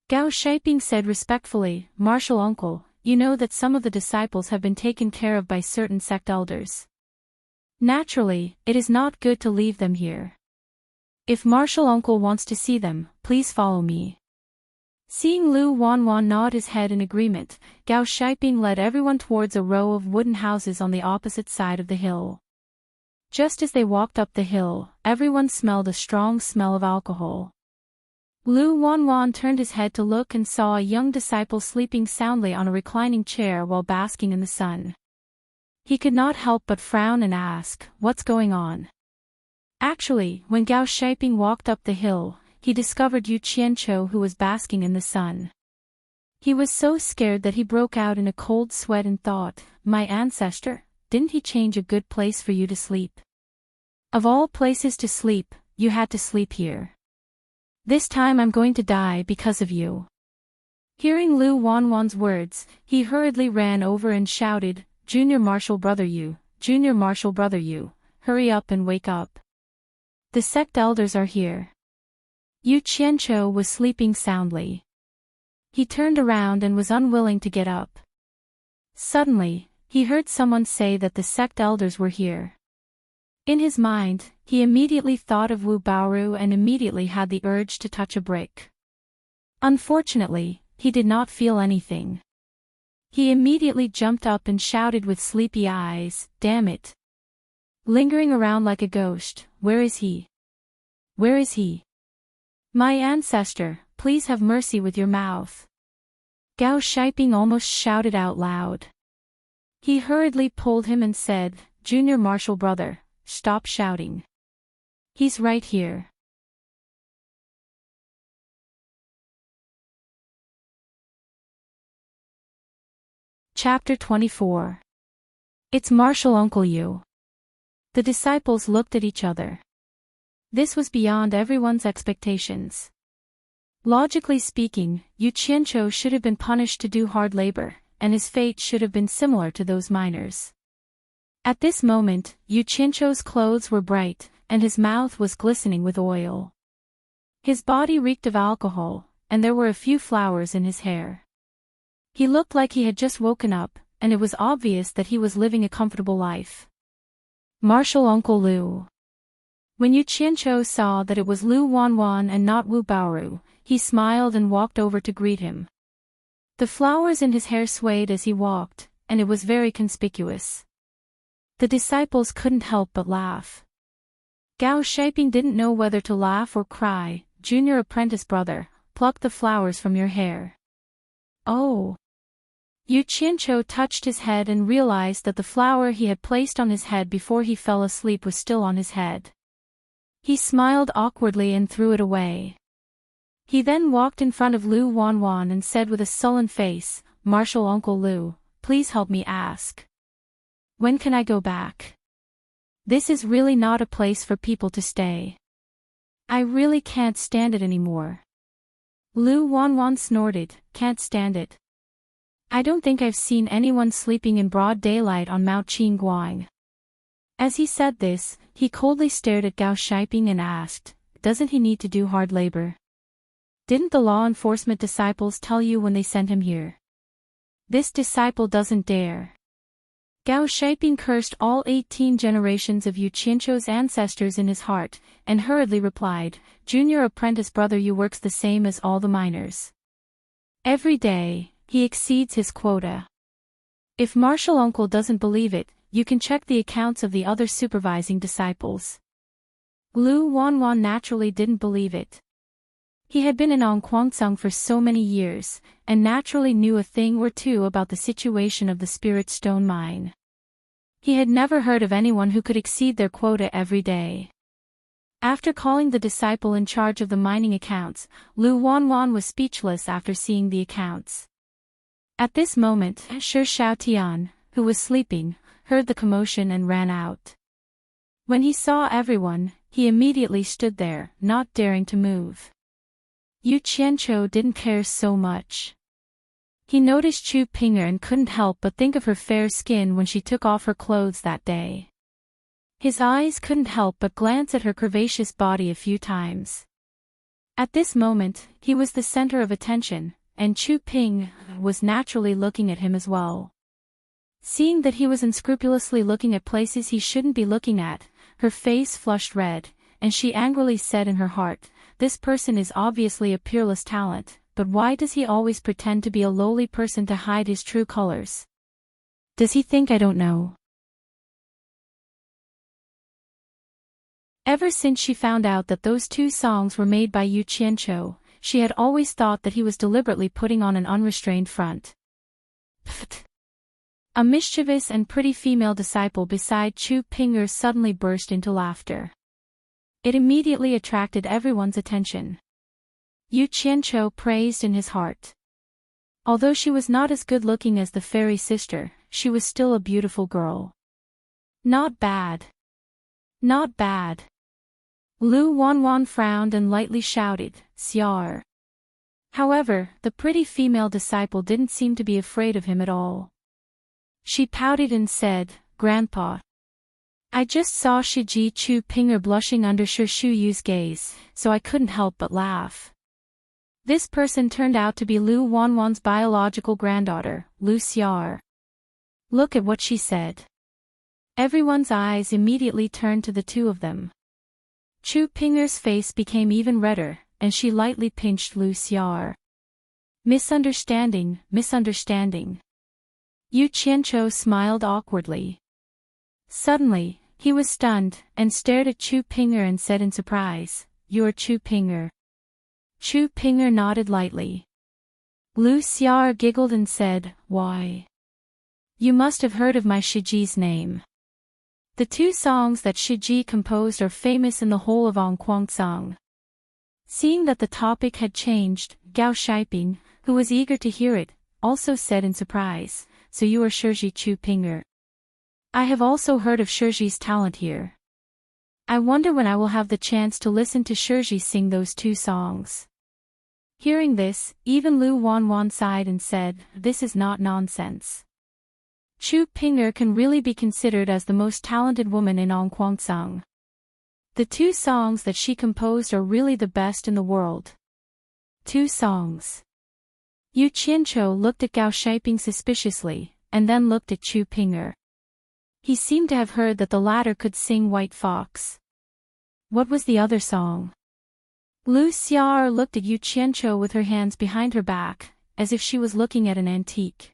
Gao Shiping said respectfully, "Martial Uncle, you know that some of the disciples have been taken care of by certain sect elders. Naturally, it is not good to leave them here. If Martial Uncle wants to see them, please follow me." Seeing Lu Wanwan nod his head in agreement, Gao Shiping led everyone towards a row of wooden houses on the opposite side of the hill. Just as they walked up the hill, everyone smelled a strong smell of alcohol. Lu Wanwan turned his head to look and saw a young disciple sleeping soundly on a reclining chair while basking in the sun. He could not help but frown and ask, "What's going on?" Actually, when Gao Shiping walked up the hill, he discovered Yu Qianqiu who was basking in the sun. He was so scared that he broke out in a cold sweat and thought, "My ancestor, didn't he change a good place for you to sleep? Of all places to sleep, you had to sleep here. This time I'm going to die because of you." Hearing Lu Wanwan's words, he hurriedly ran over and shouted, "Junior Marshal Brother Yu, Junior Marshal Brother Yu, hurry up and wake up. The sect elders are here." Yu Qianqiu was sleeping soundly. He turned around and was unwilling to get up. Suddenly, he heard someone say that the sect elders were here. In his mind, he immediately thought of Wu Baoru and immediately had the urge to touch a brick. Unfortunately, he did not feel anything. He immediately jumped up and shouted with sleepy eyes, "Damn it! Lingering around like a ghost, where is he? Where is he? My ancestor, please have mercy with your mouth." Gao Shiping almost shouted out loud. He hurriedly pulled him and said, "Junior Marshal Brother, stop shouting. He's right here." Chapter 24. It's Marshal Uncle Yu. The disciples looked at each other. This was beyond everyone's expectations. Logically speaking, Yu Qianqiu should have been punished to do hard labor, and his fate should have been similar to those miners. At this moment, Yu Qianqiu's clothes were bright, and his mouth was glistening with oil. His body reeked of alcohol, and there were a few flowers in his hair. He looked like he had just woken up, and it was obvious that he was living a comfortable life. Marshal Uncle Lu. When Yu Qianqiu saw that it was Lu Wanwan and not Wu Baoru, he smiled and walked over to greet him. The flowers in his hair swayed as he walked, and it was very conspicuous. The disciples couldn't help but laugh. Gao Shiping didn't know whether to laugh or cry. "Junior apprentice brother, pluck the flowers from your hair." "Oh." Yu Qianqiu touched his head and realized that the flower he had placed on his head before he fell asleep was still on his head. He smiled awkwardly and threw it away. He then walked in front of Lu Wanwan and said with a sullen face, "Marshal Uncle Lu, please help me ask. When can I go back? This is really not a place for people to stay. I really can't stand it anymore." Lu Wanwan snorted, "Can't stand it? I don't think I've seen anyone sleeping in broad daylight on Mount Qingguang." As he said this, he coldly stared at Gao Shiping and asked, "Doesn't he need to do hard labor? Didn't the law enforcement disciples tell you when they sent him here? This disciple doesn't dare." Gao Shiping cursed all 18 generations of Yu Qianqiu's ancestors in his heart, and hurriedly replied, "Junior apprentice brother Yu works the same as all the miners. Every day, he exceeds his quota. If Marshal Uncle doesn't believe it, you can check the accounts of the other supervising disciples." Lu Wanwan naturally didn't believe it. He had been in Ongquangsong for so many years, and naturally knew a thing or two about the situation of the Spirit Stone mine. He had never heard of anyone who could exceed their quota every day. After calling the disciple in charge of the mining accounts, Lu Wanwan was speechless after seeing the accounts. At this moment, Shi Xiaotian, who was sleeping, heard the commotion and ran out. When he saw everyone, he immediately stood there, not daring to move. Yu Qianqiu didn't care so much. He noticed Chu Pinger and couldn't help but think of her fair skin when she took off her clothes that day. His eyes couldn't help but glance at her curvaceous body a few times. At this moment, he was the center of attention, and Chu Ping was naturally looking at him as well. Seeing that he was unscrupulously looking at places he shouldn't be looking at, her face flushed red, and she angrily said in her heart, "This person is obviously a peerless talent, but why does he always pretend to be a lowly person to hide his true colors? Does he think I don't know?" Ever since she found out that those two songs were made by Yu Qianqiu, she had always thought that he was deliberately putting on an unrestrained front. Pfft. A mischievous and pretty female disciple beside Chu Ping'er suddenly burst into laughter. It immediately attracted everyone's attention. Yu Qianqiu praised in his heart. Although she was not as good-looking as the fairy sister, she was still a beautiful girl. Not bad. Not bad. Lu Wanwan frowned and lightly shouted, "Xiar." However, the pretty female disciple didn't seem to be afraid of him at all. She pouted and said, "Grandpa, I just saw Shiji Chu Ping'er blushing under Shi Shuyu's gaze, so I couldn't help but laugh." This person turned out to be Lu Wanwan's biological granddaughter, Lu Xiar. Look at what she said. Everyone's eyes immediately turned to the two of them. Chu Ping'er's face became even redder, and she lightly pinched Lu Xiar. Misunderstanding, misunderstanding. Yu Qianqiu smiled awkwardly. Suddenly, he was stunned, and stared at Chu Ping'er and said in surprise, "You're Chu Ping'er." Chu Ping'er nodded lightly. Lu Xiar giggled and said, "Why? You must have heard of my Shiji's name. The two songs that Shiji composed are famous in the whole of Onquangsong." Seeing that the topic had changed, Gao Shiping, who was eager to hear it, also said in surprise, "So you are Shiji Chu Ping'er. I have also heard of Shiji's talent here. I wonder when I will have the chance to listen to Shiji sing those two songs." Hearing this, even Lu Wanwan sighed and said, "This is not nonsense. Chu Ping'er can really be considered as the most talented woman in Onquangsong. The two songs that she composed are really the best in the world." Two songs. Yu Qianqiu looked at Gao Shiping suspiciously, and then looked at Chu Ping'er. He seemed to have heard that the latter could sing White Fox. What was the other song? Lu Xiar looked at Yu Qianqiu with her hands behind her back, as if she was looking at an antique.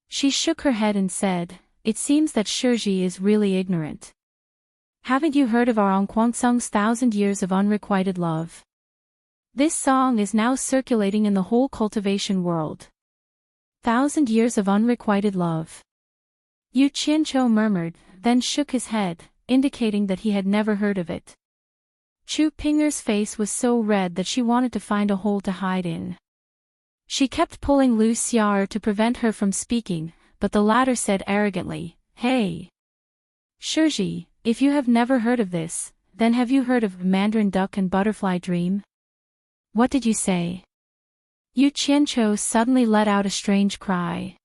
She shook her head and said, "It seems that Shiji is really ignorant. Haven't you heard of our Onquangsong's 1,000 years of unrequited love? This song is now circulating in the whole cultivation world. 1,000 years of unrequited love." Yu Qianqiu murmured, then shook his head, indicating that he had never heard of it. Chu Ping'er's face was so red that she wanted to find a hole to hide in. She kept pulling Lu Xiar to prevent her from speaking, but the latter said arrogantly, "Hey, Shiji, if you have never heard of this, then have you heard of Mandarin Duck and Butterfly Dream?" "What did you say?" Yu Qianqiu suddenly let out a strange cry.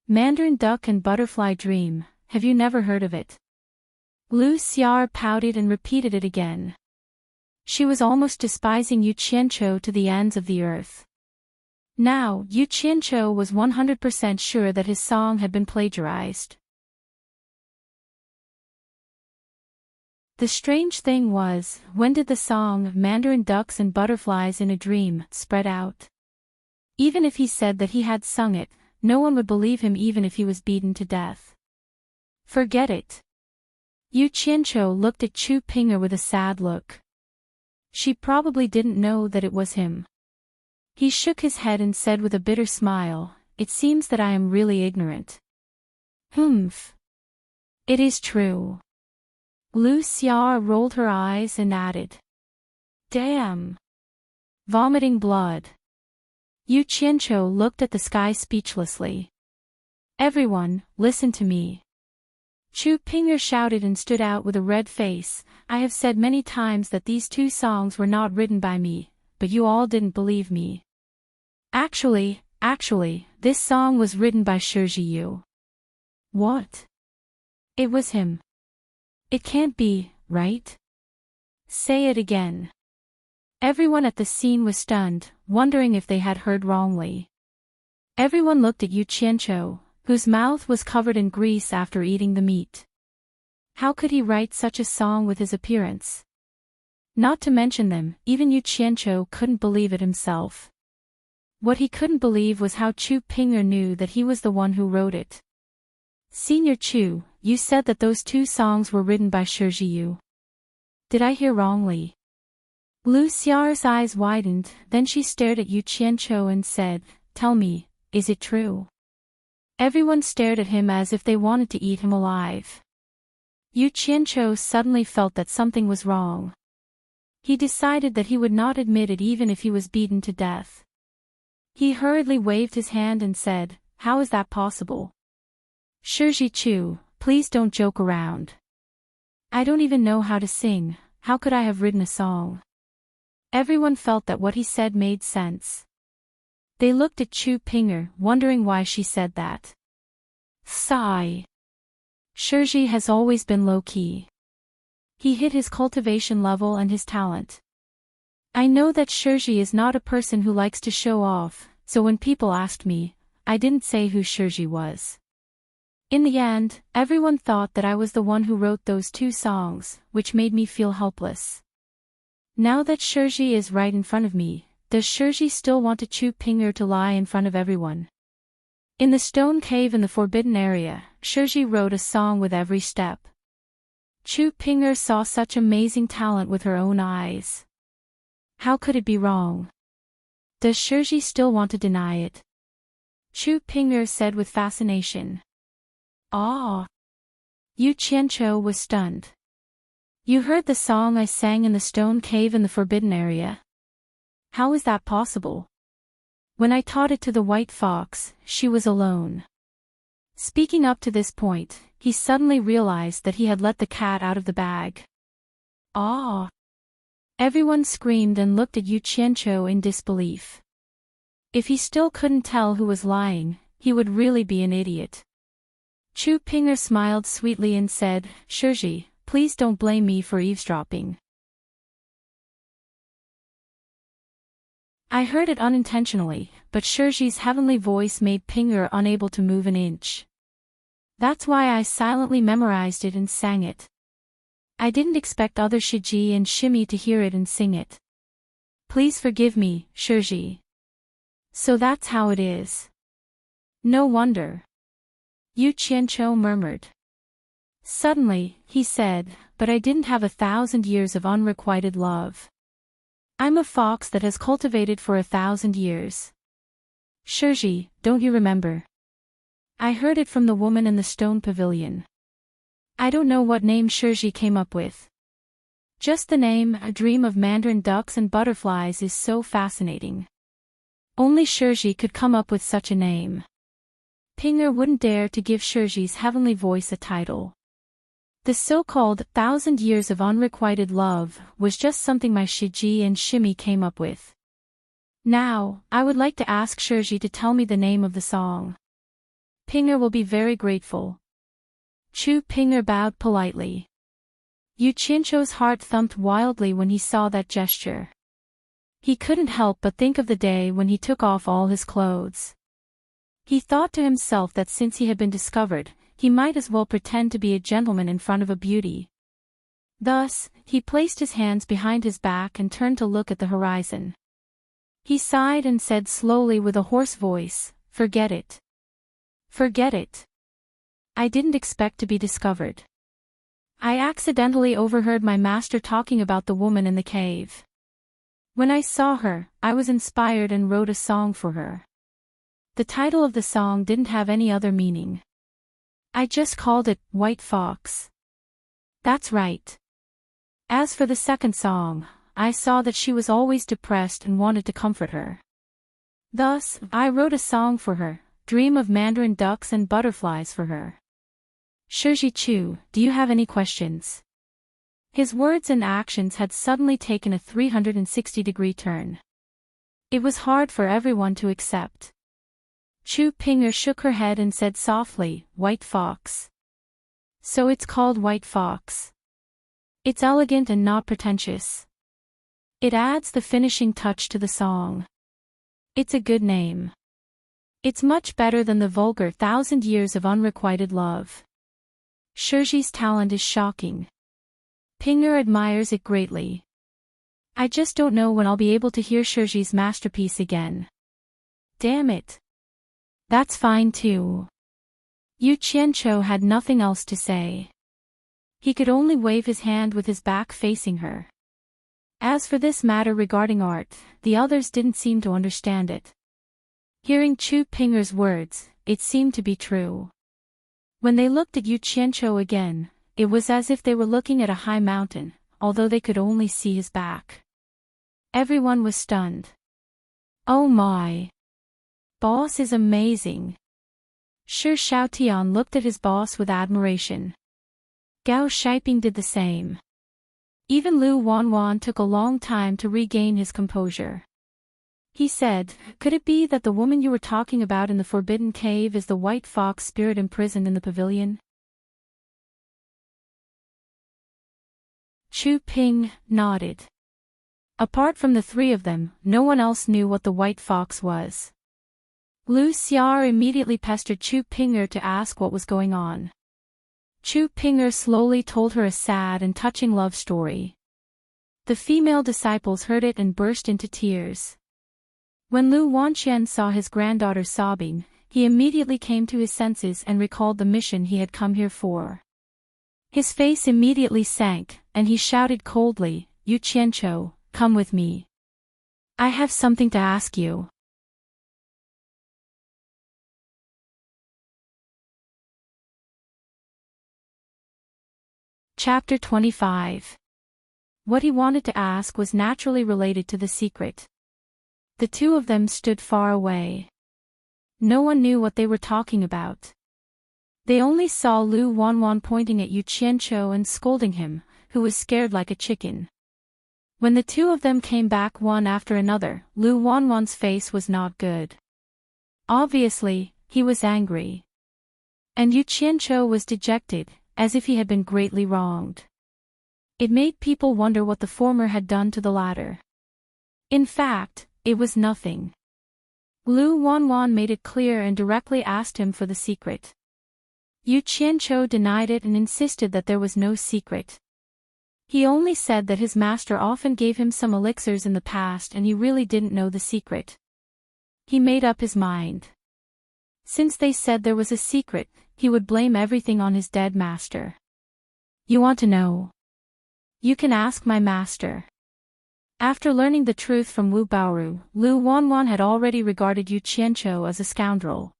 "Mandarin Duck and Butterfly Dream, have you never heard of it?" Lu Xiar pouted and repeated it again. She was almost despising Yu Qianqiu to the ends of the earth. Now, Yu Qianqiu was 100% sure that his song had been plagiarized. The strange thing was, when did the song Mandarin Ducks and Butterflies in a Dream spread out? Even if he said that he had sung it, no one would believe him even if he was beaten to death. Forget it. Yu Qianqiu looked at Chu Ping'er with a sad look. She probably didn't know that it was him. He shook his head and said with a bitter smile, "It seems that I am really ignorant." "Humph. It is true." Lu Xiar rolled her eyes and added, "Damn. Vomiting blood." Yu Qianqiu looked at the sky speechlessly. "Everyone, listen to me." Chu Ping'er shouted and stood out with a red face, "I have said many times that these two songs were not written by me, but you all didn't believe me. Actually, this song was written by Shiji Yu." "What? It was him. It can't be, right? Say it again." Everyone at the scene was stunned, wondering if they had heard wrongly. Everyone looked at Yu Qianqiu, whose mouth was covered in grease after eating the meat. How could he write such a song with his appearance? Not to mention them, even Yu Qianqiu couldn't believe it himself. What he couldn't believe was how Chu Ping'er knew that he was the one who wrote it. "Senior Chu, you said that those two songs were written by Shiji Yu. Did I hear wrongly?" Lu Xiao's eyes widened, then she stared at Yu Qianqiu and said, "Tell me, is it true?" Everyone stared at him as if they wanted to eat him alive. Yu Qianqiu suddenly felt that something was wrong. He decided that he would not admit it even if he was beaten to death. He hurriedly waved his hand and said, "How is that possible? Shiji Chu, please don't joke around. I don't even know how to sing, how could I have written a song?" Everyone felt that what he said made sense. They looked at Chu Ping'er, wondering why she said that. Sigh. Shiji has always been low-key. He hit his cultivation level and his talent. I know that Shiji is not a person who likes to show off, so when people asked me, I didn't say who Shiji was. In the end, everyone thought that I was the one who wrote those 2 songs, which made me feel helpless. Now that Shiji is right in front of me, does Shiji still want to Chu Ping'er to lie in front of everyone? In the stone cave in the forbidden area, Shiji wrote a song with every step. Chu Ping'er saw such amazing talent with her own eyes. How could it be wrong? Does Shiji still want to deny it? Chu Ping'er said with fascination. Ah! Yu Qianqiu was stunned. You heard the song I sang in the stone cave in the forbidden area? How is that possible? When I taught it to the white fox, she was alone. Speaking up to this point, he suddenly realized that he had let the cat out of the bag. Ah! Everyone screamed and looked at Yu Qianqiu in disbelief. If he still couldn't tell who was lying, he would really be an idiot. Chu Ping'er smiled sweetly and said, "Shiji, please don't blame me for eavesdropping. I heard it unintentionally, but Shiji's heavenly voice made Ping'er unable to move an inch. That's why I silently memorized it and sang it. I didn't expect other Shiji and Shimi to hear it and sing it. Please forgive me, Shiji." So that's how it is. No wonder. Yu Qianqiu murmured. Suddenly, he said, "But I didn't have 1,000 years of unrequited love. I'm a fox that has cultivated for 1,000 years. Shiji, don't you remember? I heard it from the woman in the stone pavilion. I don't know what name Shiji came up with. Just the name, A Dream of Mandarin Ducks and Butterflies, is so fascinating. Only Shiji could come up with such a name." Ping'er wouldn't dare to give Shiji's heavenly voice a title. The so-called 1,000 years of unrequited love was just something my Shiji and Shimi came up with. Now, I would like to ask Shiji to tell me the name of the song. Ping'er will be very grateful. Chu Ping'er bowed politely. Yu Qianqiu's heart thumped wildly when he saw that gesture. He couldn't help but think of the day when he took off all his clothes. He thought to himself that since he had been discovered, he might as well pretend to be a gentleman in front of a beauty. Thus, he placed his hands behind his back and turned to look at the horizon. He sighed and said slowly with a hoarse voice, "Forget it. Forget it. I didn't expect to be discovered. I accidentally overheard my master talking about the woman in the cave. When I saw her, I was inspired and wrote a song for her. The title of the song didn't have any other meaning. I just called it, White Fox. That's right. As for the second song, I saw that she was always depressed and wanted to comfort her. Thus, I wrote a song for her, Dream of Mandarin Ducks and Butterflies for her. Shiji Chu, do you have any questions?" His words and actions had suddenly taken a 360-degree turn. It was hard for everyone to accept. Chu Ping'er shook her head and said softly, "White Fox. So it's called White Fox. It's elegant and not pretentious. It adds the finishing touch to the song. It's a good name. It's much better than the vulgar 1,000 years of unrequited love. Shiji's talent is shocking. Ping'er admires it greatly. I just don't know when I'll be able to hear Shiji's masterpiece again. Damn it. That's fine too." Yu Qianqiu had nothing else to say. He could only wave his hand with his back facing her. As for this matter regarding art, the others didn't seem to understand it. Hearing Chu Pinger's words, it seemed to be true. When they looked at Yu Qianqiu again, it was as if they were looking at a high mountain, although they could only see his back. Everyone was stunned. Oh my! Boss is amazing! Shi Xiaotian looked at his boss with admiration. Gao Shiping did the same. Even Lu Wanwan took a long time to regain his composure. He said, "Could it be that the woman you were talking about in the Forbidden Cave is the white fox spirit imprisoned in the pavilion?" Chu Ping nodded. Apart from the three of them, no one else knew what the white fox was. Lu Xiao immediately pestered Chu Pinger to ask what was going on. Chu Pinger slowly told her a sad and touching love story. The female disciples heard it and burst into tears. When Lu Wanqian saw his granddaughter sobbing, he immediately came to his senses and recalled the mission he had come here for. His face immediately sank, and he shouted coldly, "Yu Qianqiu, come with me. I have something to ask you." Chapter 25. What he wanted to ask was naturally related to the secret. The two of them stood far away. No one knew what they were talking about. They only saw Lu Wanwan pointing at Yu Qianqiu and scolding him, who was scared like a chicken. When the two of them came back one after another, Lu Wanwan's face was not good. Obviously, he was angry. And Yu Qianqiu was dejected, as if he had been greatly wronged. It made people wonder what the former had done to the latter. In fact, it was nothing. Lu Wanwan made it clear and directly asked him for the secret. Yu Qianqiu denied it and insisted that there was no secret. He only said that his master often gave him some elixirs in the past and he really didn't know the secret. He made up his mind. Since they said there was a secret, he would blame everything on his dead master. "You want to know? You can ask my master." After learning the truth from Wu Baoru, Lu Wanwan had already regarded Yu Qianqiu as a scoundrel.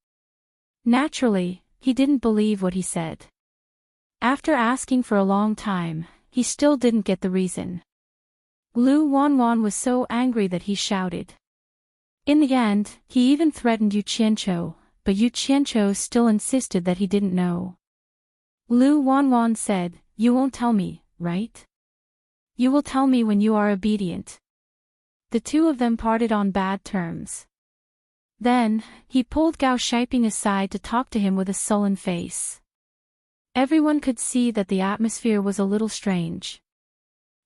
Naturally, he didn't believe what he said. After asking for a long time, he still didn't get the reason. Lu Wanwan was so angry that he shouted. In the end, he even threatened Yu Qianqiu, but Yu Qianqiu still insisted that he didn't know. Lu Wanwan said, "You won't tell me, right? You will tell me when you are obedient." The two of them parted on bad terms. Then, he pulled Gao Shiping aside to talk to him with a sullen face. Everyone could see that the atmosphere was a little strange.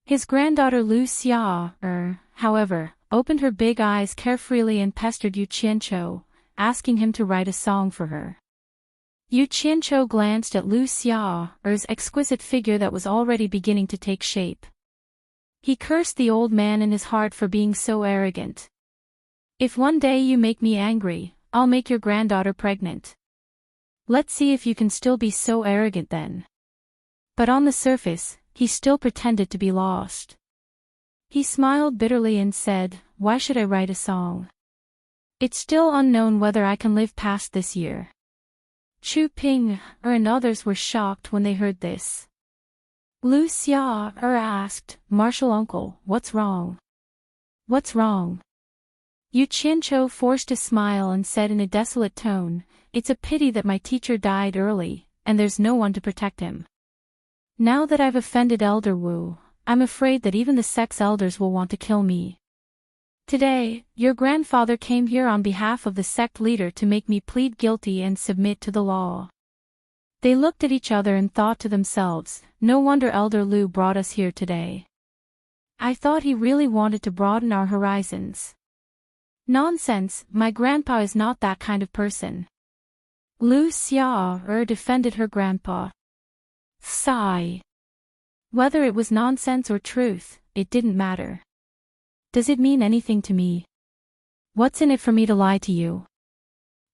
His granddaughter Lu Xia, however, opened her big eyes carefreely and pestered Yu Qianqiu, asking him to write a song for her. Yu Qianqiu glanced at Lu Xia's exquisite figure that was already beginning to take shape. He cursed the old man in his heart for being so arrogant. "If one day you make me angry, I'll make your granddaughter pregnant. Let's see if you can still be so arrogant then." But on the surface, he still pretended to be lost. He smiled bitterly and said, "Why should I write a song? It's still unknown whether I can live past this year." Chu Ping and others were shocked when they heard this. Lu Xia asked, "Martial uncle, what's wrong? What's wrong?" Yu Qianqiu forced a smile and said in a desolate tone, "It's a pity that my teacher died early, and there's no one to protect him. Now that I've offended Elder Wu, I'm afraid that even the sect's elders will want to kill me. Today, your grandfather came here on behalf of the sect leader to make me plead guilty and submit to the law." They looked at each other and thought to themselves, "No wonder Elder Lu brought us here today. I thought he really wanted to broaden our horizons." "Nonsense, my grandpa is not that kind of person." Lu Xia defended her grandpa. Sigh. Whether it was nonsense or truth, it didn't matter. "Does it mean anything to me? What's in it for me to lie to you?"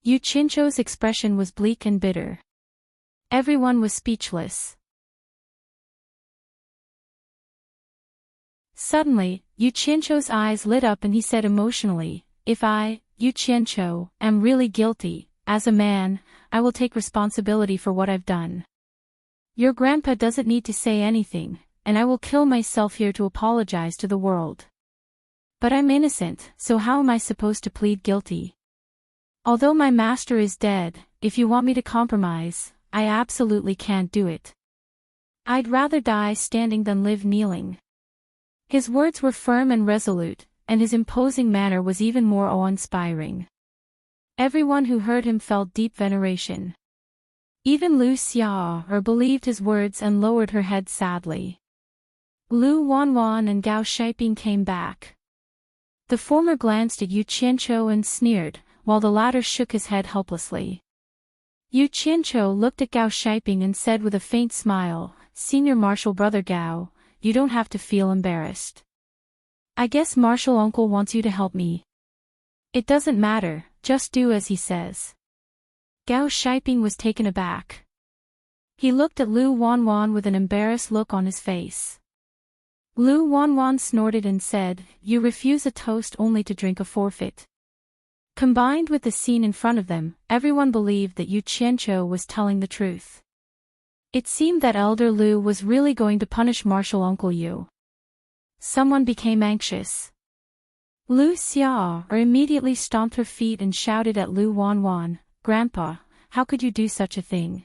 Yu Qianqiu's expression was bleak and bitter. Everyone was speechless. Suddenly, Yu Qianchou's eyes lit up and he said emotionally, "If I, Yu Qianchou, am really guilty, as a man, I will take responsibility for what I've done. Your grandpa doesn't need to say anything, and I will kill myself here to apologize to the world. But I'm innocent, so how am I supposed to plead guilty? Although my master is dead, if you want me to compromise, I absolutely can't do it. I'd rather die standing than live kneeling." His words were firm and resolute, and his imposing manner was even more awe-inspiring. Everyone who heard him felt deep veneration. Even Lu Xiao'er believed his words and lowered her head sadly. Lu Wanwan and Gao Shiping came back. The former glanced at Yu Qianchou and sneered, while the latter shook his head helplessly. Yu Qianchou looked at Gao Shiping and said with a faint smile, "Senior Marshal Brother Gao, you don't have to feel embarrassed. I guess Marshal Uncle wants you to help me. It doesn't matter, just do as he says." Gao Shiping was taken aback. He looked at Lu Wanwan with an embarrassed look on his face. Lu Wanwan snorted and said, "You refuse a toast only to drink a forfeit." Combined with the scene in front of them, everyone believed that Yu Qianchou was telling the truth. It seemed that Elder Lu was really going to punish Marshal Uncle Yu. Someone became anxious. Lu Xiao'er immediately stomped her feet and shouted at Lu Wanwan, "Grandpa, how could you do such a thing?"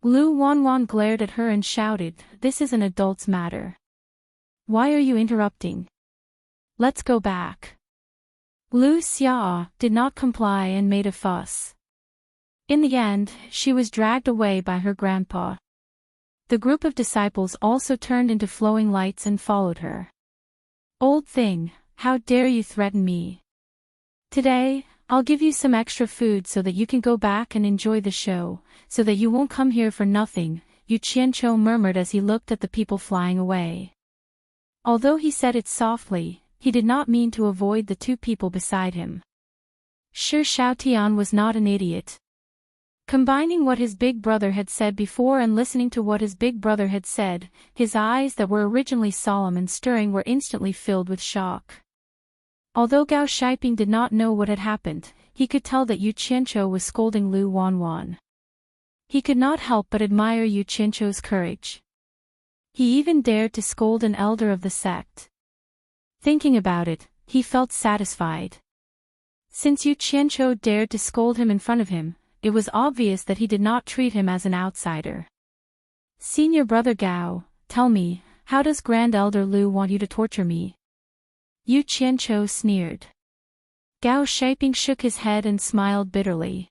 Lu Wanwan glared at her and shouted, "This is an adult's matter. Why are you interrupting? Let's go back." Lu Xiao'er did not comply and made a fuss. In the end, she was dragged away by her grandpa. The group of disciples also turned into flowing lights and followed her. "Old thing, how dare you threaten me? Today, I'll give you some extra food so that you can go back and enjoy the show, so that you won't come here for nothing," Yu Qianchou murmured as he looked at the people flying away. Although he said it softly, he did not mean to avoid the two people beside him. Shi Xiaotian was not an idiot. Combining what his big brother had said before and listening to what his big brother had said, his eyes that were originally solemn and stirring were instantly filled with shock. Although Gao Shiping did not know what had happened, he could tell that Yu Qianchou was scolding Lu Wanwan. He could not help but admire Yu Qianchou's courage. He even dared to scold an elder of the sect. Thinking about it, he felt satisfied. Since Yu Qianchou dared to scold him in front of him, it was obvious that he did not treat him as an outsider. "Senior Brother Gao, tell me, how does Grand Elder Lu want you to torture me?" Yu Qianchou sneered. Gao Shiping shook his head and smiled bitterly.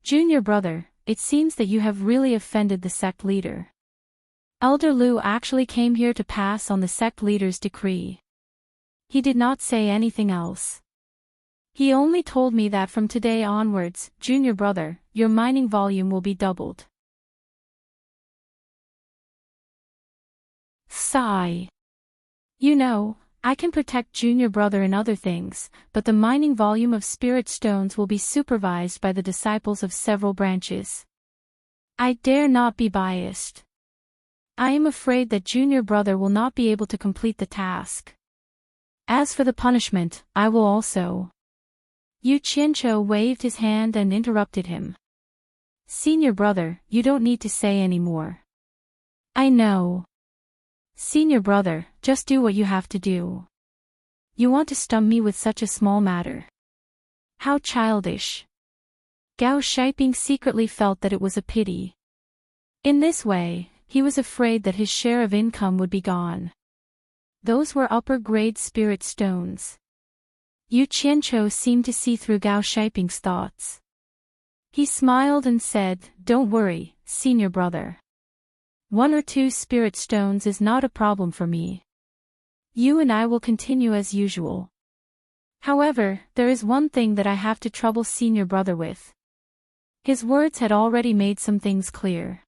"Junior brother, it seems that you have really offended the sect leader. Elder Lu actually came here to pass on the sect leader's decree. He did not say anything else. He only told me that from today onwards, junior brother, your mining volume will be doubled." Sigh. "You know, I can protect junior brother in other things, but the mining volume of spirit stones will be supervised by the disciples of several branches. I dare not be biased. I am afraid that junior brother will not be able to complete the task. As for the punishment, I will also." Yu Qianchou waved his hand and interrupted him. "Senior brother, you don't need to say any more. I know. Senior brother, just do what you have to do. You want to stump me with such a small matter. How childish." Gao Shiping secretly felt that it was a pity. In this way, he was afraid that his share of income would be gone. Those were upper-grade spirit stones. Yu Qianchou seemed to see through Gao Shiping's thoughts. He smiled and said, "Don't worry, senior brother. 1 or 2 spirit stones is not a problem for me. You and I will continue as usual. However, there is one thing that I have to trouble senior brother with." His words had already made some things clear.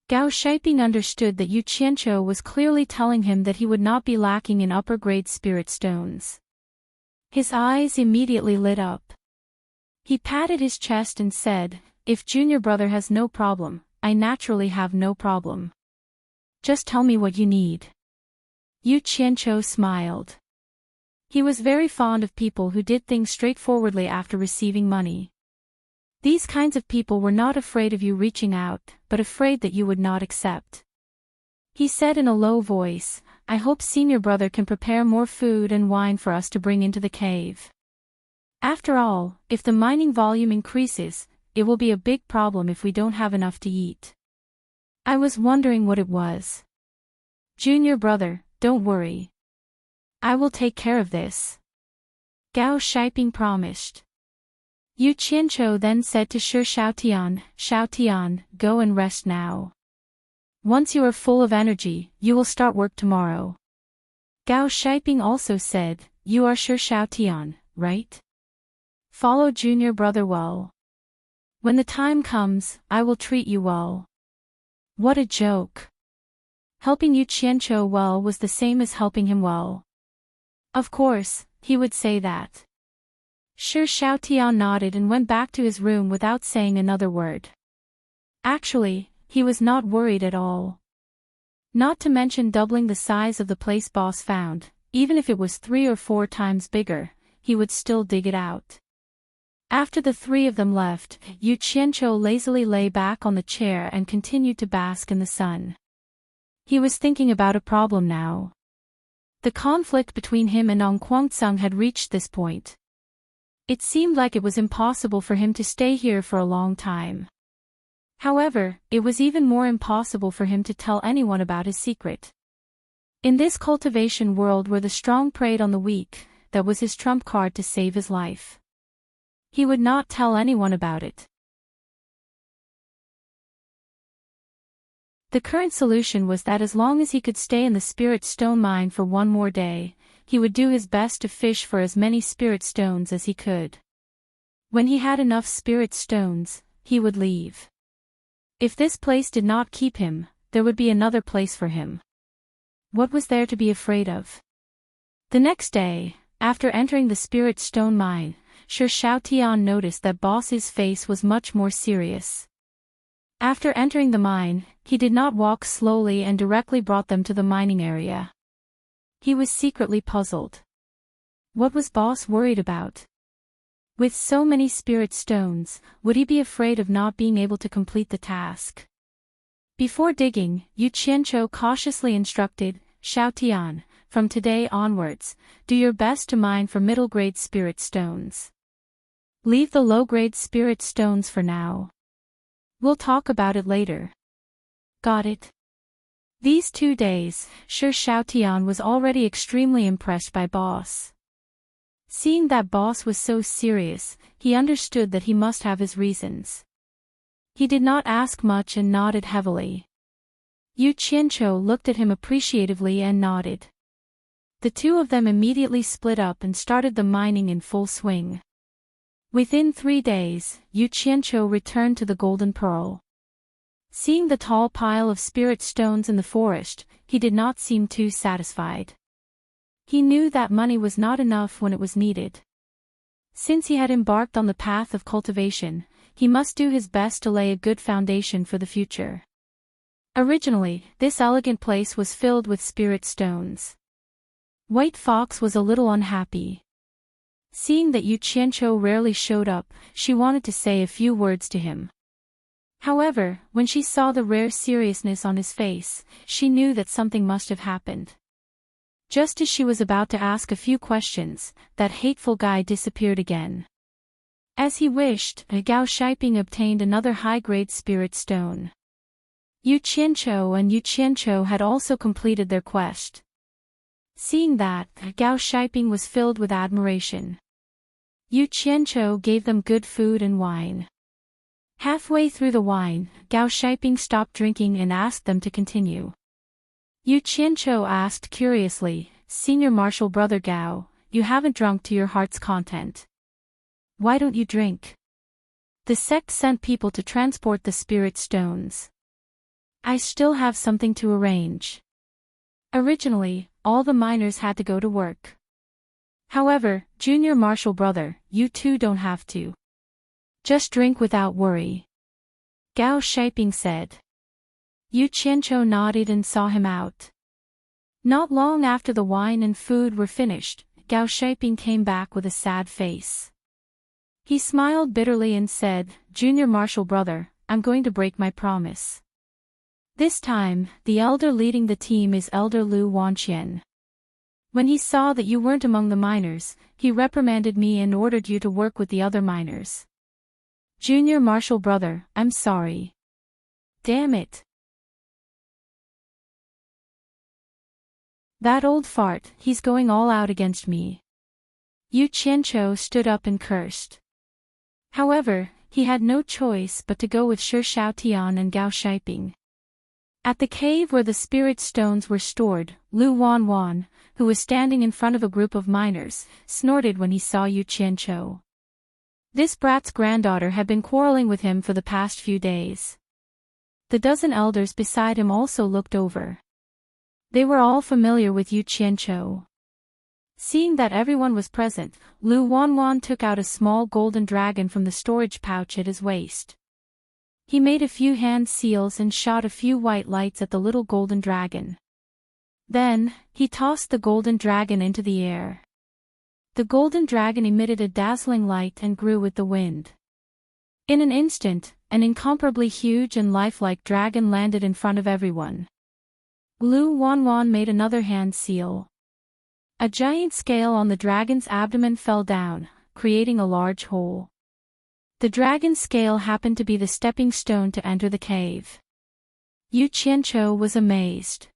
Gao Shiping understood that Yu Qianchou was clearly telling him that he would not be lacking in upper-grade spirit stones. His eyes immediately lit up. He patted his chest and said, "If junior brother has no problem, I naturally have no problem. Just tell me what you need." Yu Qianqiu smiled. He was very fond of people who did things straightforwardly after receiving money. These kinds of people were not afraid of you reaching out, but afraid that you would not accept. He said in a low voice, "I hope senior brother can prepare more food and wine for us to bring into the cave. After all, if the mining volume increases, it will be a big problem if we don't have enough to eat." I was wondering what it was. "Junior brother, don't worry. I will take care of this," Gao Shiping promised. Yu Qianqiu then said to Shi Xiaotian, "Go and rest now. Once you are full of energy, you will start work tomorrow." Gao Shiping also said, "You are Shi Xiaotian, right? Follow junior brother well. When the time comes, I will treat you well." What a joke. Helping Yu Qianqiu well was the same as helping him well. Of course, he would say that. Shi Xiaotian nodded and went back to his room without saying another word. Actually, he was not worried at all. Not to mention doubling the size of the place boss found, even if it was 3 or 4 times bigger, he would still dig it out. After the 3 of them left, Yu Qianqiu lazily lay back on the chair and continued to bask in the sun. He was thinking about a problem now. The conflict between him and Ong Guangceng had reached this point. It seemed like it was impossible for him to stay here for a long time. However, it was even more impossible for him to tell anyone about his secret. In this cultivation world where the strong preyed on the weak, that was his trump card to save his life. He would not tell anyone about it. The current solution was that as long as he could stay in the spirit stone mine for 1 more day, he would do his best to fish for as many spirit stones as he could. When he had enough spirit stones, he would leave. If this place did not keep him, there would be another place for him. What was there to be afraid of? The next day, after entering the spirit stone mine, Shi Xiaotian noticed that boss's face was much more serious. After entering the mine, he did not walk slowly and directly brought them to the mining area. He was secretly puzzled. What was boss worried about? With so many spirit stones, would he be afraid of not being able to complete the task? Before digging, Yu Qianqiu cautiously instructed, "Xiaotian, from today onwards, do your best to mine for middle-grade spirit stones. Leave the low-grade spirit stones for now. We'll talk about it later." Got it? These 2 days, Shi Xiaotian was already extremely impressed by boss. Seeing that boss was so serious, he understood that he must have his reasons. He did not ask much and nodded heavily. Yu Qianqiu looked at him appreciatively and nodded. The 2 of them immediately split up and started the mining in full swing. Within 3 days, Yu Qianqiu returned to the Golden Pearl. Seeing the tall pile of spirit stones in the forest, he did not seem too satisfied. He knew that money was not enough when it was needed. Since he had embarked on the path of cultivation, he must do his best to lay a good foundation for the future. Originally, this elegant place was filled with spirit stones. White Fox was a little unhappy. Seeing that Yu Qianqiu rarely showed up, she wanted to say a few words to him. However, when she saw the rare seriousness on his face, she knew that something must have happened. Just as she was about to ask a few questions, that hateful guy disappeared again. As he wished, Gao Shiping obtained another high-grade spirit stone. Yu Qianqiu had also completed their quest. Seeing that, Gao Shiping was filled with admiration. Yu Qianqiu gave them good food and wine. Halfway through the wine, Gao Shiping stopped drinking and asked them to continue. Yu Qianqiu asked curiously, "Senior Marshal Brother Gao, you haven't drunk to your heart's content. Why don't you drink? The sect sent people to transport the spirit stones. I still have something to arrange." Originally, all the miners had to go to work. However, Junior Marshal Brother, you too don't have to. Just drink without worry, Gao Shiping said. Yu Qianqiu nodded and saw him out. Not long after the wine and food were finished, Gao Shiping came back with a sad face. He smiled bitterly and said, "Junior Marshal brother, I'm going to break my promise. This time, the elder leading the team is Elder Lu Wanqian. When he saw that you weren't among the miners, he reprimanded me and ordered you to work with the other miners. Junior Marshal brother, I'm sorry. Damn it. That old fart, he's going all out against me." Yu Qianqiu stood up and cursed. However, he had no choice but to go with Shi Shaotian and Gao Shiping. At the cave where the spirit stones were stored, Lu Wanwan, who was standing in front of a group of miners, snorted when he saw Yu Qianqiu. This brat's granddaughter had been quarreling with him for the past few days. The dozen elders beside him also looked over. They were all familiar with Yu Qianqiu. Seeing that everyone was present, Lu Wanwan took out a small golden dragon from the storage pouch at his waist. He made a few hand seals and shot a few white lights at the little golden dragon. Then, he tossed the golden dragon into the air. The golden dragon emitted a dazzling light and grew with the wind. In an instant, an incomparably huge and lifelike dragon landed in front of everyone. Lu Wanwan made another hand seal. A giant scale on the dragon's abdomen fell down, creating a large hole. The dragon's scale happened to be the stepping stone to enter the cave. Yu Qianqiu was amazed.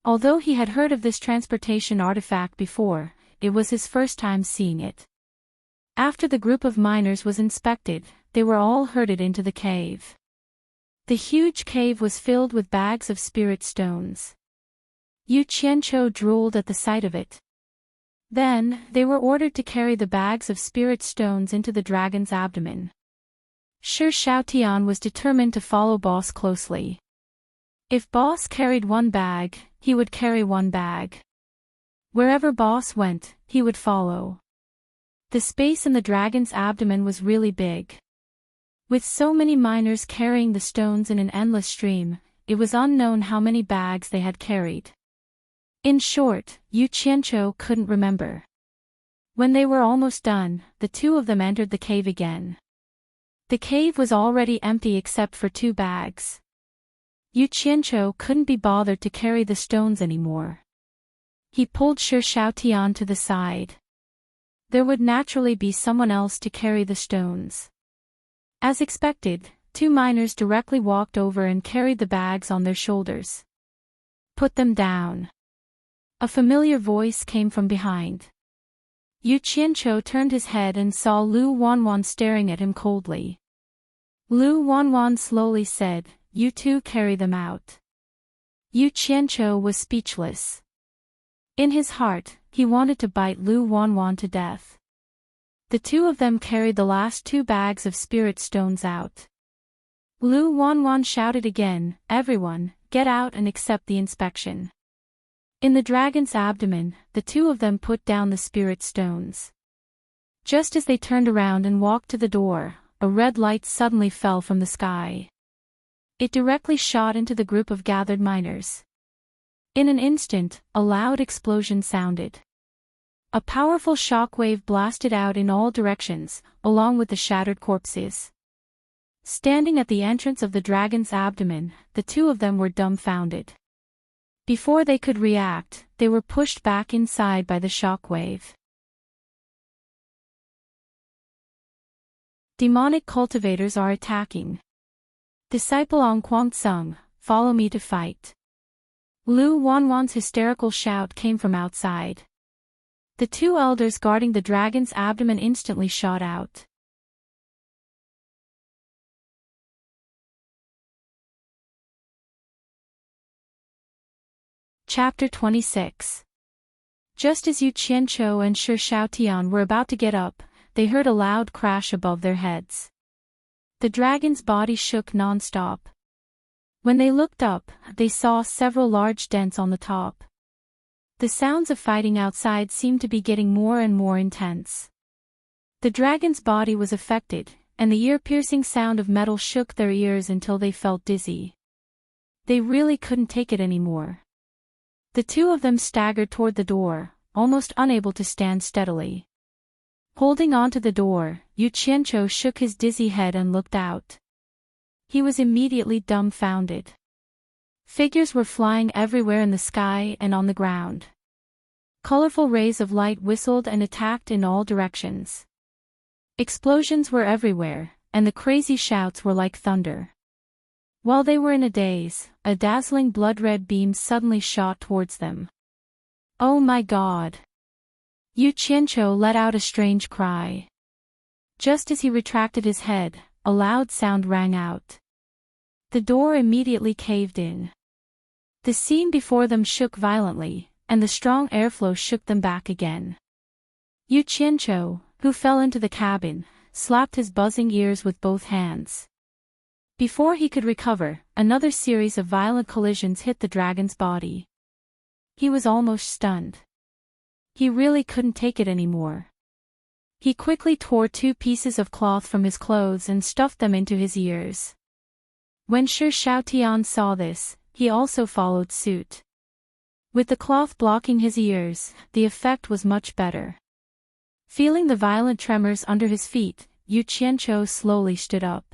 Although he had heard of this transportation artifact before, it was his first time seeing it. After the group of miners was inspected, they were all herded into the cave. The huge cave was filled with bags of spirit stones. Yu Qianqiu drooled at the sight of it. Then, they were ordered to carry the bags of spirit stones into the dragon's abdomen. Shi Shaotian was determined to follow Boss closely. If Boss carried one bag, he would carry one bag. Wherever Boss went, he would follow. The space in the dragon's abdomen was really big. With so many miners carrying the stones in an endless stream, it was unknown how many bags they had carried. In short, Yu Qianqiu couldn't remember. When they were almost done, the two of them entered the cave again. The cave was already empty except for 2 bags. Yu Qianqiu couldn't be bothered to carry the stones anymore. He pulled Shi Shaotian to the side. There would naturally be someone else to carry the stones. As expected, 2 miners directly walked over and carried the bags on their shoulders. "Put them down." A familiar voice came from behind. Yu Qianqiu turned his head and saw Lu Wanwan staring at him coldly. Lu Wanwan slowly said, "You two carry them out." Yu Qianqiu was speechless. In his heart, he wanted to bite Lu Wanwan to death. The two of them carried the last 2 bags of spirit stones out. Lu Wanwan shouted again, "Everyone, get out and accept the inspection." In the dragon's abdomen, the two of them put down the spirit stones. Just as they turned around and walked to the door, a red light suddenly fell from the sky. It directly shot into the group of gathered miners. In an instant, a loud explosion sounded. A powerful shockwave blasted out in all directions, along with the shattered corpses. Standing at the entrance of the dragon's abdomen, the two of them were dumbfounded. Before they could react, they were pushed back inside by the shockwave. Demonic cultivators are attacking. Disciple Ong Kwangtsung, follow me to fight. Lu Wanwan's hysterical shout came from outside. The 2 elders guarding the dragon's abdomen instantly shot out. Chapter 26. Just as Yu Qianqiu and Shi Shaotian were about to get up, they heard a loud crash above their heads. The dragon's body shook non-stop. When they looked up, they saw several large dents on the top. The sounds of fighting outside seemed to be getting more and more intense. The dragon's body was affected, and the ear-piercing sound of metal shook their ears until they felt dizzy. They really couldn't take it anymore. The two of them staggered toward the door, almost unable to stand steadily. Holding onto the door, Yu Qianqiu shook his dizzy head and looked out. He was immediately dumbfounded. Figures were flying everywhere in the sky and on the ground. Colorful rays of light whistled and attacked in all directions. Explosions were everywhere, and the crazy shouts were like thunder. While they were in a daze, a dazzling blood-red beam suddenly shot towards them. "Oh my God!" Yu Qianqiu let out a strange cry. Just as he retracted his head, a loud sound rang out. The door immediately caved in. The scene before them shook violently, and the strong airflow shook them back again. Yu Qianqiu, who fell into the cabin, slapped his buzzing ears with both hands. Before he could recover, another series of violent collisions hit the dragon's body. He was almost stunned. He really couldn't take it anymore. He quickly tore 2 pieces of cloth from his clothes and stuffed them into his ears. When Shi Shaotian saw this, he also followed suit. With the cloth blocking his ears, the effect was much better. Feeling the violent tremors under his feet, Yu Qianqiu slowly stood up.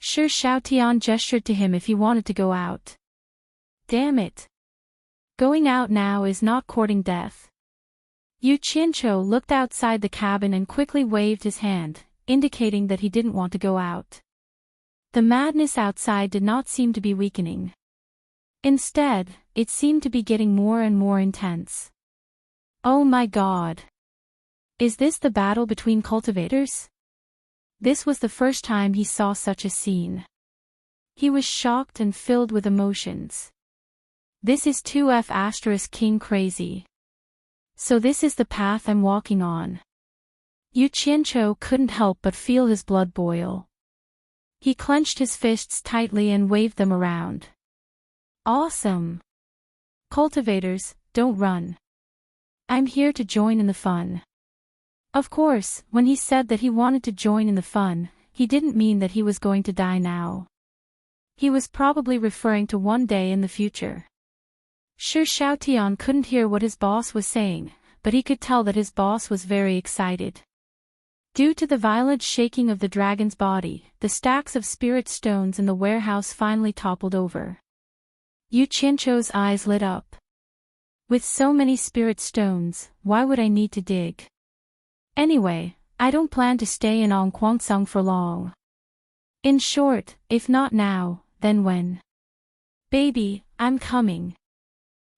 Shi Shaotian gestured to him if he wanted to go out. "Damn it! Going out now is not courting death." Yu Qianqiu looked outside the cabin and quickly waved his hand, indicating that he didn't want to go out. The madness outside did not seem to be weakening. Instead, it seemed to be getting more and more intense. "Oh my God! Is this the battle between cultivators?" This was the first time he saw such a scene. He was shocked and filled with emotions. This is 2F** King crazy. So this is the path I'm walking on. Yu Qianqiu couldn't help but feel his blood boil. He clenched his fists tightly and waved them around. "Awesome! Cultivators, don't run. I'm here to join in the fun." Of course, when he said that he wanted to join in the fun, he didn't mean that he was going to die now. He was probably referring to one day in the future. Shi Shaotian couldn't hear what his boss was saying, but he could tell that his boss was very excited. Due to the violent shaking of the dragon's body, the stacks of spirit stones in the warehouse finally toppled over. Yu Qianqiu's eyes lit up. With so many spirit stones, why would I need to dig? Anyway, I don't plan to stay in Angquangsong for long. In short, if not now, then when? Baby, I'm coming.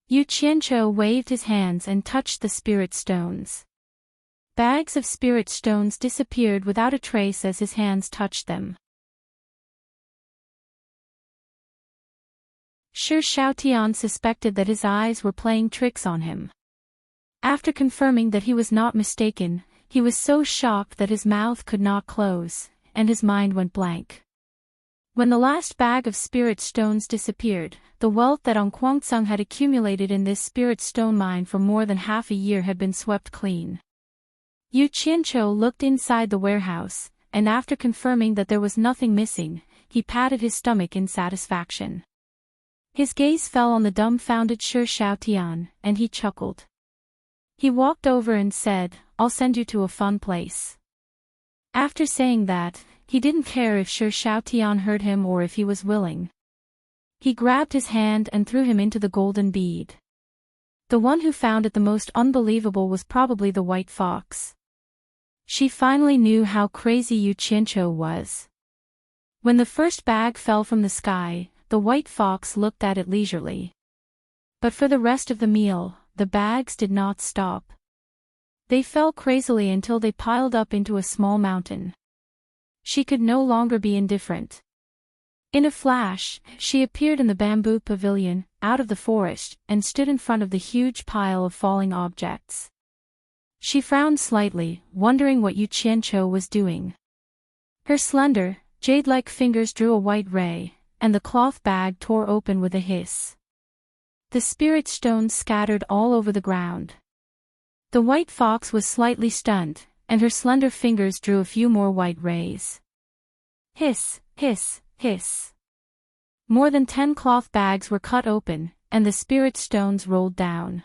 Yu Qianqiu waved his hands and touched the spirit stones. Bags of spirit stones disappeared without a trace as his hands touched them. Shi Shaotian suspected that his eyes were playing tricks on him. After confirming that he was not mistaken, he was so shocked that his mouth could not close, and his mind went blank. When the last bag of spirit stones disappeared, the wealth that Angquangsong had accumulated in this spirit stone mine for more than half a year had been swept clean. Yu Qianqiu looked inside the warehouse, and after confirming that there was nothing missing, he patted his stomach in satisfaction. His gaze fell on the dumbfounded Shi Shaotian, and he chuckled. He walked over and said, "I'll send you to a fun place." After saying that, he didn't care if Shi Shaotian heard him or if he was willing. He grabbed his hand and threw him into the golden bead. The one who found it the most unbelievable was probably the white fox. She finally knew how crazy Yu Qianqiu was. When the first bag fell from the sky, the white fox looked at it leisurely. But for the rest of the meal, the bags did not stop. They fell crazily until they piled up into a small mountain. She could no longer be indifferent. In a flash, she appeared in the bamboo pavilion, out of the forest, and stood in front of the huge pile of falling objects. She frowned slightly, wondering what Yu Qianqiu was doing. Her slender, jade-like fingers drew a white ray, and the cloth bag tore open with a hiss. The spirit stones scattered all over the ground. The white fox was slightly stunned, and her slender fingers drew a few more white rays. Hiss, hiss, hiss. More than 10 cloth bags were cut open, and the spirit stones rolled down.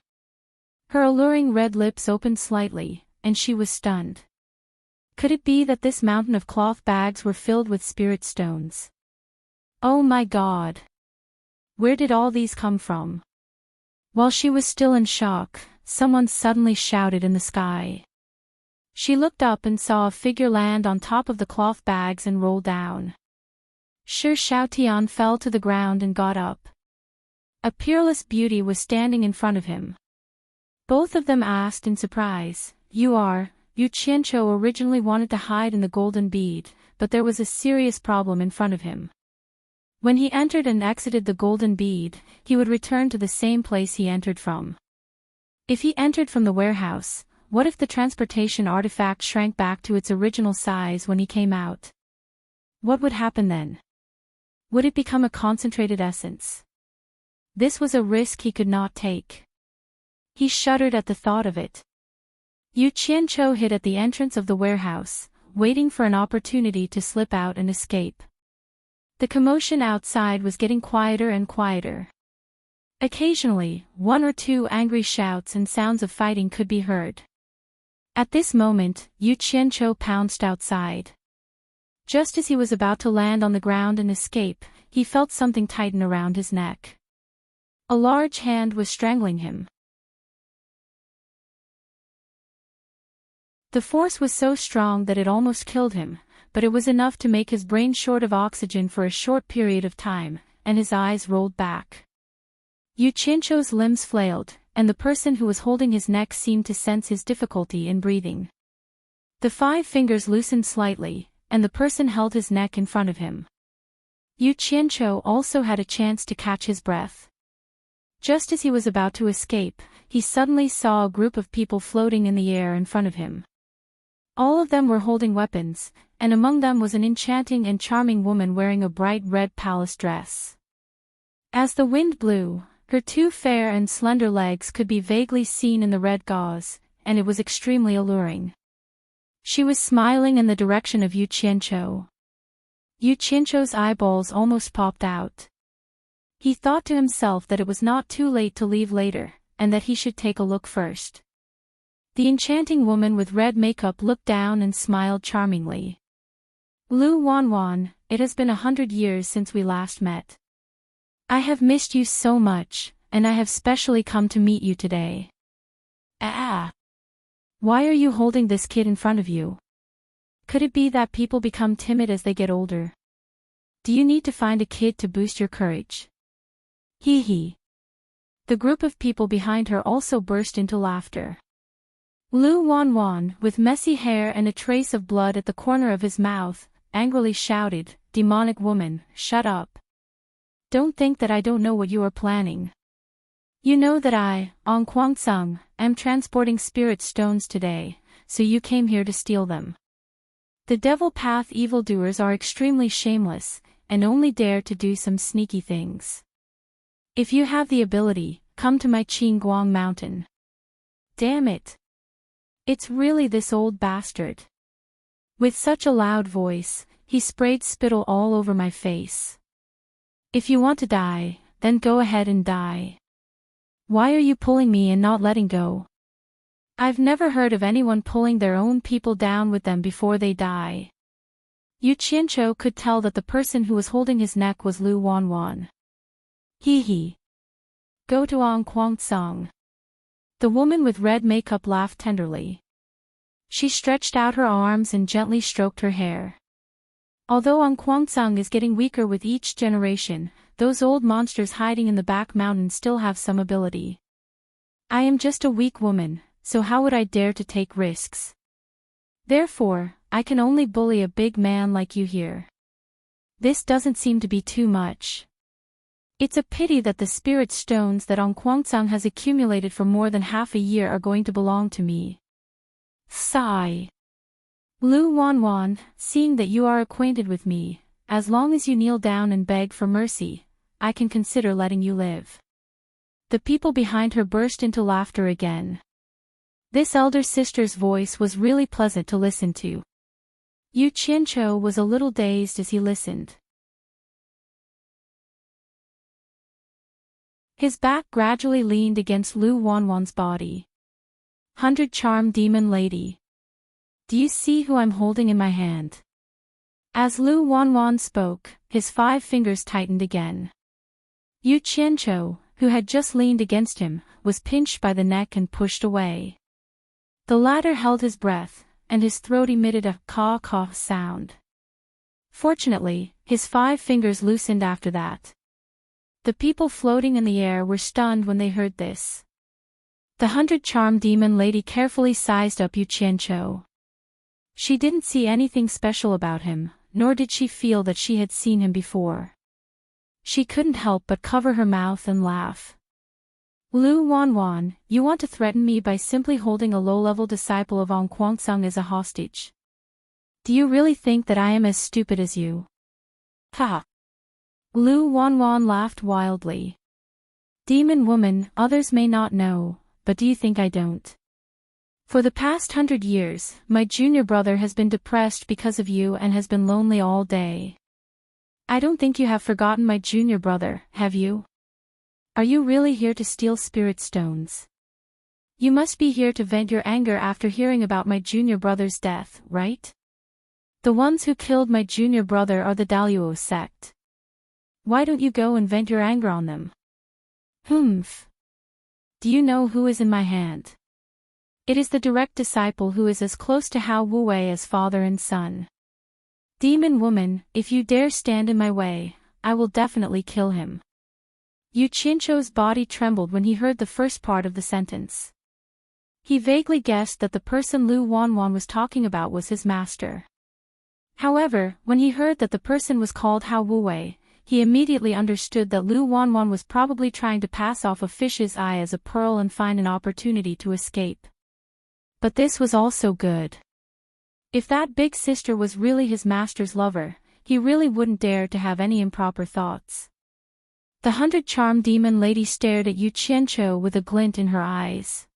Her alluring red lips opened slightly, and she was stunned. Could it be that this mountain of cloth bags were filled with spirit stones? Oh my God! Where did all these come from? While she was still in shock, someone suddenly shouted in the sky. She looked up and saw a figure land on top of the cloth bags and roll down. Shi Xiaotian fell to the ground and got up. A peerless beauty was standing in front of him. Both of them asked in surprise, Yu Qianqiu originally wanted to hide in the golden bead, but there was a serious problem in front of him. When he entered and exited the golden bead, he would return to the same place he entered from. If he entered from the warehouse, what if the transportation artifact shrank back to its original size when he came out? What would happen then? Would it become a concentrated essence? This was a risk he could not take. He shuddered at the thought of it. Yu Qianqiu hid at the entrance of the warehouse, waiting for an opportunity to slip out and escape. The commotion outside was getting quieter and quieter. Occasionally, one or two angry shouts and sounds of fighting could be heard. At this moment, Yu Qianqiu pounced outside. Just as he was about to land on the ground and escape, he felt something tighten around his neck. A large hand was strangling him. The force was so strong that it almost killed him, but it was enough to make his brain short of oxygen for a short period of time, and his eyes rolled back. Yu Qianqiu's limbs flailed, and the person who was holding his neck seemed to sense his difficulty in breathing. The 5 fingers loosened slightly, and the person held his neck in front of him. Yu Qianqiu also had a chance to catch his breath. Just as he was about to escape, he suddenly saw a group of people floating in the air in front of him. All of them were holding weapons, and among them was an enchanting and charming woman wearing a bright red palace dress. As the wind blew, her 2 fair and slender legs could be vaguely seen in the red gauze, and it was extremely alluring. She was smiling in the direction of Yu Qianqiu. Yu Qianqiu's eyeballs almost popped out. He thought to himself that it was not too late to leave later, and that he should take a look first. The enchanting woman with red makeup looked down and smiled charmingly. Lu Wanwan, it has been 100 years since we last met. I have missed you so much, and I have specially come to meet you today. Why are you holding this kid in front of you? Could it be that people become timid as they get older? Do you need to find a kid to boost your courage? Hee hee. The group of people behind her also burst into laughter. Lu Wanwan, with messy hair and a trace of blood at the corner of his mouth, angrily shouted, Demonic woman, shut up. Don't think that I don't know what you are planning. You know that I, Ong Guangcang, am transporting spirit stones today, so you came here to steal them. The devil path evildoers are extremely shameless, and only dare to do some sneaky things. If you have the ability, come to my Qingguang mountain. Damn it. It's really this old bastard. With such a loud voice, he sprayed spittle all over my face. If you want to die, then go ahead and die. Why are you pulling me and not letting go? I've never heard of anyone pulling their own people down with them before they die. Yu Qianqiu could tell that the person who was holding his neck was Lu Wanwan. Hee hee. Go to Ong Guangcang. The woman with red makeup laughed tenderly. She stretched out her arms and gently stroked her hair. Although Ong Guangcang is getting weaker with each generation, those old monsters hiding in the back mountain still have some ability. I am just a weak woman, so how would I dare to take risks? Therefore, I can only bully a big man like you here. This doesn't seem to be too much. It's a pity that the spirit stones that Ong Guangcang has accumulated for more than half a year are going to belong to me. Sigh. Lu Wanwan, seeing that you are acquainted with me, as long as you kneel down and beg for mercy, I can consider letting you live. The people behind her burst into laughter again. This elder sister's voice was really pleasant to listen to. Yu Qianqiu was a little dazed as he listened. His back gradually leaned against Lu Wanwan's body. 100 Charm Demon Lady. Do you see who I'm holding in my hand? As Lu Wanwan spoke, his 5 fingers tightened again. Yu Qianqiu, who had just leaned against him, was pinched by the neck and pushed away. The latter held his breath, and his throat emitted a caw-caw sound. Fortunately, his 5 fingers loosened after that. The people floating in the air were stunned when they heard this. The 100 Charm Demon Lady carefully sized up Yu Qianqiu. She didn't see anything special about him, nor did she feel that she had seen him before. She couldn't help but cover her mouth and laugh. Lu Wanwan, you want to threaten me by simply holding a low-level disciple of Ong Guangsong as a hostage? Do you really think that I am as stupid as you? Ha! Lu Wanwan laughed wildly. Demon woman, others may not know, but do you think I don't? For the past 100 years, my junior brother has been depressed because of you and has been lonely all day. I don't think you have forgotten my junior brother, have you? Are you really here to steal spirit stones? You must be here to vent your anger after hearing about my junior brother's death, right? The ones who killed my junior brother are the Daluo sect. Why don't you go and vent your anger on them? Humph. Do you know who is in my hand? It is the direct disciple who is as close to Hao Wuwei as father and son. Demon woman, if you dare stand in my way, I will definitely kill him. Yu Qianqiu's body trembled when he heard the first part of the sentence. He vaguely guessed that the person Lu Wanwan was talking about was his master. However, when he heard that the person was called Hao Wuwei, he immediately understood that Lu Wanwan was probably trying to pass off a fish's eye as a pearl and find an opportunity to escape. But this was also good. If that big sister was really his master's lover, he really wouldn't dare to have any improper thoughts. The 100 Charm Demon Lady stared at Yu Qianqiu with a glint in her eyes.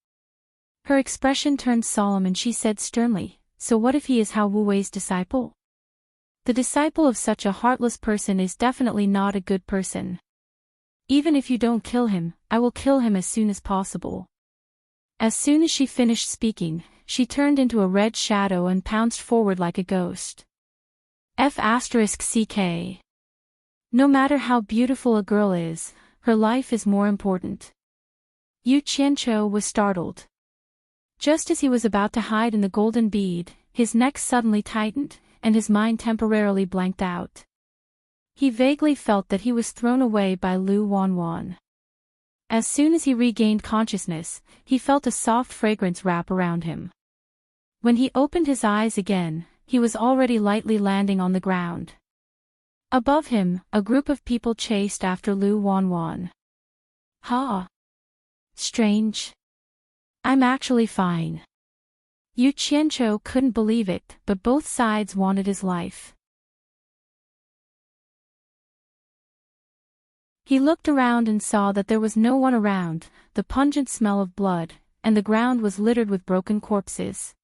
Her expression turned solemn and she said sternly, so what if he is Hao Wuwei's disciple? The disciple of such a heartless person is definitely not a good person. Even if you don't kill him, I will kill him as soon as possible. As soon as she finished speaking, she turned into a red shadow and pounced forward like a ghost. F***CK. No matter how beautiful a girl is, her life is more important. Yu Qianqiu was startled. Just as he was about to hide in the golden bead, his neck suddenly tightened, and his mind temporarily blanked out. He vaguely felt that he was thrown away by Lu Wanwan. As soon as he regained consciousness, he felt a soft fragrance wrap around him. When he opened his eyes again, he was already lightly landing on the ground. Above him, a group of people chased after Lu Wanwan. Ha! Strange. I'm actually fine. Yu Qianqiu couldn't believe it, but both sides wanted his life. He looked around and saw that there was no one around, the pungent smell of blood, and the ground was littered with broken corpses.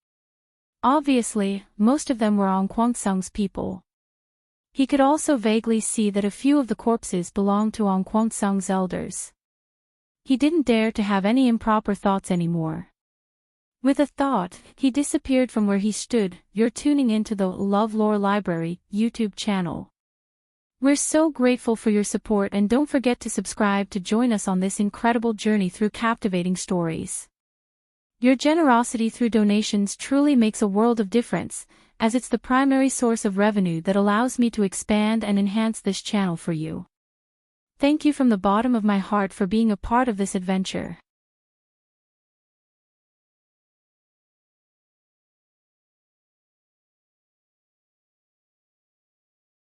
Obviously, most of them were Ong Guangsong's people. He could also vaguely see that a few of the corpses belonged to Ong Guangsong's elders. He didn't dare to have any improper thoughts anymore. With a thought, he disappeared from where he stood. You're tuning into the LoveLore Library YouTube channel. We're so grateful for your support and don't forget to subscribe to join us on this incredible journey through captivating stories. Your generosity through donations truly makes a world of difference, as it's the primary source of revenue that allows me to expand and enhance this channel for you. Thank you from the bottom of my heart for being a part of this adventure.